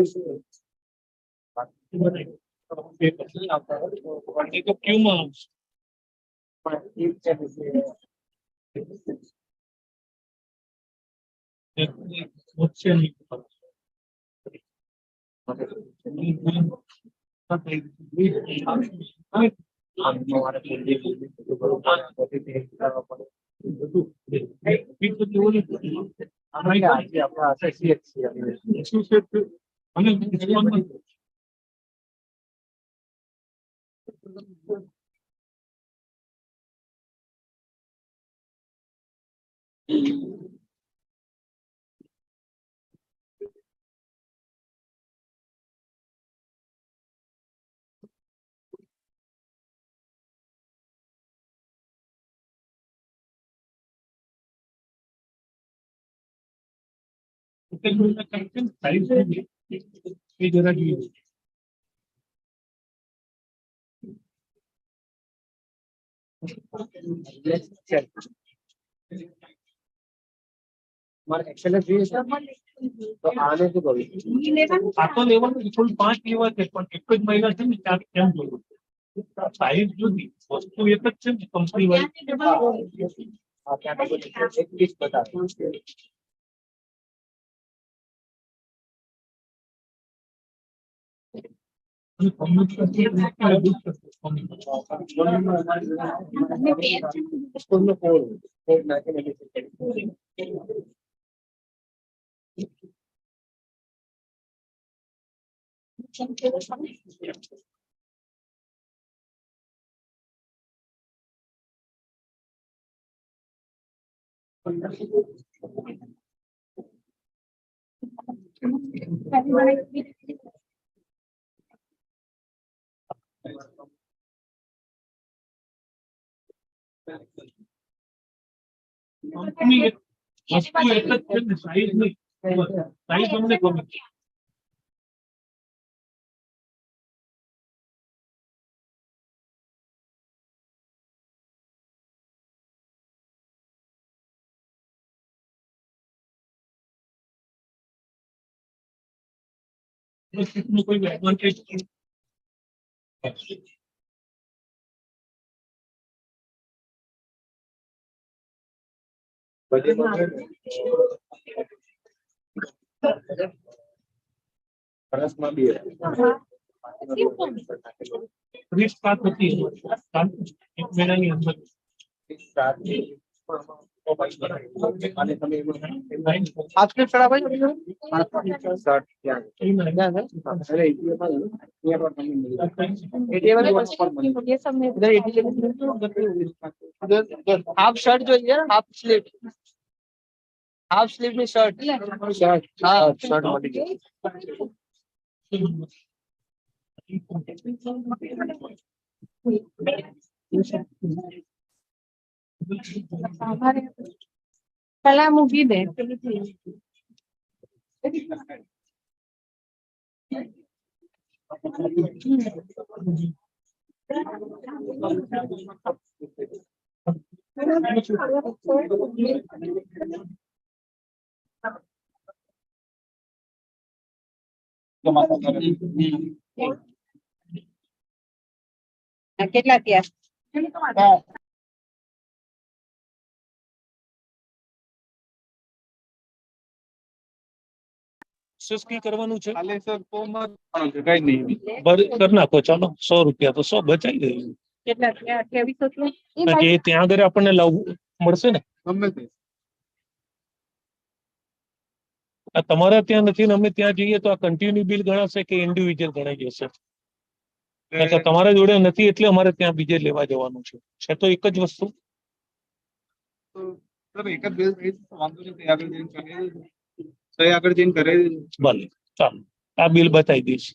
तो क्यों मांग मुझसे नहीं जरा एक्सेलेंट तो आने तो कभी आतो लेवल फुल 5 लेवल છે પણ એક જ મહિલા છે ને ચાર કેમ જોયું સાઈઝ જુદી વસ્તુ એક જ છે કંપની વાળી આ કેટેગરી એક લિસ્ટ બતા વસ્તુ એક જ છે ને, સાઈઝ નહીં. સાઈઝ અમને ગમે. કોઈ એડવાન્ટેજ ત્રીસ પાક હતી એક મહિનાની અંદર. आपके चढ़ा भाई हाफ शर्ट जो है हाफ स्लीव में शर्ट हाँ शर्ट कला मूवी दे કેટલા ત્યાં શું કરવાનું છે? કરી નાખો ચાલો, 100 રૂપિયા તો 100 બચાઈ ગયું. કેટલા ત્યાં 2800 જે ત્યાં આગળ આપણને લાવવું મળશે ને. આ તમારા ત્યાં નથી ને અમે ત્યાં જઈએ તો આ કન્ટિન્યુ બિલ ગણાશે કે ઇન્ડિવિજ્યુઅલ ગણાઈ જશે? તમારા જોડે નથી એટલે અમારે ત્યાં બીજે લેવા જવાનું છે તો એક જ વસ્તુ. ભલે ચાલો, આ બિલ બતાવી દઈશ.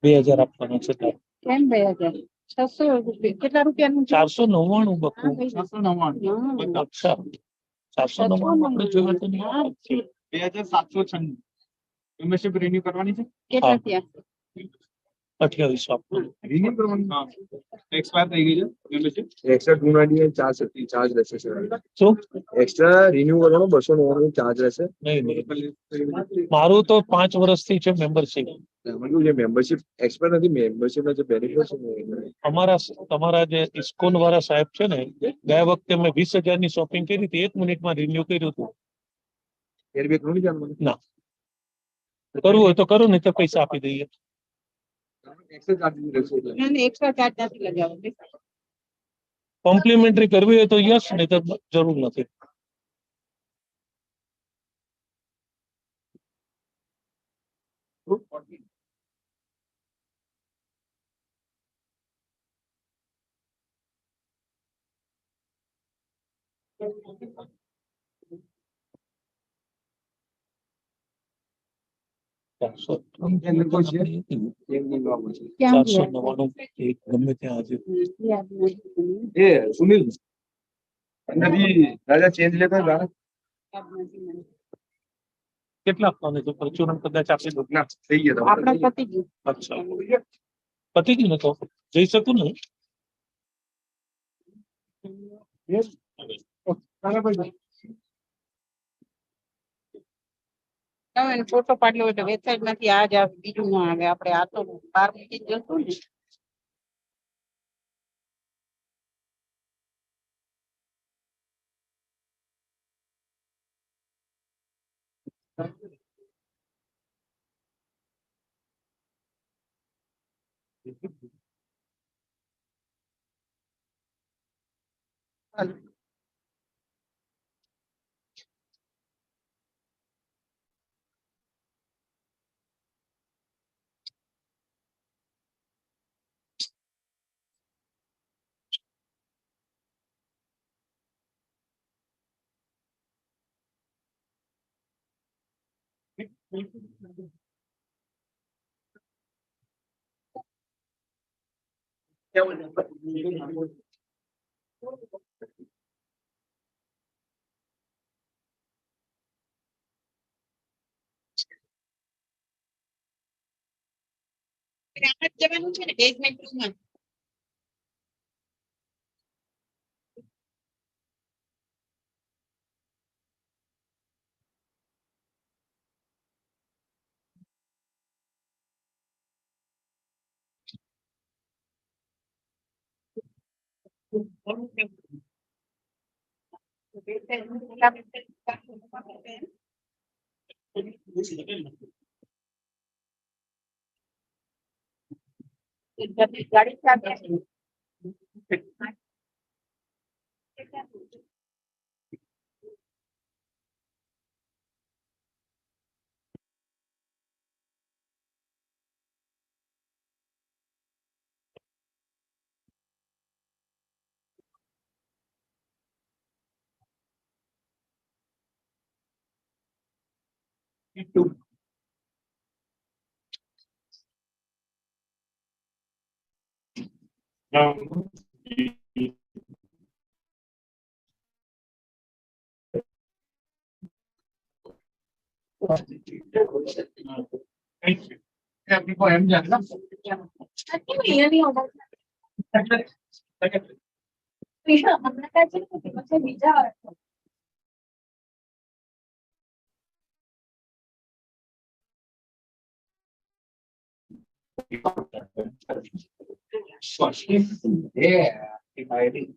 2000 આપવાના છે. કેમ 2000 600 રૂપિયા કેટલા રૂપિયાનું 499 બકુ 499. અચ્છા 499 આપણે જોયું તો 2796 મેમ્બરશિપ રિન્યુ કરવાની છે. કેટલા ત્યાં 2800 આપવાનું. રિન્યુ કરવાની એક્સપાયર થઈ ગઈ છે મેમ્બરશિપ. એક્સ્ટ્રા 298 ચાર્જ રહેશે સર. શું એક્સ્ટ્રા રિન્યુ કરવાનો 299 ચાર્જ રહેશે. નહીં મારું તો 5 વર્ષથી છે મેમ્બરશિપ. જે મેમ્બરશિપ એક્સપાયર નથી, મેમ્બરશિપ જે બેનિફિટ છે તમારા જે ઇસ્કોન વાળા સાહેબ છે ને, ગયા વખતે મેં 20,000 ની શોપિંગ કરી હતી, 1 મિનિટમાં રિન્યુ કર્યું હતું. ના કરવું હોય તો કરું, નહીં તો પૈસા આપી દઈએ. એક્સ્ટ્રા ચાર્જ નથી લગાવવાનો. કોમ્પ્લિમેન્ટરી કરવી હોય તો યસ, નહીં તો જરૂર નથી. ગમે ત્યાં આજે સુનિલ રાજા ચેન્જ લેતા કેટલા આપવાના છે? પરચુરણ કદાચ આપી દો. ના થઈ ગયા આપણે પતી ગયું. અચ્છા પતી ગયું ને તો જઈ શકું ને. ફોટો પાડ્યો હોય તો વેબસાઇટ માંથી આ જ બીજું ના આવે. આપણે આ તો બાર મૂકી જશું ને. જવાનું છે ને બેઝમેન્ટ રૂમમાં. ગાડી ચાલે. Thank you. Yeah, before I'm done. Yeah, if I did.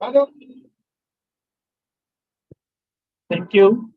Hello. Thank you.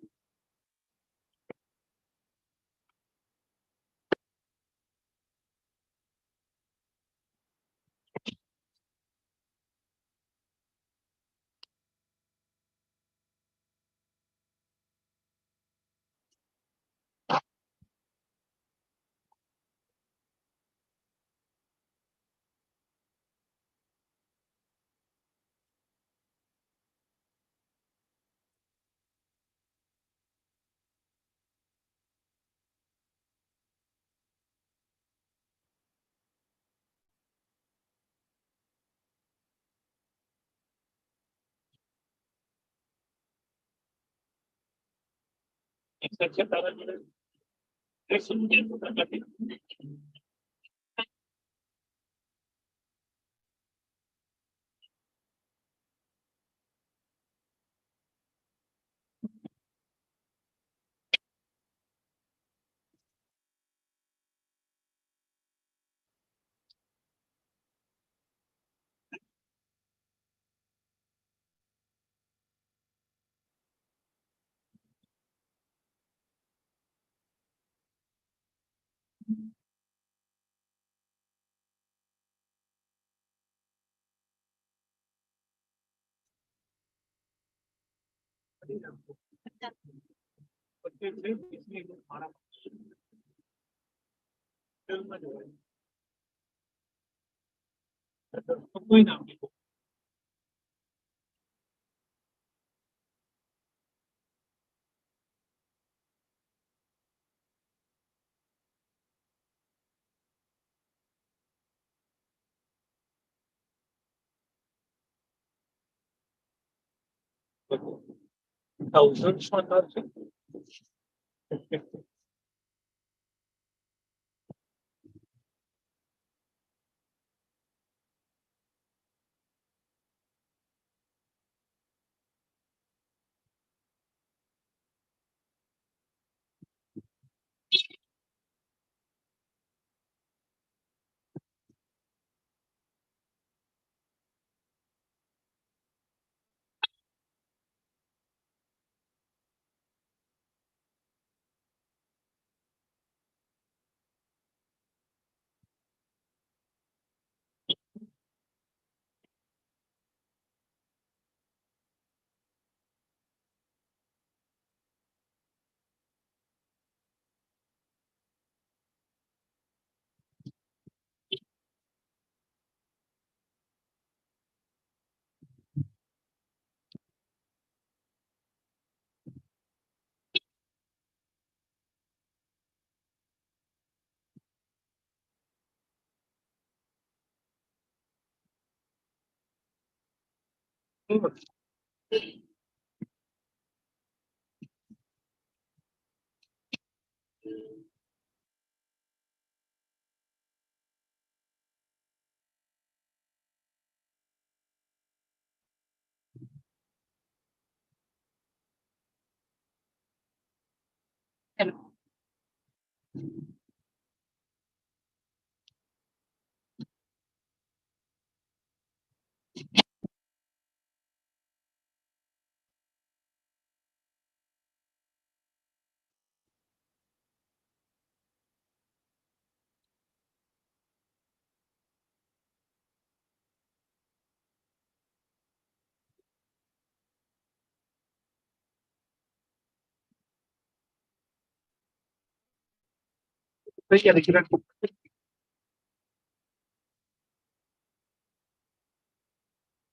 Thousands అన్నారు.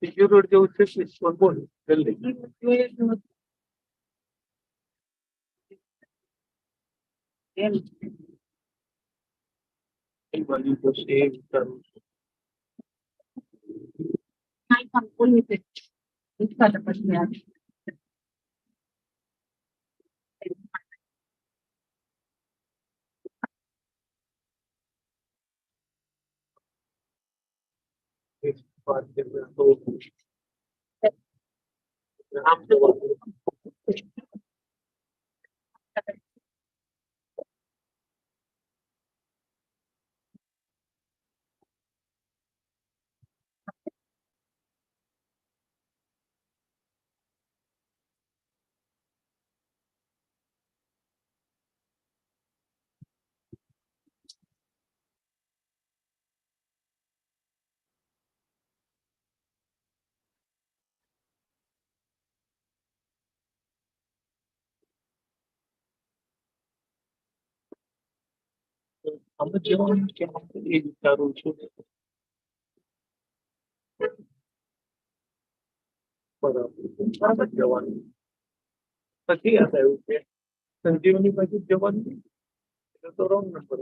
Security outfits is one more building. Anybody to save the I can't believe it. It's got a personality. part of the whole. After one. અમે જવાનું કે એ વિચારું છું બરાબર જવાનું પછી યાદ આવ્યું કે સંજીવની બાજુ જવાનું એટલે તો રોંગ નંબર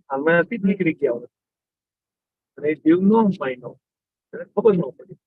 અમે નથી જ નીકળી ગયા અને જીવ નો માયનો ખબર ન પડી.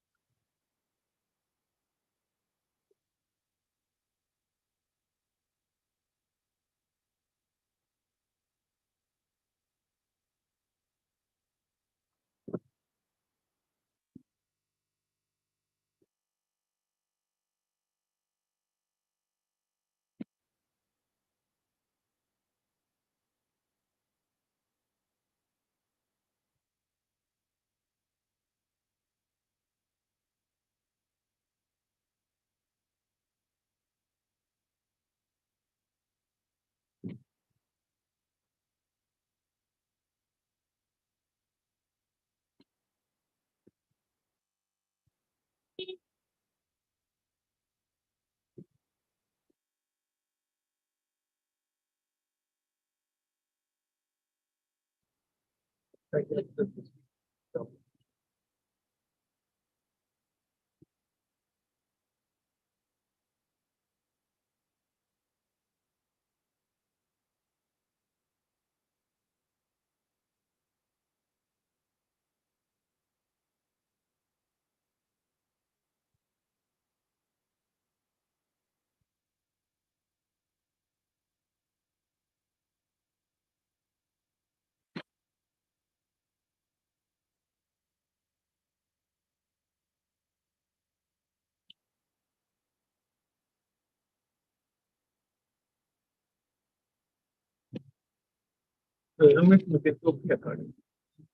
રમેશ નું કેટલો કાઢે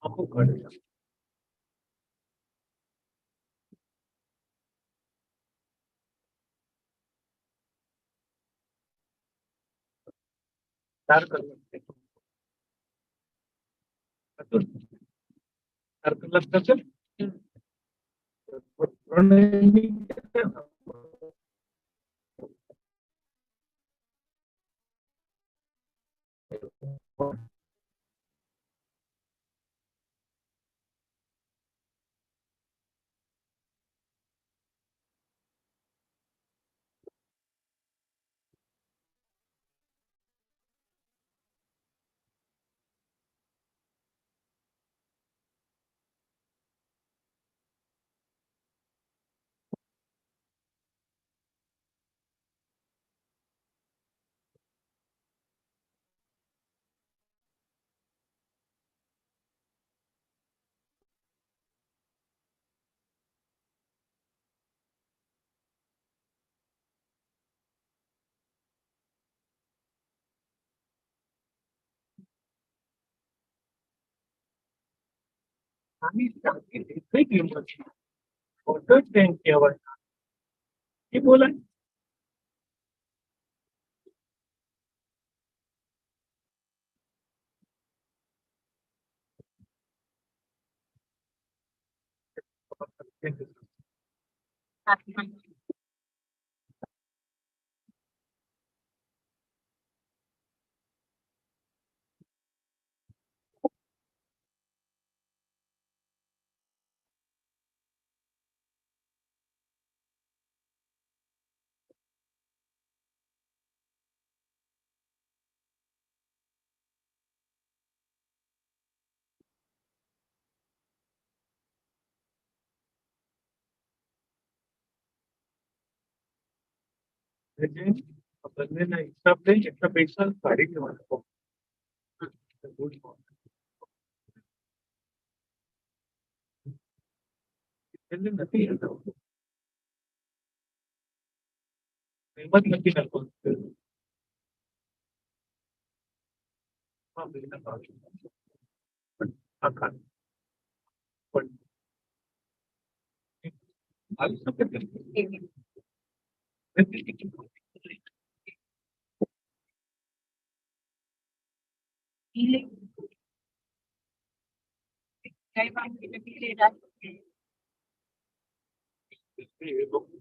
આખું કાઢે. ચાર કલાક થશે. આની ટાંકી કઈ કિંમત છે? વોટર ટેન્ક કહેવાય એ બોલાય. બંનેના હિસાબ થઈ એટલા પૈસા કાઢી દેવાના. નથી કિંમત નથી નાખવાનું.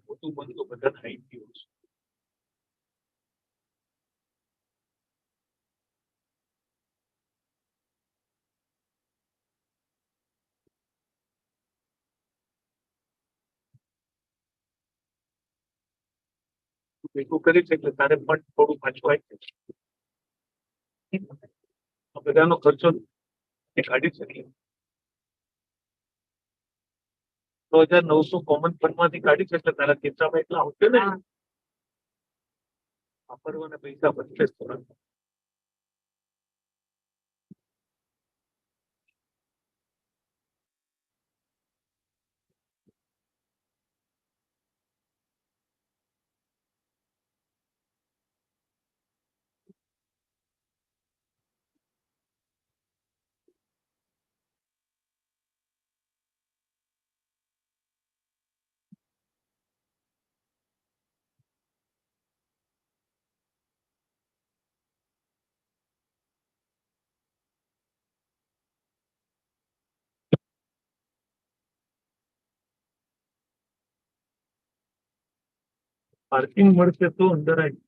મોટું બંધ તો બધા થઈ ગયું છે. ભેગું કરી છે એટલે તારે પણ થોડું પાછું આવી જશે બધાનો ખર્ચો એ કાઢી શકીએ 2900 કોમન ફંડ માંથી કાઢી શકશે તારા ખિસ્સામાં એટલા આવશે ને વાપરવાના પૈસા બચશે થોડા પાર્કિંગ મળશે તો અંદર આવી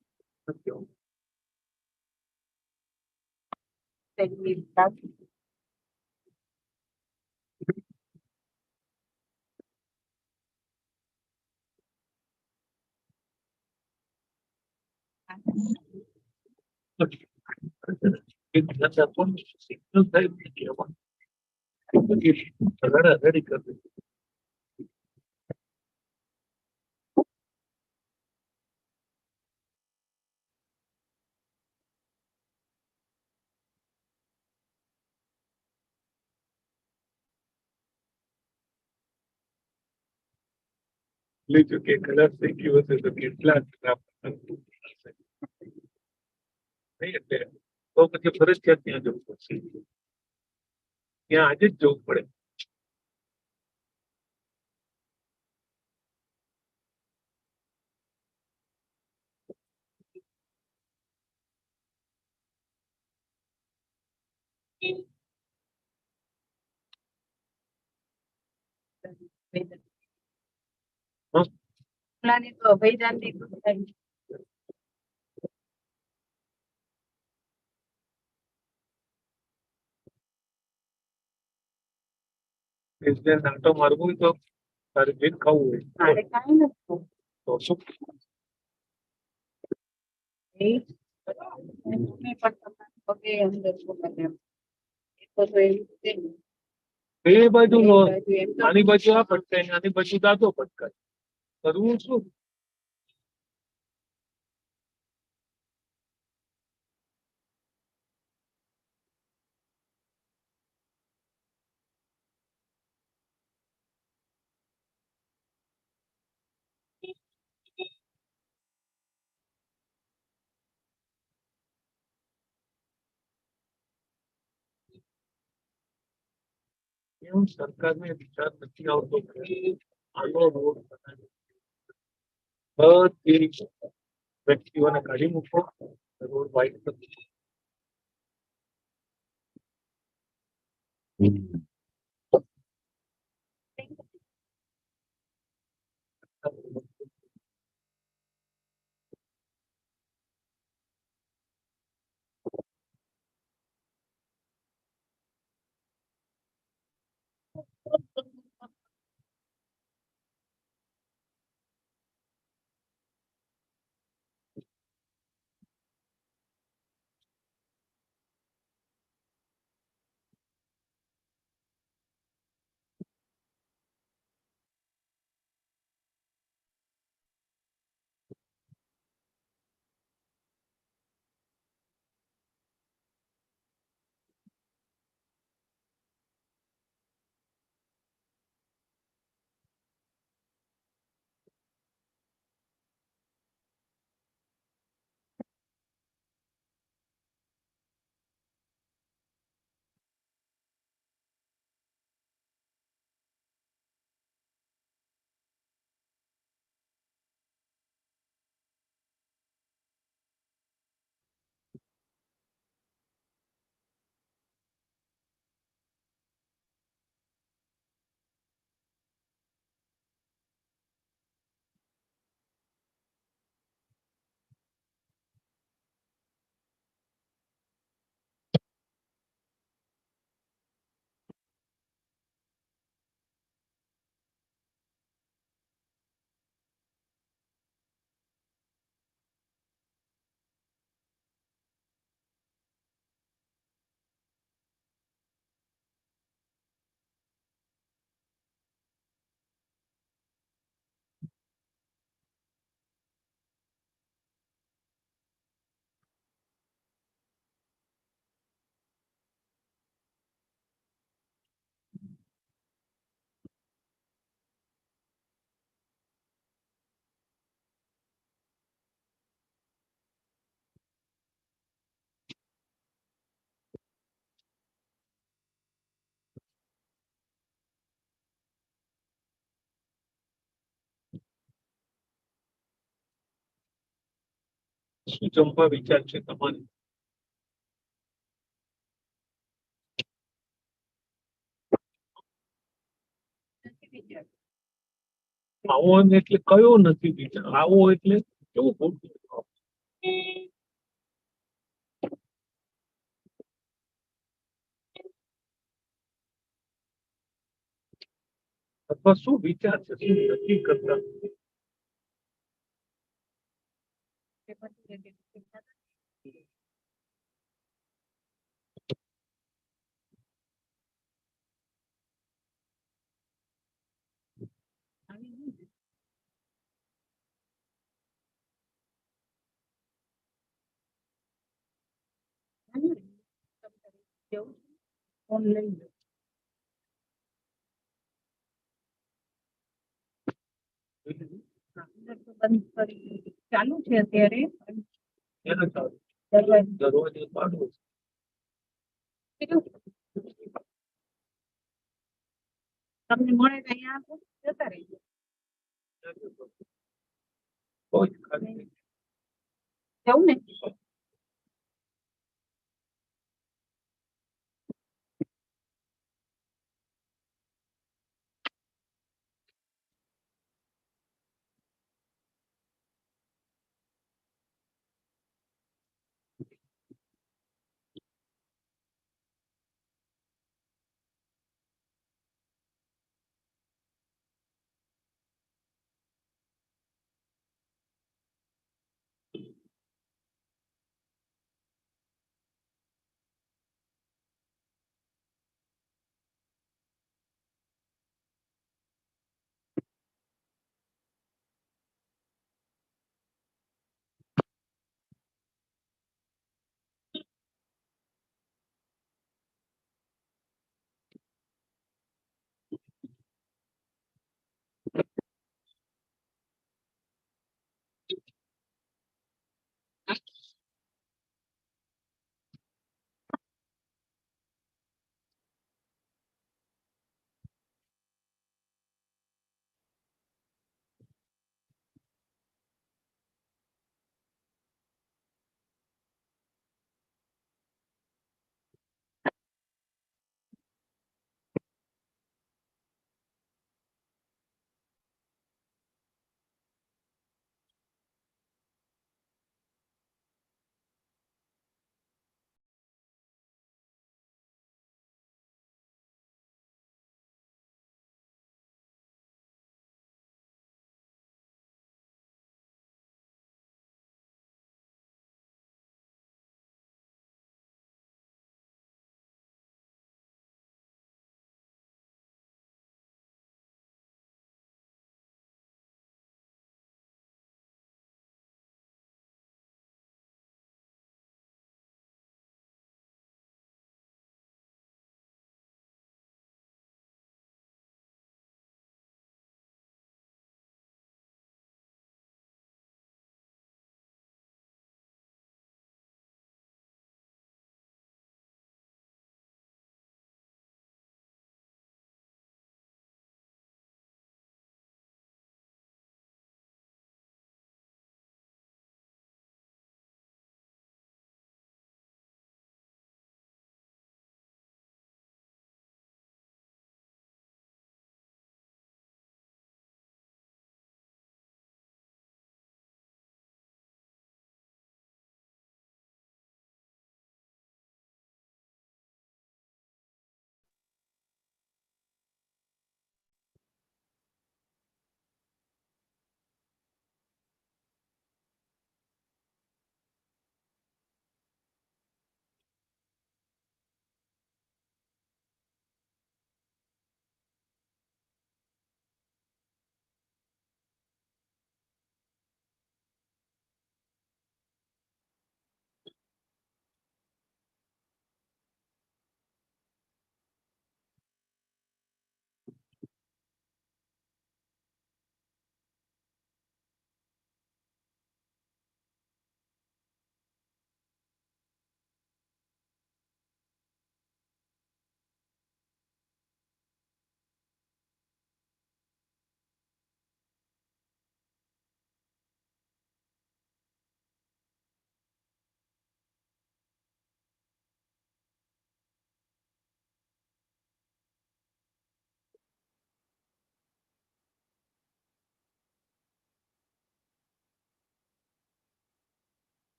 સિગ્નલ થાય રેડી કરી કે કલર થઈ ગયો હશે તો કેટલા નહીં એટલે તો પછી ફરજિયાત ત્યાં જવું પડશે ત્યાં આજે જ જવું પડે પ્લાનિંગ તો ભાઈ જાતે એટલે નાટો મારવું હોય તો તારે જે ખાવું હોય મારે કાંઈ નથી તો શું મેં પણ તમારા પગે અંદર શું કરે એ તો એવું છે ને. બે બાજુ નો બાજુ એમ તો આની બાજુ આ પટકાય આની બાજુ દાદો પટકાય કરવું શું એવું સરકારને વિચાર નથી આવતો કે આનો રોડ બનાવી બધી વ્યક્તિઓને કાઢી મૂકો રોડ વાઇટ નથી શું જમવા વિચાર છે તમારે? આવો એટલે કયો નથી વિચાર? આવો એટલે કેવું ખોટું? અથવા શું વિચાર છે, શું નક્કી કરતા? ઓનલાઈન ચાલુ છે અત્યારે. દરવાજે પાડવું તમને મળે તો અહીંયા આપો, જતા રહીજો. જવું ને